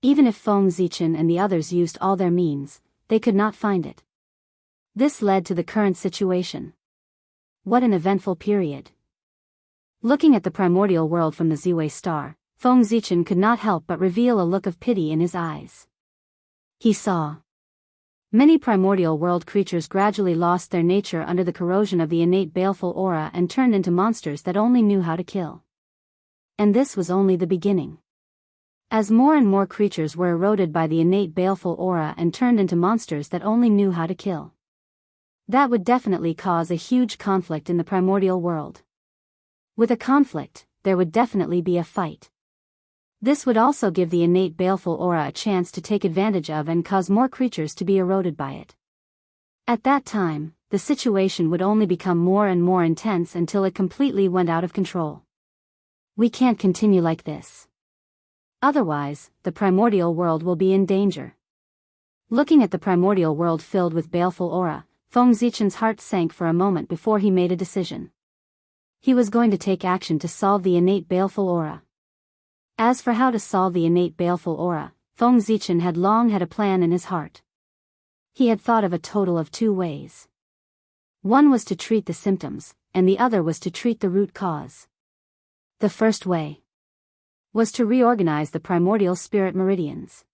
Even if Feng Zichen and the others used all their means, they could not find it. This led to the current situation. What an eventful period. Looking at the primordial world from the Ziwei star, Feng Zichen could not help but reveal a look of pity in his eyes. He saw many primordial world creatures gradually lost their nature under the corrosion of the innate baleful aura and turned into monsters that only knew how to kill. And this was only the beginning. As more and more creatures were eroded by the innate baleful aura and turned into monsters that only knew how to kill, that would definitely cause a huge conflict in the primordial world. With a conflict, there would definitely be a fight. This would also give the innate baleful aura a chance to take advantage of and cause more creatures to be eroded by it. At that time, the situation would only become more and more intense until it completely went out of control. We can't continue like this. Otherwise, the primordial world will be in danger. Looking at the primordial world filled with baleful aura, Feng Zichen's heart sank for a moment before he made a decision. He was going to take action to solve the innate baleful aura. As for how to solve the innate baleful aura, Feng Zichen had long had a plan in his heart. He had thought of a total of 2 ways. One was to treat the symptoms, and the other was to treat the root cause. The first way was to reorganize the primordial spirit meridians.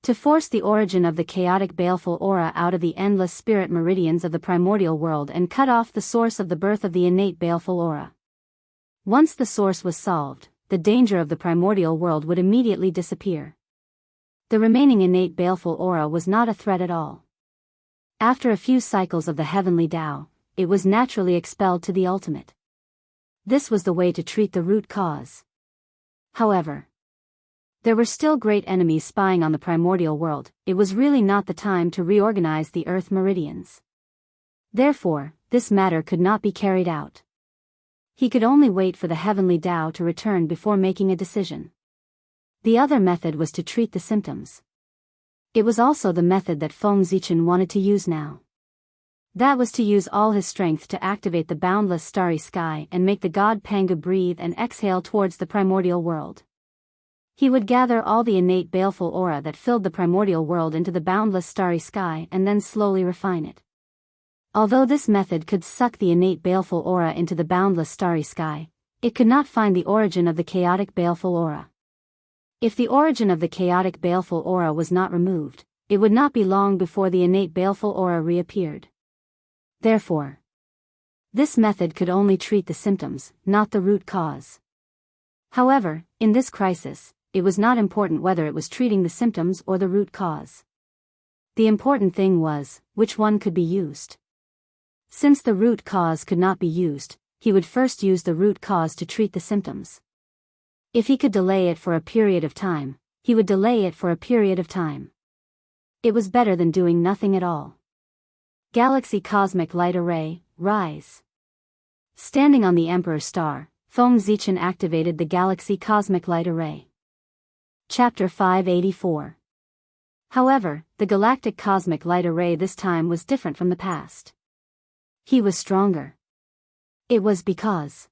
To force the origin of the chaotic baleful aura out of the endless spirit meridians of the primordial world and cut off the source of the birth of the innate baleful aura. Once the source was solved, the danger of the primordial world would immediately disappear. The remaining innate baleful aura was not a threat at all. After a few cycles of the heavenly Tao, it was naturally expelled to the ultimate. This was the way to treat the root cause. However, there were still great enemies spying on the primordial world. It was really not the time to reorganize the earth meridians. Therefore, this matter could not be carried out. He could only wait for the heavenly Tao to return before making a decision. The other method was to treat the symptoms. It was also the method that Feng Zichen wanted to use now. That was to use all his strength to activate the boundless starry sky and make the god Pangu breathe and exhale towards the primordial world. He would gather all the innate baleful aura that filled the primordial world into the boundless starry sky and then slowly refine it. Although this method could suck the innate baleful aura into the boundless starry sky, it could not find the origin of the chaotic baleful aura. If the origin of the chaotic baleful aura was not removed, it would not be long before the innate baleful aura reappeared. Therefore, this method could only treat the symptoms, not the root cause. However, in this crisis, it was not important whether it was treating the symptoms or the root cause. The important thing was, which one could be used. Since the root cause could not be used, he would first use the root cause to treat the symptoms. If he could delay it for a period of time, he would delay it for a period of time. It was better than doing nothing at all. Galaxy Cosmic Light Array, rise. Standing on the Emperor Star, Feng Zichen activated the Galaxy Cosmic Light Array. Chapter 584. However, the Galactic Cosmic Light Array this time was different from the past. He was stronger. It was because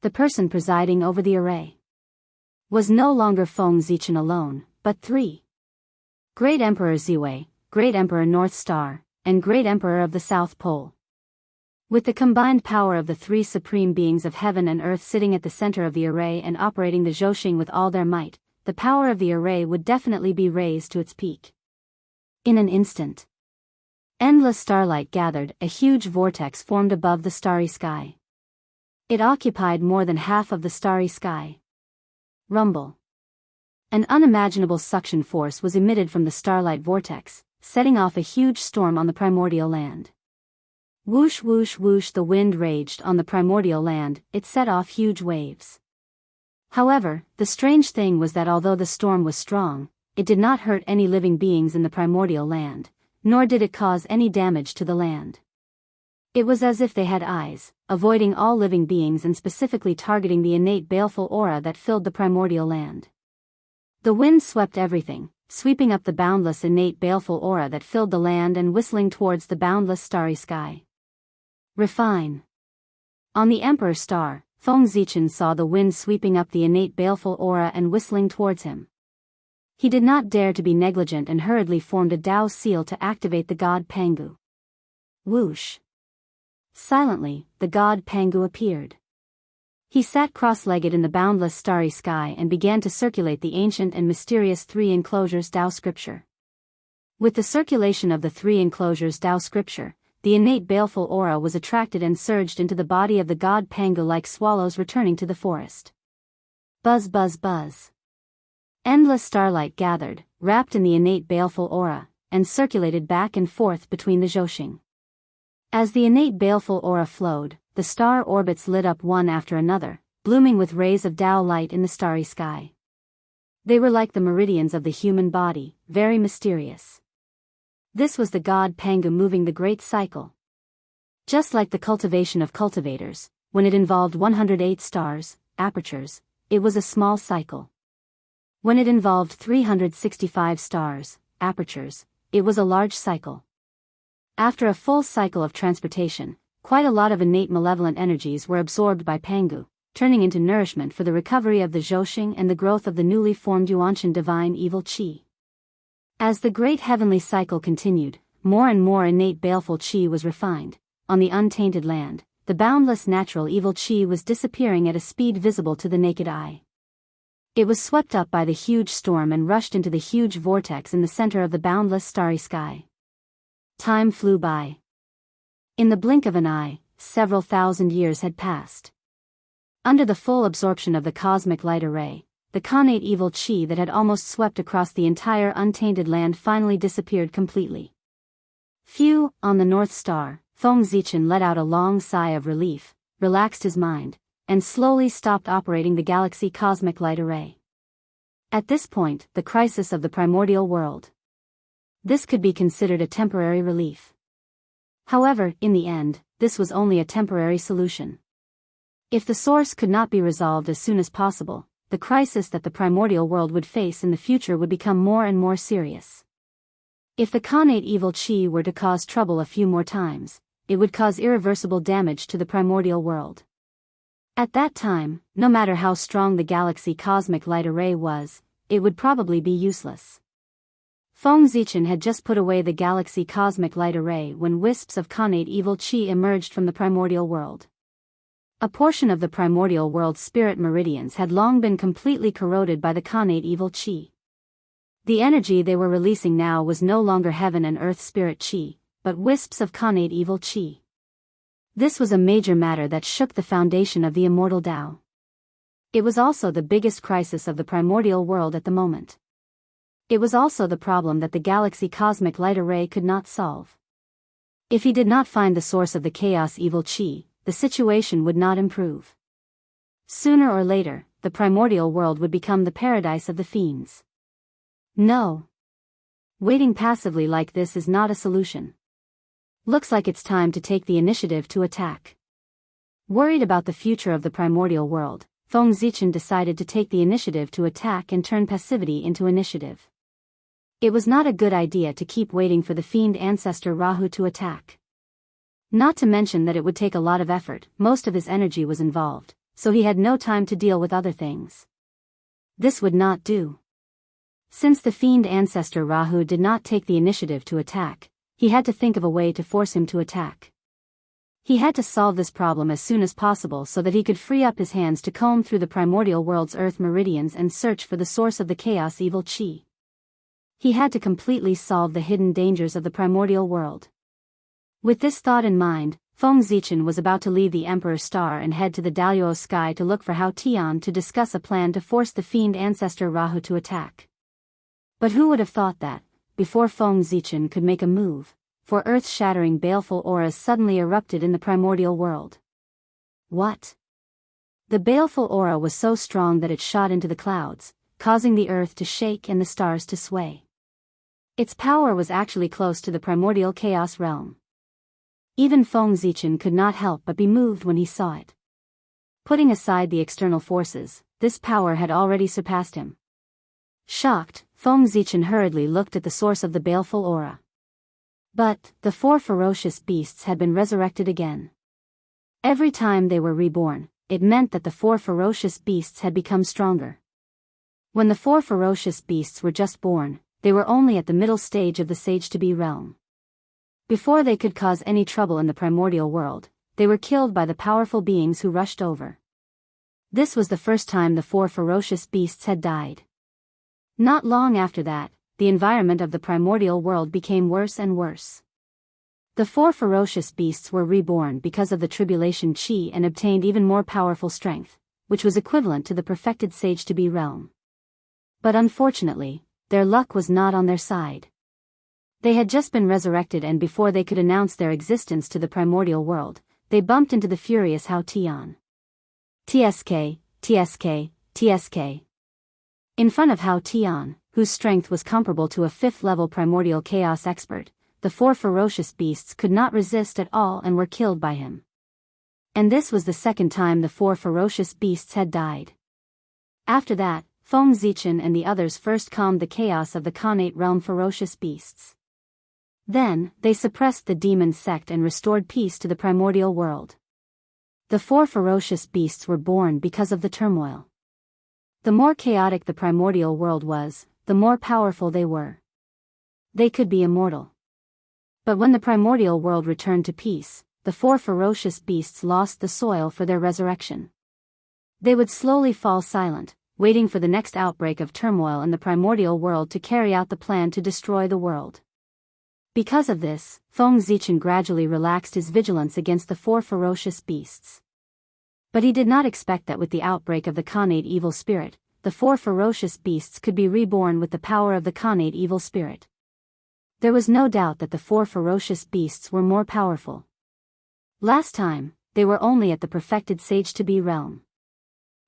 the person presiding over the array was no longer Feng Zichen alone, but 3. Great Emperor Ziwei, Great Emperor North Star, and Great Emperor of the South Pole. With the combined power of the three supreme beings of heaven and earth sitting at the center of the array and operating the Zhousing with all their might, the power of the array would definitely be raised to its peak. In an instant, endless starlight gathered, a huge vortex formed above the starry sky. It occupied more than half of the starry sky. Rumble. An unimaginable suction force was emitted from the starlight vortex, setting off a huge storm on the primordial land. Whoosh whoosh whoosh, the wind raged on the primordial land, it set off huge waves. However, the strange thing was that although the storm was strong, it did not hurt any living beings in the primordial land, nor did it cause any damage to the land. It was as if they had eyes, avoiding all living beings and specifically targeting the innate baleful aura that filled the primordial land. The wind swept everything, sweeping up the boundless innate baleful aura that filled the land and whistling towards the boundless starry sky. Refine. On the Emperor star, Feng Zichen saw the wind sweeping up the innate baleful aura and whistling towards him. He did not dare to be negligent and hurriedly formed a Dao seal to activate the god Pangu. Whoosh. Silently, the god Pangu appeared. He sat cross-legged in the boundless starry sky and began to circulate the ancient and mysterious three enclosures Dao scripture. With the circulation of the three enclosures Dao scripture, the innate baleful aura was attracted and surged into the body of the god Pangu like swallows returning to the forest. Buzz buzz buzz. Endless starlight gathered, wrapped in the innate baleful aura, and circulated back and forth between the Zhousing. As the innate baleful aura flowed, the star orbits lit up one after another, blooming with rays of Dao light in the starry sky. They were like the meridians of the human body, very mysterious. This was the god Pangu moving the great cycle. Just like the cultivation of cultivators, when it involved 108 stars, apertures, it was a small cycle. When it involved 365 stars, apertures, it was a large cycle. After a full cycle of transportation, quite a lot of innate malevolent energies were absorbed by Pangu, turning into nourishment for the recovery of the Zhousing and the growth of the newly formed Yuanshan divine evil qi. As the great heavenly cycle continued, more and more innate baleful qi was refined. On the untainted land, the boundless natural evil qi was disappearing at a speed visible to the naked eye. It was swept up by the huge storm and rushed into the huge vortex in the center of the boundless starry sky. Time flew by. In the blink of an eye, several thousand years had passed. Under the full absorption of the cosmic light array, the connate evil qi that had almost swept across the entire untainted land finally disappeared completely. Phew, on the North Star, Feng Zichen let out a long sigh of relief, relaxed his mind, and slowly stopped operating the galaxy cosmic light array. At this point, the crisis of the primordial world. This could be considered a temporary relief. However, in the end, this was only a temporary solution. If the source could not be resolved as soon as possible, the crisis that the primordial world would face in the future would become more and more serious. If the connate evil qi were to cause trouble a few more times, it would cause irreversible damage to the primordial world. At that time, no matter how strong the galaxy cosmic light array was, it would probably be useless. Feng Zichen had just put away the galaxy cosmic light array when wisps of connate evil qi emerged from the primordial world. A portion of the primordial world's spirit meridians had long been completely corroded by the connate evil qi. The energy they were releasing now was no longer heaven and earth spirit qi, but wisps of connate evil qi. This was a major matter that shook the foundation of the immortal Tao. It was also the biggest crisis of the primordial world at the moment. It was also the problem that the galaxy cosmic light array could not solve. If he did not find the source of the chaos evil qi, the situation would not improve. Sooner or later, the primordial world would become the paradise of the fiends. No. Waiting passively like this is not a solution. Looks like it's time to take the initiative to attack. Worried about the future of the primordial world, Feng Zichen decided to take the initiative to attack and turn passivity into initiative. It was not a good idea to keep waiting for the fiend ancestor Rahu to attack. Not to mention that it would take a lot of effort, most of his energy was involved, so he had no time to deal with other things. This would not do. Since the fiend ancestor Rahu did not take the initiative to attack, he had to think of a way to force him to attack. He had to solve this problem as soon as possible so that he could free up his hands to comb through the primordial world's earth meridians and search for the source of the chaos evil chi. He had to completely solve the hidden dangers of the primordial world. With this thought in mind, Feng Zichen was about to leave the Emperor's Star and head to the Daluo sky to look for Hao Tian to discuss a plan to force the fiend ancestor Rahu to attack. But who would have thought that, before Feng Zichen could make a move, four earth-shattering baleful auras suddenly erupted in the primordial world. What? The baleful aura was so strong that it shot into the clouds, causing the earth to shake and the stars to sway. Its power was actually close to the primordial chaos realm. Even Feng Zichen could not help but be moved when he saw it. Putting aside the external forces, this power had already surpassed him. Shocked, Feng Zichen hurriedly looked at the source of the baleful aura. But, the four ferocious beasts had been resurrected again. Every time they were reborn, it meant that the four ferocious beasts had become stronger. When the four ferocious beasts were just born, they were only at the middle stage of the Sage-to-Be realm. Before they could cause any trouble in the primordial world, they were killed by the powerful beings who rushed over. This was the first time the four ferocious beasts had died. Not long after that, the environment of the primordial world became worse and worse. The four ferocious beasts were reborn because of the tribulation chi and obtained even more powerful strength, which was equivalent to the perfected Sage-to-Be realm. But unfortunately, their luck was not on their side. They had just been resurrected, and before they could announce their existence to the primordial world, they bumped into the furious Hao Tian. TSK, TSK, TSK. In front of Hao Tian, whose strength was comparable to a 5th-level primordial chaos expert, the four ferocious beasts could not resist at all and were killed by him. And this was the second time the four ferocious beasts had died. After that, Feng Zichen and the others first calmed the chaos of the Khanate realm ferocious beasts. Then, they suppressed the demon sect and restored peace to the primordial world. The four ferocious beasts were born because of the turmoil. The more chaotic the primordial world was, the more powerful they were. They could be immortal. But when the primordial world returned to peace, the four ferocious beasts lost the soil for their resurrection. They would slowly fall silent, waiting for the next outbreak of turmoil in the primordial world to carry out the plan to destroy the world. Because of this, Feng Zichen gradually relaxed his vigilance against the four ferocious beasts. But he did not expect that with the outbreak of the Khanate evil spirit, the four ferocious beasts could be reborn with the power of the Khanate evil spirit. There was no doubt that the four ferocious beasts were more powerful. Last time, they were only at the perfected Sage-to-Be realm.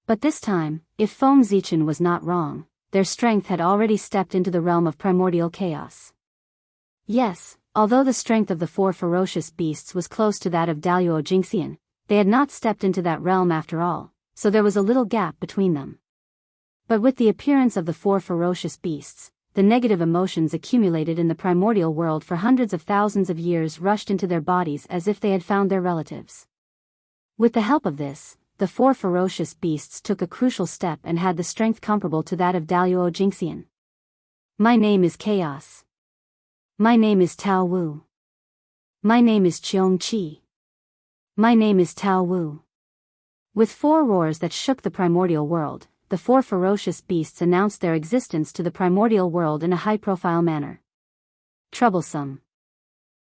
But this time, if Feng Zichen was not wrong, their strength had already stepped into the realm of primordial chaos. Yes, although the strength of the four ferocious beasts was close to that of Daluo Jingxian, they had not stepped into that realm after all, so there was a little gap between them. But with the appearance of the four ferocious beasts, the negative emotions accumulated in the primordial world for hundreds of thousands of years rushed into their bodies as if they had found their relatives. With the help of this, the four ferocious beasts took a crucial step and had the strength comparable to that of Daluo Jingxian. My name is Chaos. My name is Tao Wu. My name is Qiong Qi. My name is Tao Wu. With four roars that shook the primordial world, the four ferocious beasts announced their existence to the primordial world in a high-profile manner. Troublesome.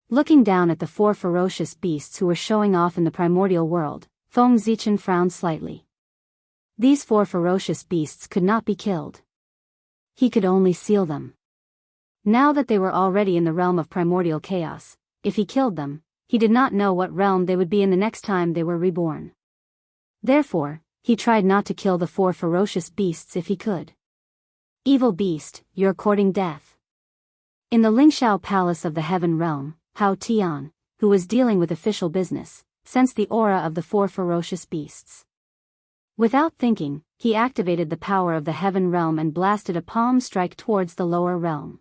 Looking down at the four ferocious beasts who were showing off in the primordial world, Feng Zichen frowned slightly. These four ferocious beasts could not be killed. He could only seal them. Now that they were already in the realm of primordial chaos, if he killed them, he did not know what realm they would be in the next time they were reborn. Therefore, he tried not to kill the four ferocious beasts if he could. Evil beast, you're courting death. In the Lingxiao Palace of the Heaven Realm, Hao Tian, who was dealing with official business, sensed the aura of the four ferocious beasts. Without thinking, he activated the power of the Heaven Realm and blasted a palm strike towards the lower realm.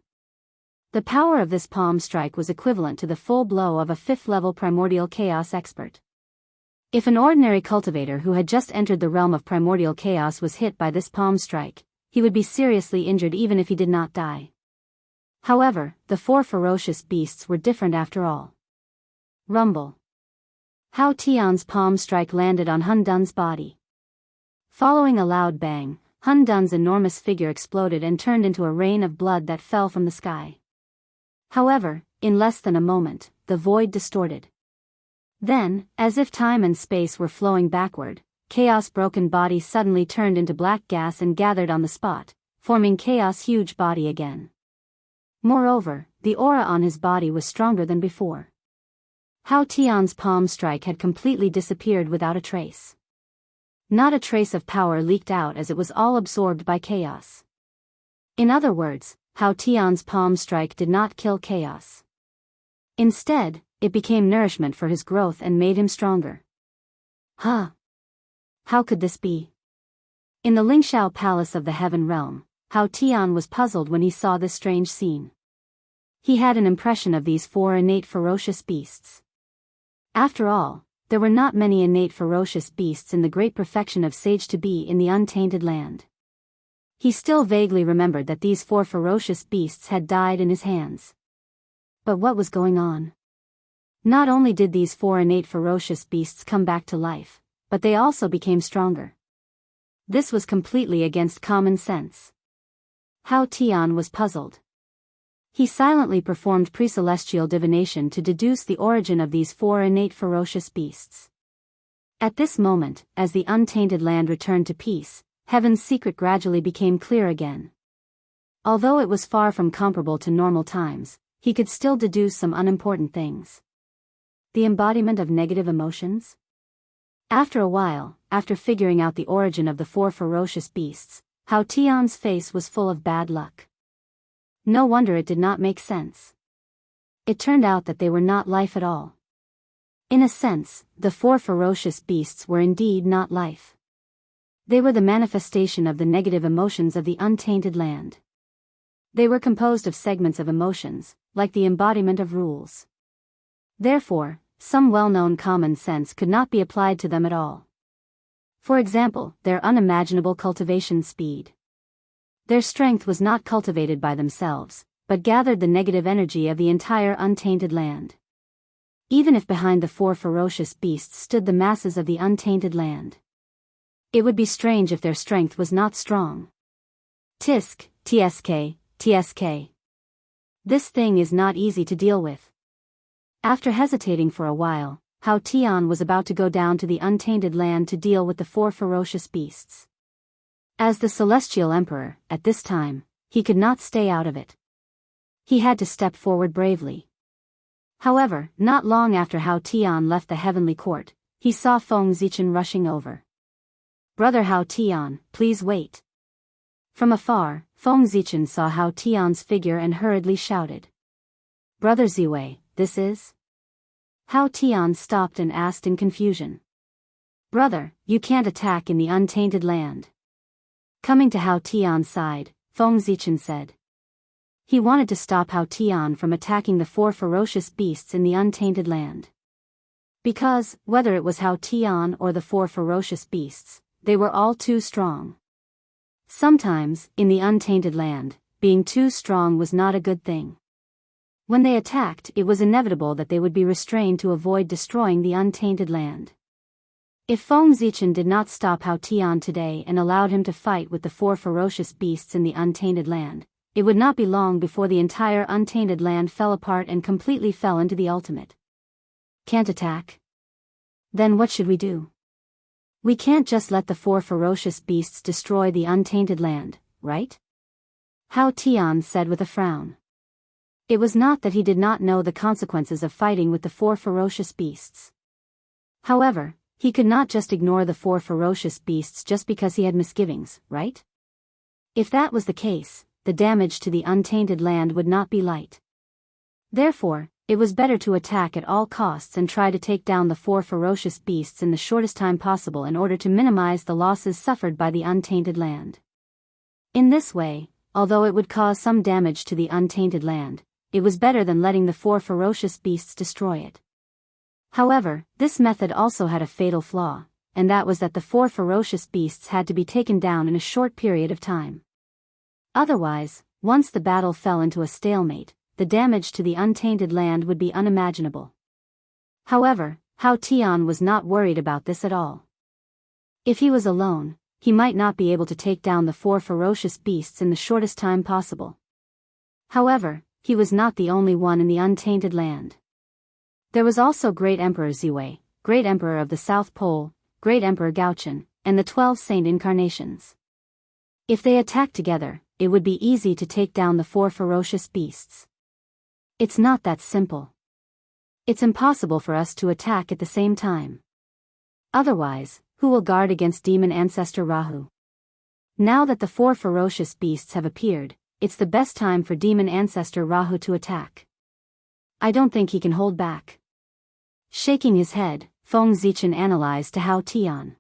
The power of this palm strike was equivalent to the full blow of a 5th-level primordial chaos expert. If an ordinary cultivator who had just entered the realm of primordial chaos was hit by this palm strike, he would be seriously injured even if he did not die. However, the four ferocious beasts were different after all. Rumble. Hao Tian's palm strike landed on Hun Dun's body. Following a loud bang, Hun Dun's enormous figure exploded and turned into a rain of blood that fell from the sky. However, in less than a moment, the void distorted. Then, as if time and space were flowing backward, Chaos' broken body suddenly turned into black gas and gathered on the spot, forming Chaos' huge body again. Moreover, the aura on his body was stronger than before. Hao Tian's palm strike had completely disappeared without a trace. Not a trace of power leaked out as it was all absorbed by Chaos. In other words, Hao Tian's palm strike did not kill Chaos. Instead, it became nourishment for his growth and made him stronger. Huh? How could this be? In the Lingxiao Palace of the Heaven Realm, Hao Tian was puzzled when he saw this strange scene. He had an impression of these four innate ferocious beasts. After all, there were not many innate ferocious beasts in the great perfection of sage to be in the untainted land. He still vaguely remembered that these four ferocious beasts had died in his hands. But what was going on? Not only did these four innate ferocious beasts come back to life, but they also became stronger. This was completely against common sense. Hao Tian was puzzled. He silently performed pre-celestial divination to deduce the origin of these four innate ferocious beasts. At this moment, as the untainted land returned to peace, heaven's secret gradually became clear again. Although it was far from comparable to normal times, he could still deduce some unimportant things. The embodiment of negative emotions? After a while, after figuring out the origin of the four ferocious beasts, Hao Tian's face was full of bad luck. No wonder it did not make sense. It turned out that they were not life at all. In a sense, the four ferocious beasts were indeed not life. They were the manifestation of the negative emotions of the untainted land. They were composed of segments of emotions, like the embodiment of rules. Therefore, some well-known common sense could not be applied to them at all. For example, their unimaginable cultivation speed. Their strength was not cultivated by themselves, but gathered the negative energy of the entire untainted land. Even if behind the four ferocious beasts stood the masses of the untainted land, it would be strange if their strength was not strong. Tisk, tsk, tsk. This thing is not easy to deal with. After hesitating for a while, Hao Tian was about to go down to the untainted land to deal with the four ferocious beasts. As the Celestial Emperor, at this time, he could not stay out of it. He had to step forward bravely. However, not long after Hao Tian left the heavenly court, he saw Feng Zichen rushing over. "Brother Hao Tian, please wait." From afar, Feng Zichen saw Hao Tian's figure and hurriedly shouted, "Brother Ziwei, this is?" Hao Tian stopped and asked in confusion. "Brother, you can't attack in the untainted land." Coming to Hao Tian's side, Feng Zichen said. He wanted to stop Hao Tian from attacking the four ferocious beasts in the untainted land. Because, whether it was Hao Tian or the four ferocious beasts, they were all too strong. Sometimes, in the untainted land, being too strong was not a good thing. When they attacked, it was inevitable that they would be restrained to avoid destroying the untainted land. If Feng Zichen did not stop Hao Tian today and allowed him to fight with the four ferocious beasts in the untainted land, it would not be long before the entire untainted land fell apart and completely fell into the ultimate. Can't attack? Then what should we do? We can't just let the four ferocious beasts destroy the untainted land, right? Hao Tian said with a frown. It was not that he did not know the consequences of fighting with the four ferocious beasts. However, he could not just ignore the four ferocious beasts just because he had misgivings, right? If that was the case, the damage to the untainted land would not be light. Therefore, it was better to attack at all costs and try to take down the four ferocious beasts in the shortest time possible in order to minimize the losses suffered by the untainted land. In this way, although it would cause some damage to the untainted land, it was better than letting the four ferocious beasts destroy it. However, this method also had a fatal flaw, and that was that the four ferocious beasts had to be taken down in a short period of time. Otherwise, Once the battle fell into a stalemate, the damage to the untainted land would be unimaginable. However, Hao Tian was not worried about this at all. If he was alone, he might not be able to take down the 4 ferocious beasts in the shortest time possible. However, he was not the only one in the untainted land. There was also Great Emperor Ziwei, Great Emperor of the South Pole, Great Emperor Gaochen, and the 12 Saint Incarnations. If they attacked together, it would be easy to take down the 4 ferocious beasts. It's not that simple. It's impossible for us to attack at the same time. Otherwise, who will guard against demon ancestor Rahu? Now that the 4 ferocious beasts have appeared, it's the best time for demon ancestor Rahu to attack. I don't think he can hold back. Shaking his head, Feng Zichen analyzed to Hao Tian.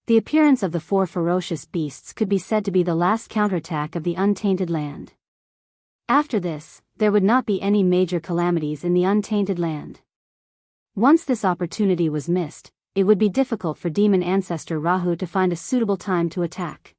The appearance of the 4 ferocious beasts could be said to be the last counterattack of the untainted land. After this, there would not be any major calamities in the untainted land. Once this opportunity was missed, it would be difficult for demon ancestor Rahu to find a suitable time to attack.